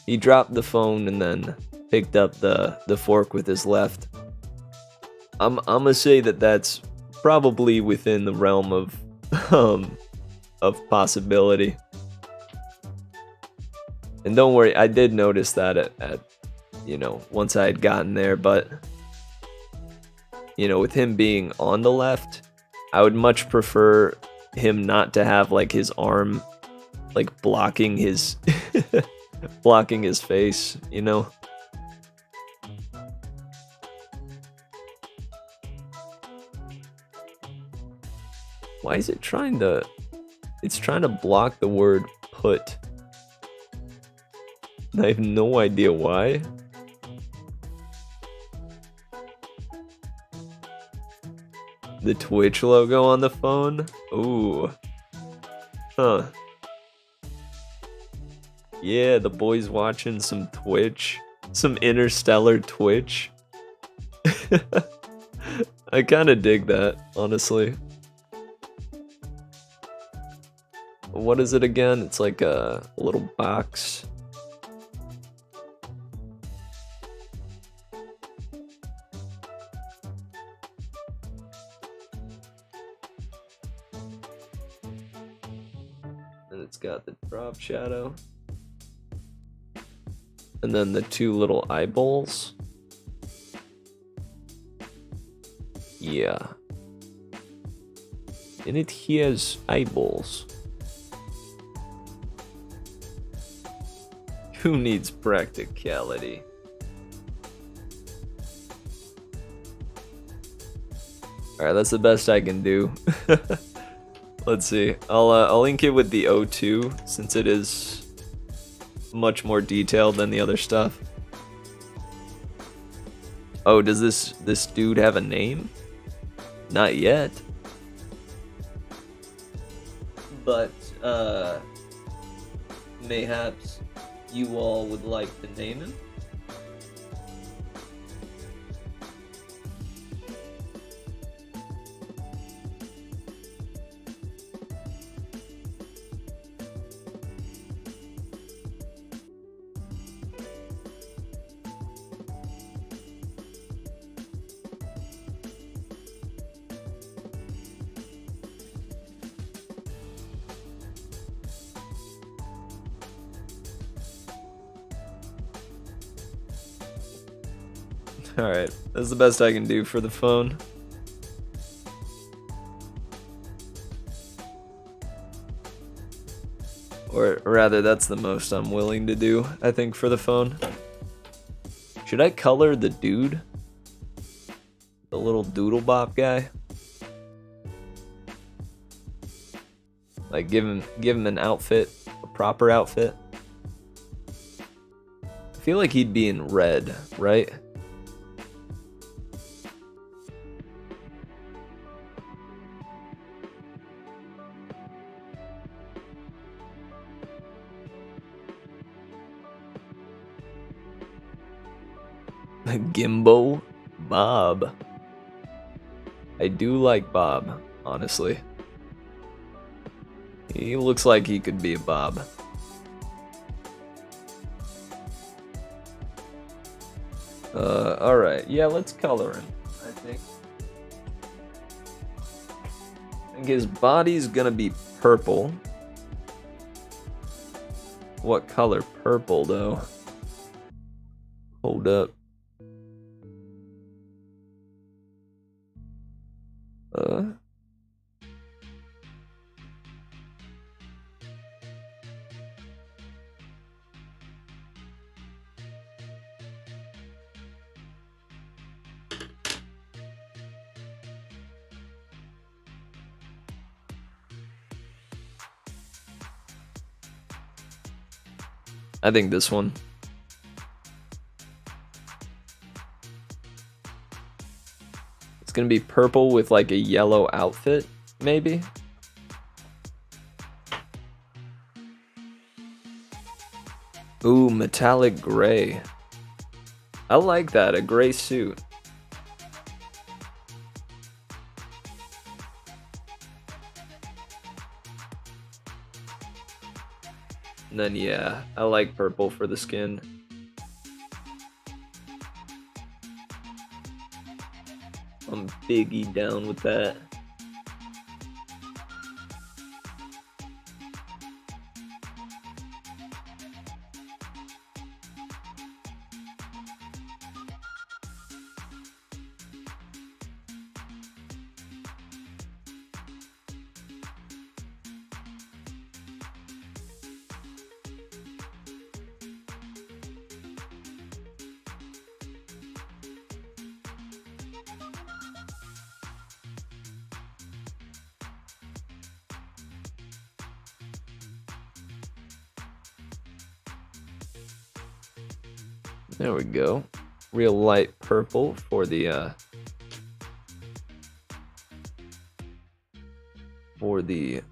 He dropped the phone and then picked up the fork with his left. I'm gonna say that that's probably within the realm of possibility. And don't worry, I did notice that at once I had gotten there, but with him being on the left, I would much prefer him not to have like his arm like blocking his blocking his face, Why is it trying to block the word put? I have no idea why. The Twitch logo on the phone? Ooh. Huh. Yeah, the boy's watching some Twitch. Some interstellar Twitch. I kinda dig that, honestly. What is it again? It's like a little box. And it's got the drop shadow. And then the 2 little eyeballs. Yeah. And it has eyeballs. Who needs practicality? Alright, that's the best I can do. Let's see. I'll link it with the O2 since it is much more detailed than the other stuff. Oh, does this dude have a name? Not yet. But mayhaps you all would like to name him? Alright, that's the best I can do for the phone. Or rather, that's the most I'm willing to do, I think, for the phone. Should I color the dude? The little doodle bop guy? Like, give him an outfit, a proper outfit. I feel like he'd be in red, right? Gimbo Bob. I do like Bob, honestly. He looks like he could be a Bob. Alright. Yeah, let's color him, I think. I think his body's gonna be purple. What color purple, though? Hold up. I think this one. It's gonna be purple with like a yellow outfit, maybe? Ooh, metallic gray. I like that, a gray suit. And then yeah, I like purple for the skin. I'm biggie down with that. There we go. Real light purple for the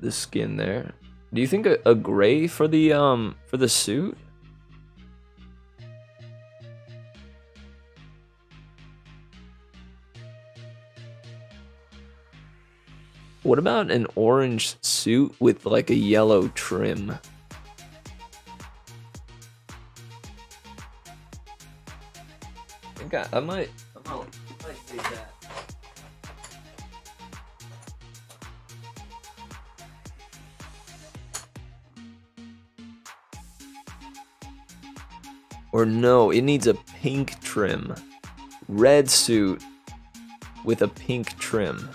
skin there. Do you think a gray for the suit? What about an orange suit with like a yellow trim? I might take that. Or no, it needs a pink trim. Red suit with a pink trim.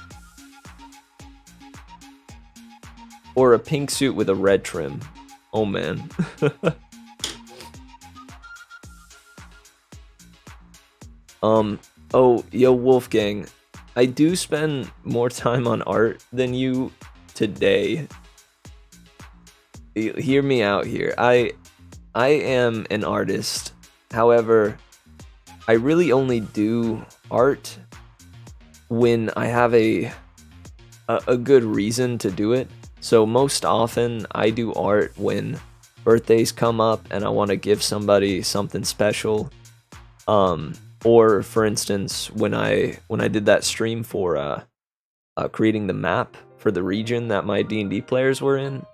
Or a pink suit with a red trim. Oh man. Oh, yo, Wolfgang, I do spend more time on art than you today. Hear me out here. I am an artist. However, I really only do art when I have a good reason to do it. So most often I do art when birthdays come up and I want to give somebody something special. Or for instance, when I did that stream for creating the map for the region that my D&D players were in,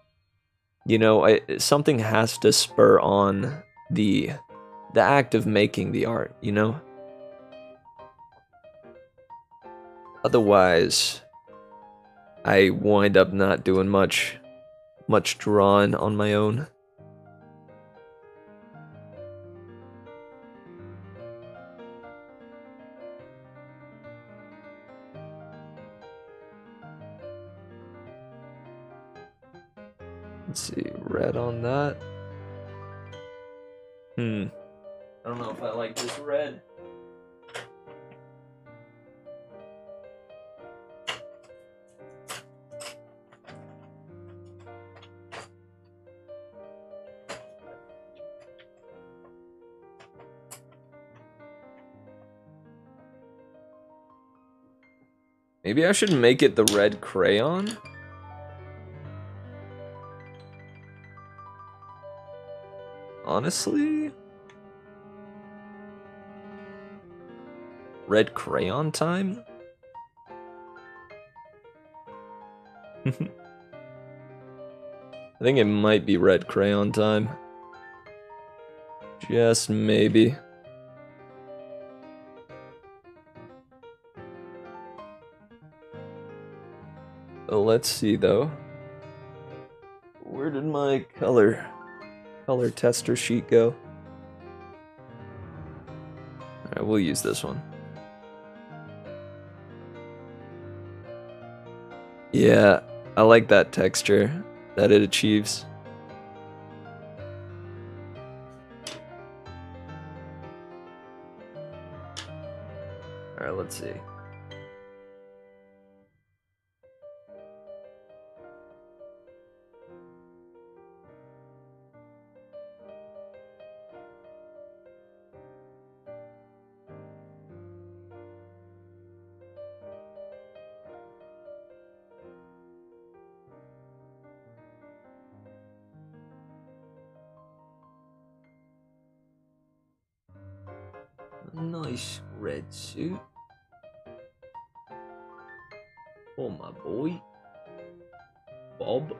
you know, something has to spur on the act of making the art, you know? Otherwise, I wind up not doing much drawing on my own. Let's see, red on that. I don't know if I like this red. Maybe I should make it the red crayon? Honestly? Red crayon time? I think it might be red crayon time. Just maybe. Let's see though. Where did my color tester sheet go? Alright, we'll use this one. Yeah, I like that texture that it achieves. Alright, let's see. Nice red suit. Oh my boy. Bob.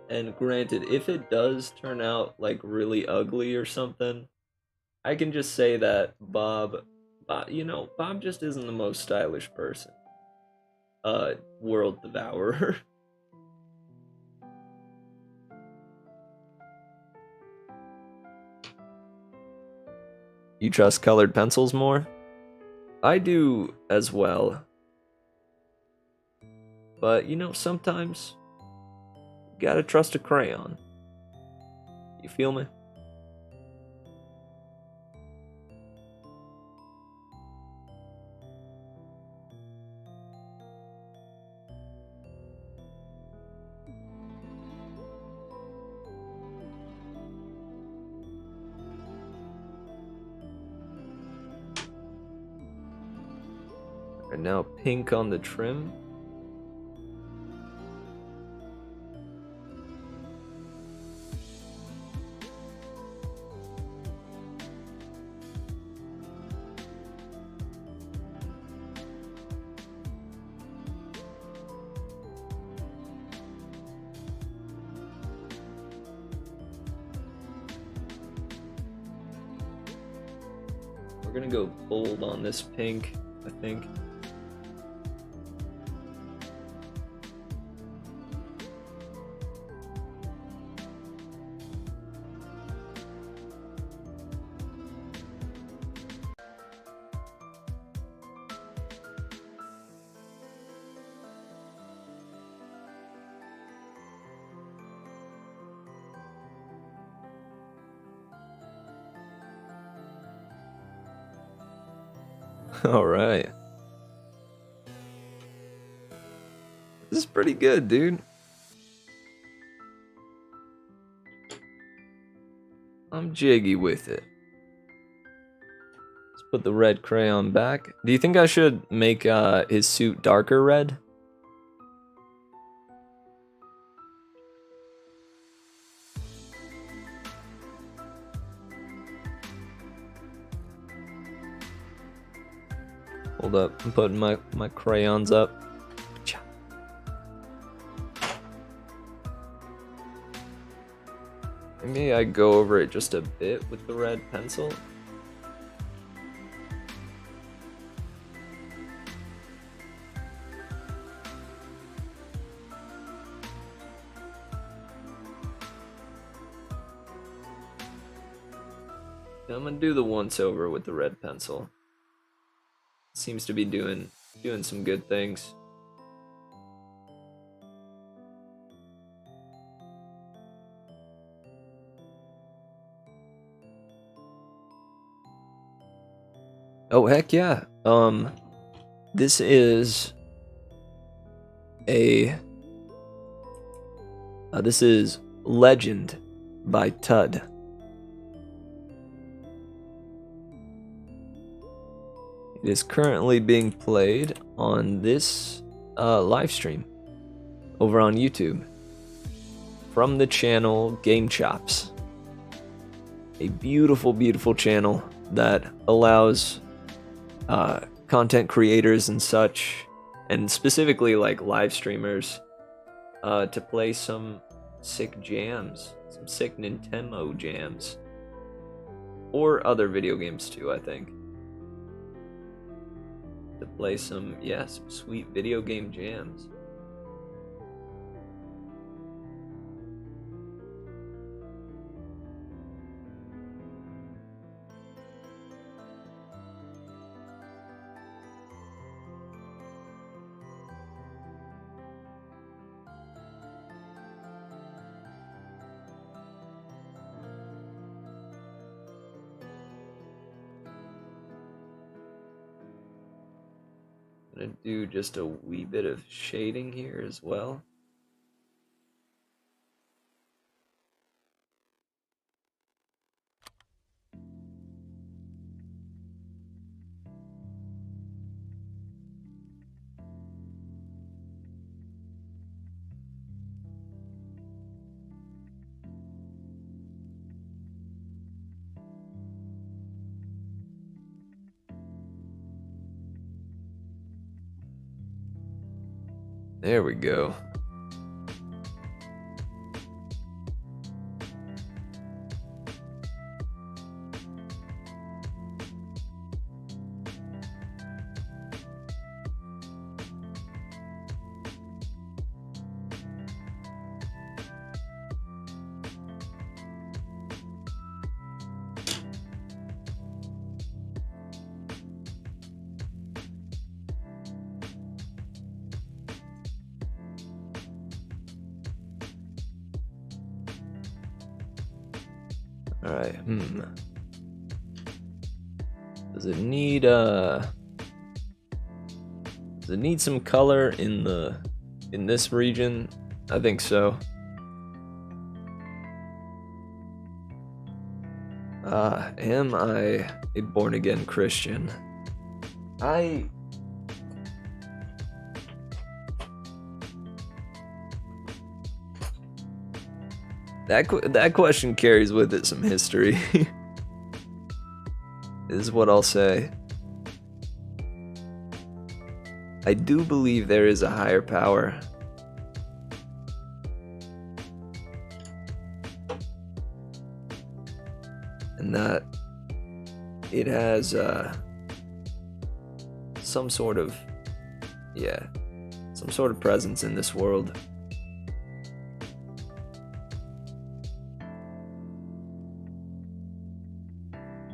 And granted, if it does turn out like really ugly or something, I can just say that Bob, Bob just isn't the most stylish person. World Devourer. You trust colored pencils more? I do as well. But, sometimes you gotta trust a crayon. You feel me? And now pink on the trim. We're gonna go bold on this pink, I think. All right. This is pretty good, dude. I'm jiggy with it. Let's put the red crayon back. Do you think I should make his suit darker red? Hold up, I'm putting my crayons up. Maybe I go over it just a bit with the red pencil. I'm gonna do the once over with the red pencil. Seems to be doing some good things. Oh heck yeah. This is this is Legend by Tud. It is currently being played on this live stream over on YouTube from the channel Game Chops. A beautiful, beautiful channel that allows content creators and such, and specifically like live streamers, to play some sick jams, some sick Nintendo jams, or other video games too, I think. To play some sweet video game jams. I'm gonna do just a wee bit of shading here as well. There we go. Alright, Does it need some color in this region? I think so. Am I a born-again Christian? That question carries with it some history, is what I'll say. I do believe there is a higher power. And that it has some sort of presence in this world.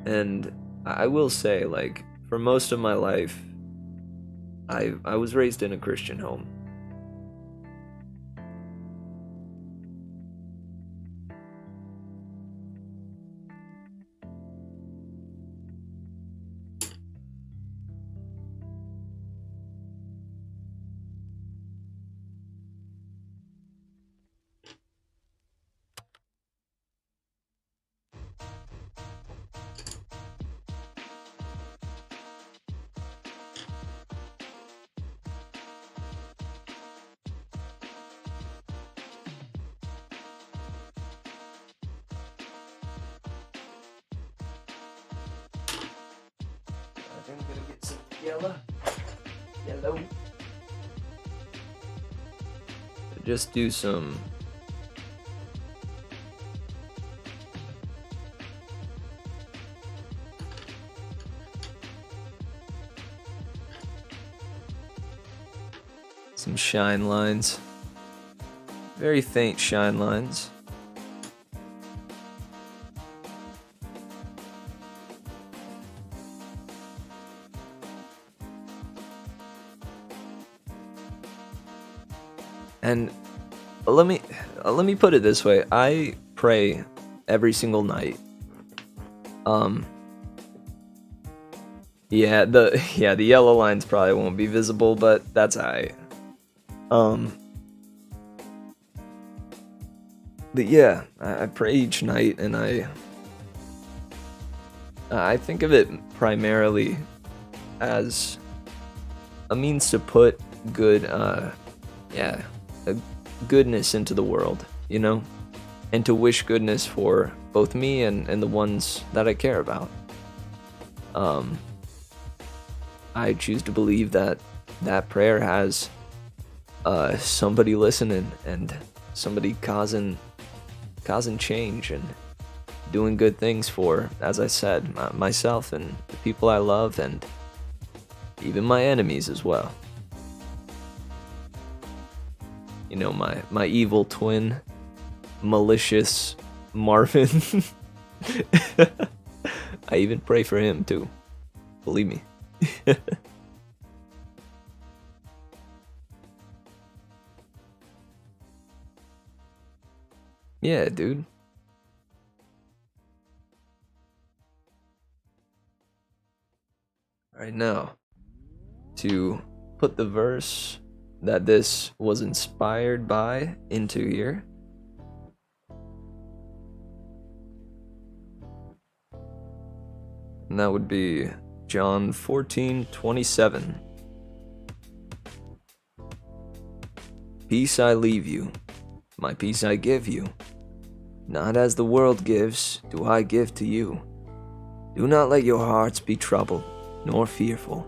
And I will say, like, for most of my life, I was raised in a Christian home. I'm gonna get some yellow. Just do some shine lines. Very faint shine lines. And let me let me put it this way. I pray every single night. Um yeah, the yellow lines probably won't be visible, but that's alright. Um but yeah, I pray each night, and I think of it primarily as a means to put good yeah, uh, goodness into the world, you know? And to wish goodness for both me and the ones that I care about. Um, I choose to believe that that prayer has somebody listening, and somebody causing change, and doing good things for, as I said, myself and the people I love, and even my enemies as well. You know, my evil twin, malicious Marvin. I even pray for him too. Believe me. Yeah, dude. Right now, to put the verse that this was inspired by into here. And that would be John 14:27. Peace I leave you, my peace I give you. Not as the world gives, do I give to you. Do not let your hearts be troubled, nor fearful.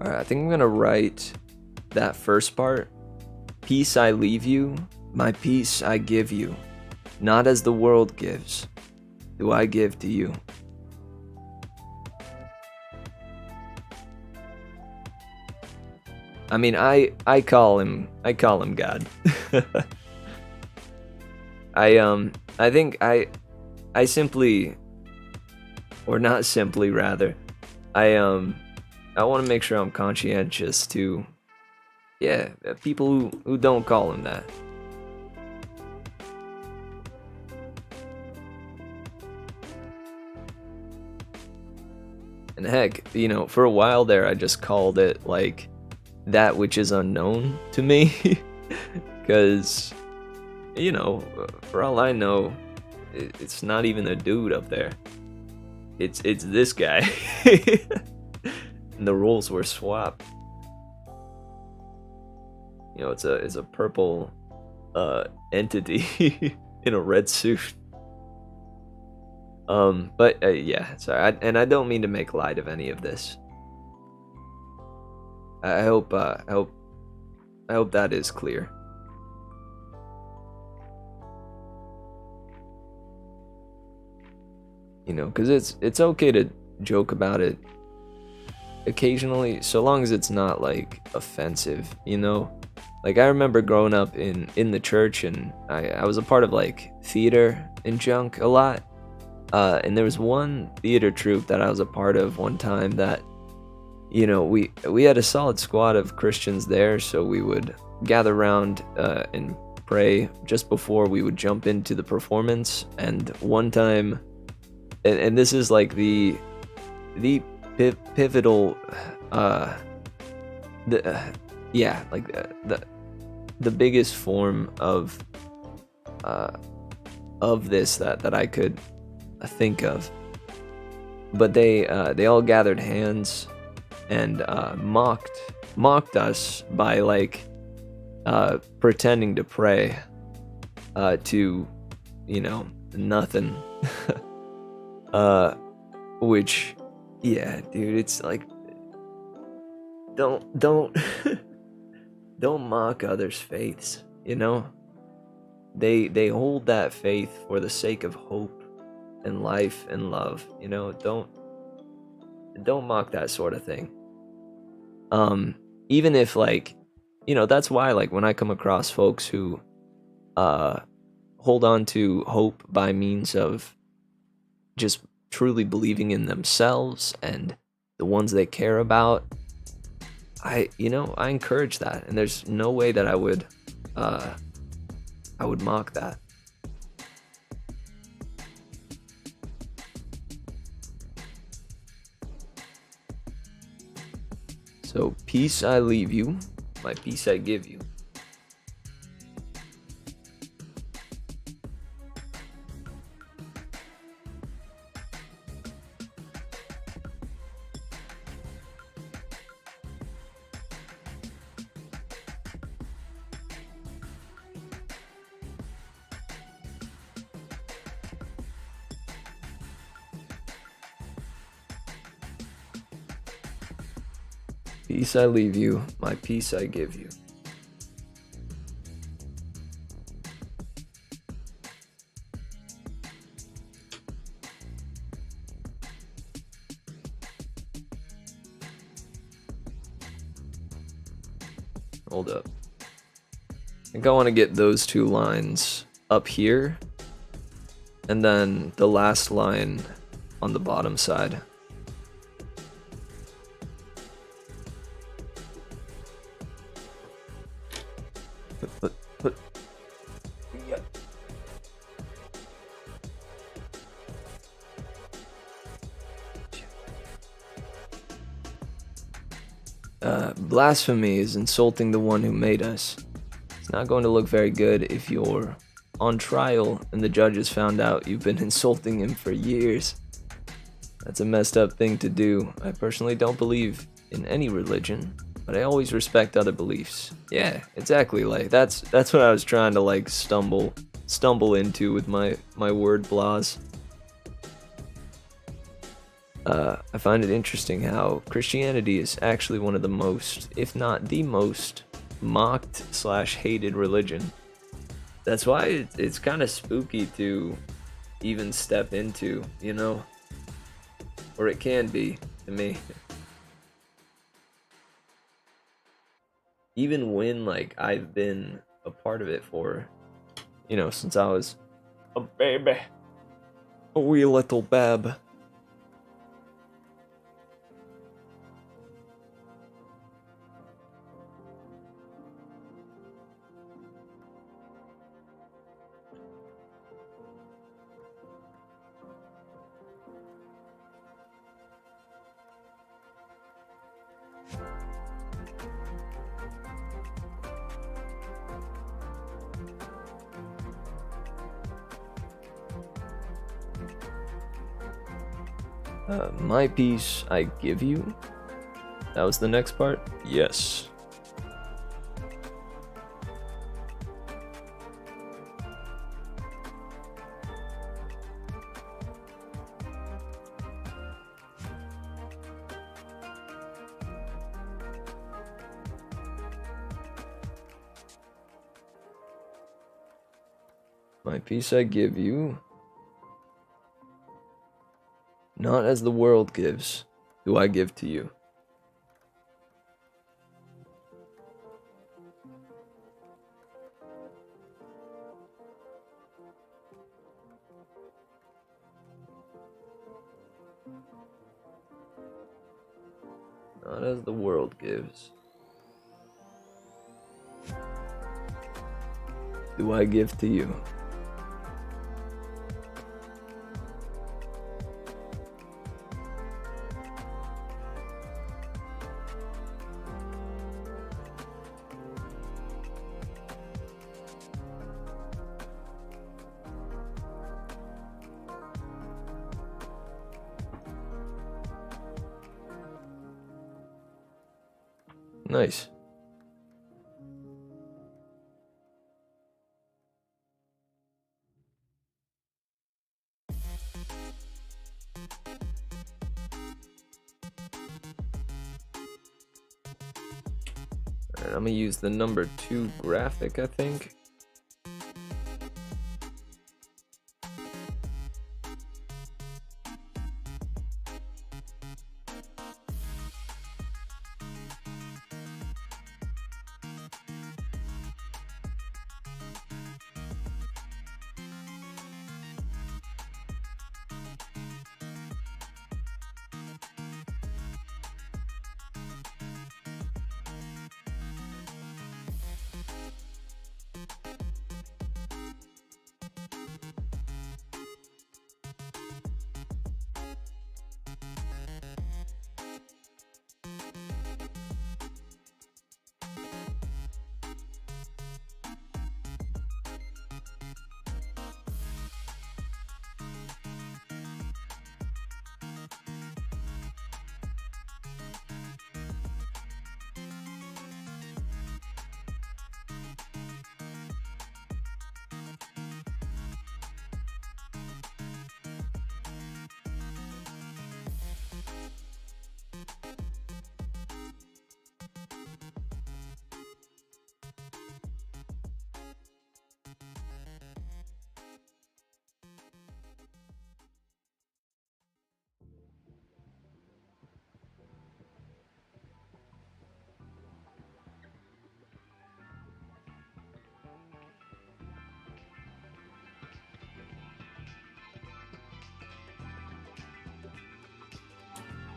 Alright, I think I'm gonna write that first part. Peace I leave you, my peace I give you. Not as the world gives, do I give to you. I mean, I call him God. I think I simply, or not simply rather, I want to make sure I'm conscientious to, yeah, people who don't call him that. And heck, you know, for a while there, I just called it like that which is unknown to me, because, you know, for all I know, it's not even a dude up there. It's this guy. And the roles were swapped. You know, it's a purple entity in a red suit. But yeah, sorry, and I don't mean to make light of any of this. I hope that is clear. You know, because it's okay to joke about it occasionally, so long as it's not like offensive, you know. Like, I remember growing up in the church, and I was a part of like theater and junk a lot. And there was one theater troupe that I was a part of one time that, you know, we had a solid squad of Christians there, so we would gather around and pray just before we would jump into the performance. And one time, and this is like the pivotal, yeah, like the biggest form of this that I could think of. But they all gathered hands and mocked us by like pretending to pray to, you know, nothing. Which, yeah, dude, it's like, don't don't mock others' faiths, you know. They hold that faith for the sake of hope and life and love, you know. Don't mock that sort of thing. Um, Even if like, that's why like when I come across folks who uh hold on to hope by means of just truly believing in themselves and the ones they care about, I encourage that, and there's no way that uh I would mock that. So peace I leave you, my peace I give you. Peace I leave you, my peace I give you. Hold up. I think I want to get those two lines up here, and then the last line on the bottom side. Put. Yeah. Blasphemy is insulting the one who made us. It's not going to look very good if you're on trial and the judges found out you've been insulting him for years. That's a messed up thing to do. I personally don't believe in any religion, but I always respect other beliefs. Yeah, exactly. Like that's what I was trying to like stumble into with my word blahs. I find it interesting how Christianity is actually one of the most, if not the most, mocked / hated religion. That's why it's kind of spooky to even step into, or it can be to me. Even when like I've been a part of it for, since I was a baby, a wee little bab. My peace I give you. That was the next part? Yes. My peace I give you. Not as the world gives, do I give to you. Not as the world gives, do I give to you. Nice. Alright, I'm gonna use the number 2 graphic, I think.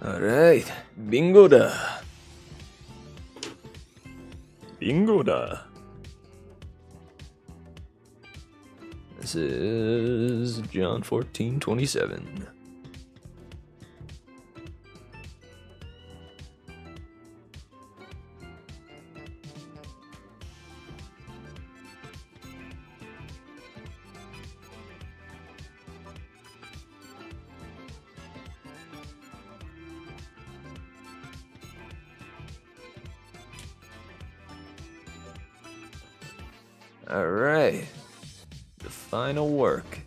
Alright, bingo da. Bingo da. This is John 14:27. All right, the final work.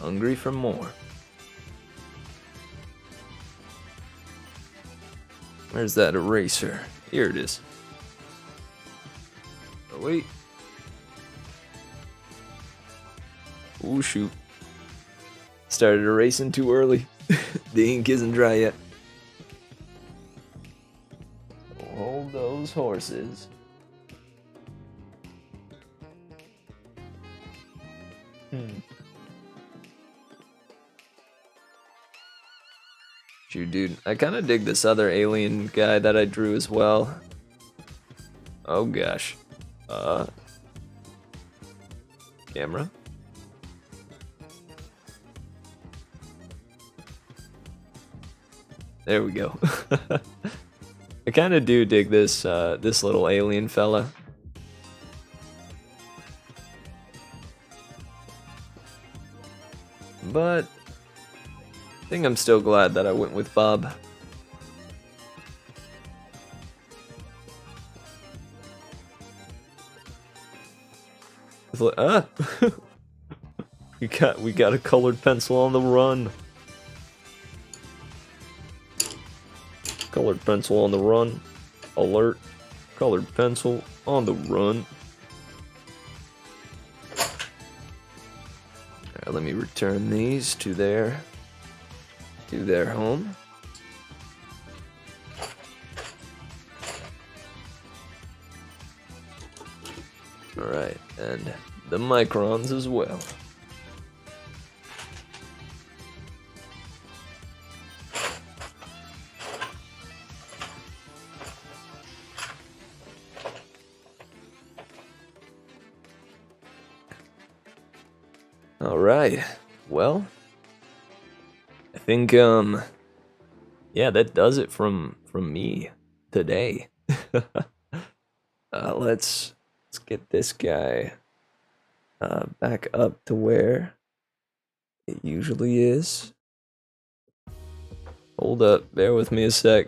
Hungry for more. Where's that eraser? Here it is. Oh, wait. Oh, shoot. Started erasing too early. The ink isn't dry yet. Hold those horses. Shoot, dude. I kind of dig this other alien guy that I drew as well. Oh, gosh. Camera. There we go. I kind of do dig this this little alien fella. But I think I'm still glad that I went with Bob. We got a colored pencil on the run. Colored pencil on the run. Alert. Colored pencil on the run. Alright, let me return these to their home. Alright, and the microns as well. Alright, well, I think, yeah, that does it from me today. Let's get this guy back up to where it usually is. Hold up, bear with me a sec.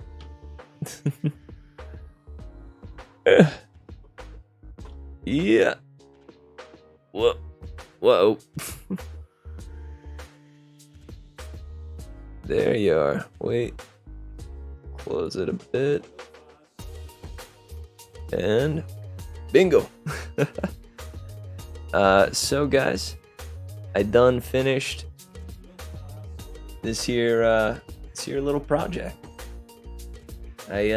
Yeah. Whoa. Whoa. There you are. Wait. Close it a bit. And bingo. So guys, I done finished this here little project. I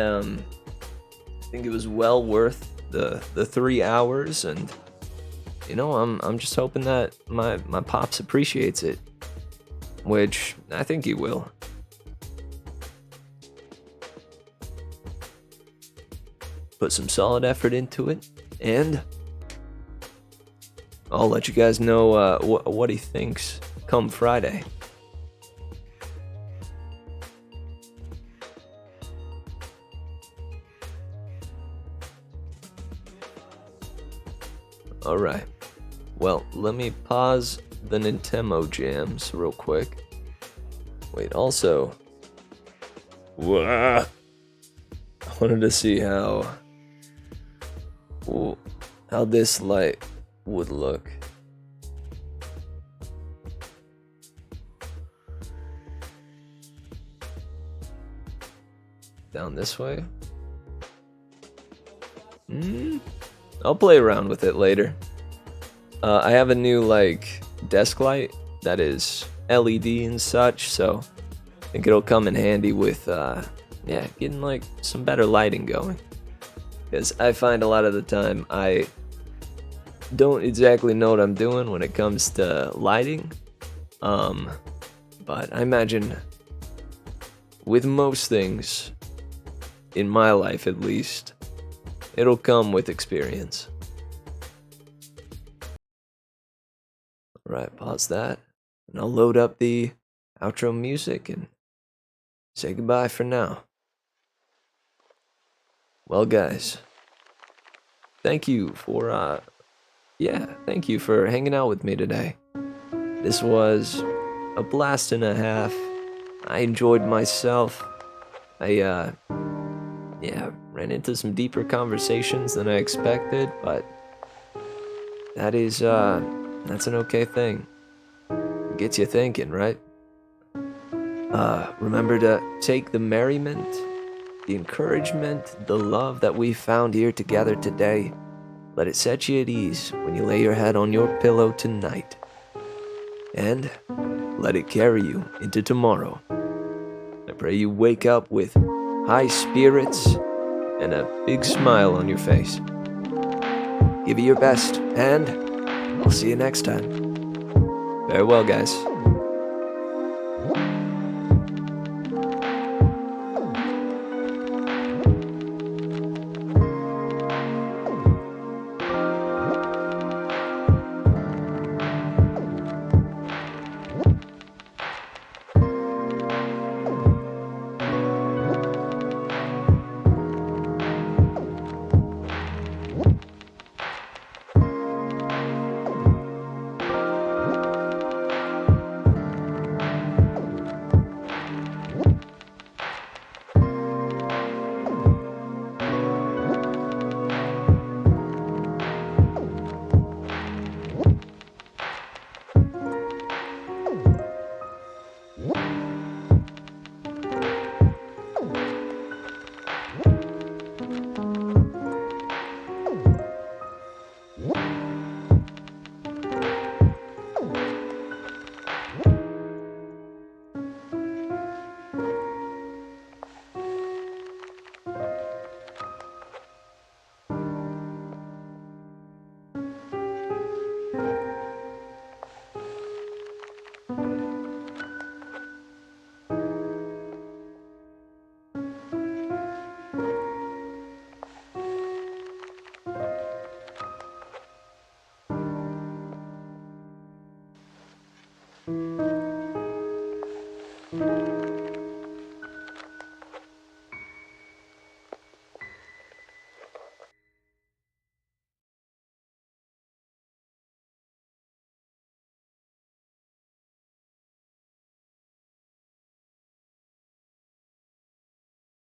think it was well worth the 3 hours, and you know, I'm just hoping that my pops appreciates it, which I think he will. Put some solid effort into it, and I'll let you guys know what he thinks come Friday. Alright, well, let me pause the Nintendo jams real quick. Wait, also, I wanted to see how this light would look. Down this way? I'll play around with it later. I have a new, like, desk light that is LED and such, so think it'll come in handy with, getting like some better lighting going. Because I find a lot of the time I don't exactly know what I'm doing when it comes to lighting. But I imagine with most things, in my life at least, it'll come with experience. Alright, pause that. And I'll load up the outro music and say goodbye for now. Well, guys, thank you for hanging out with me today. This was a blast and a half. I enjoyed myself. I ran into some deeper conversations than I expected, but that's an okay thing. It gets you thinking, right? Remember to take the merriment, the encouragement, the love that we found here together today. Let it set you at ease when you lay your head on your pillow tonight. And let it carry you into tomorrow. I pray you wake up with high spirits and a big smile on your face. Give it your best, and I'll see you next time. Farewell, guys.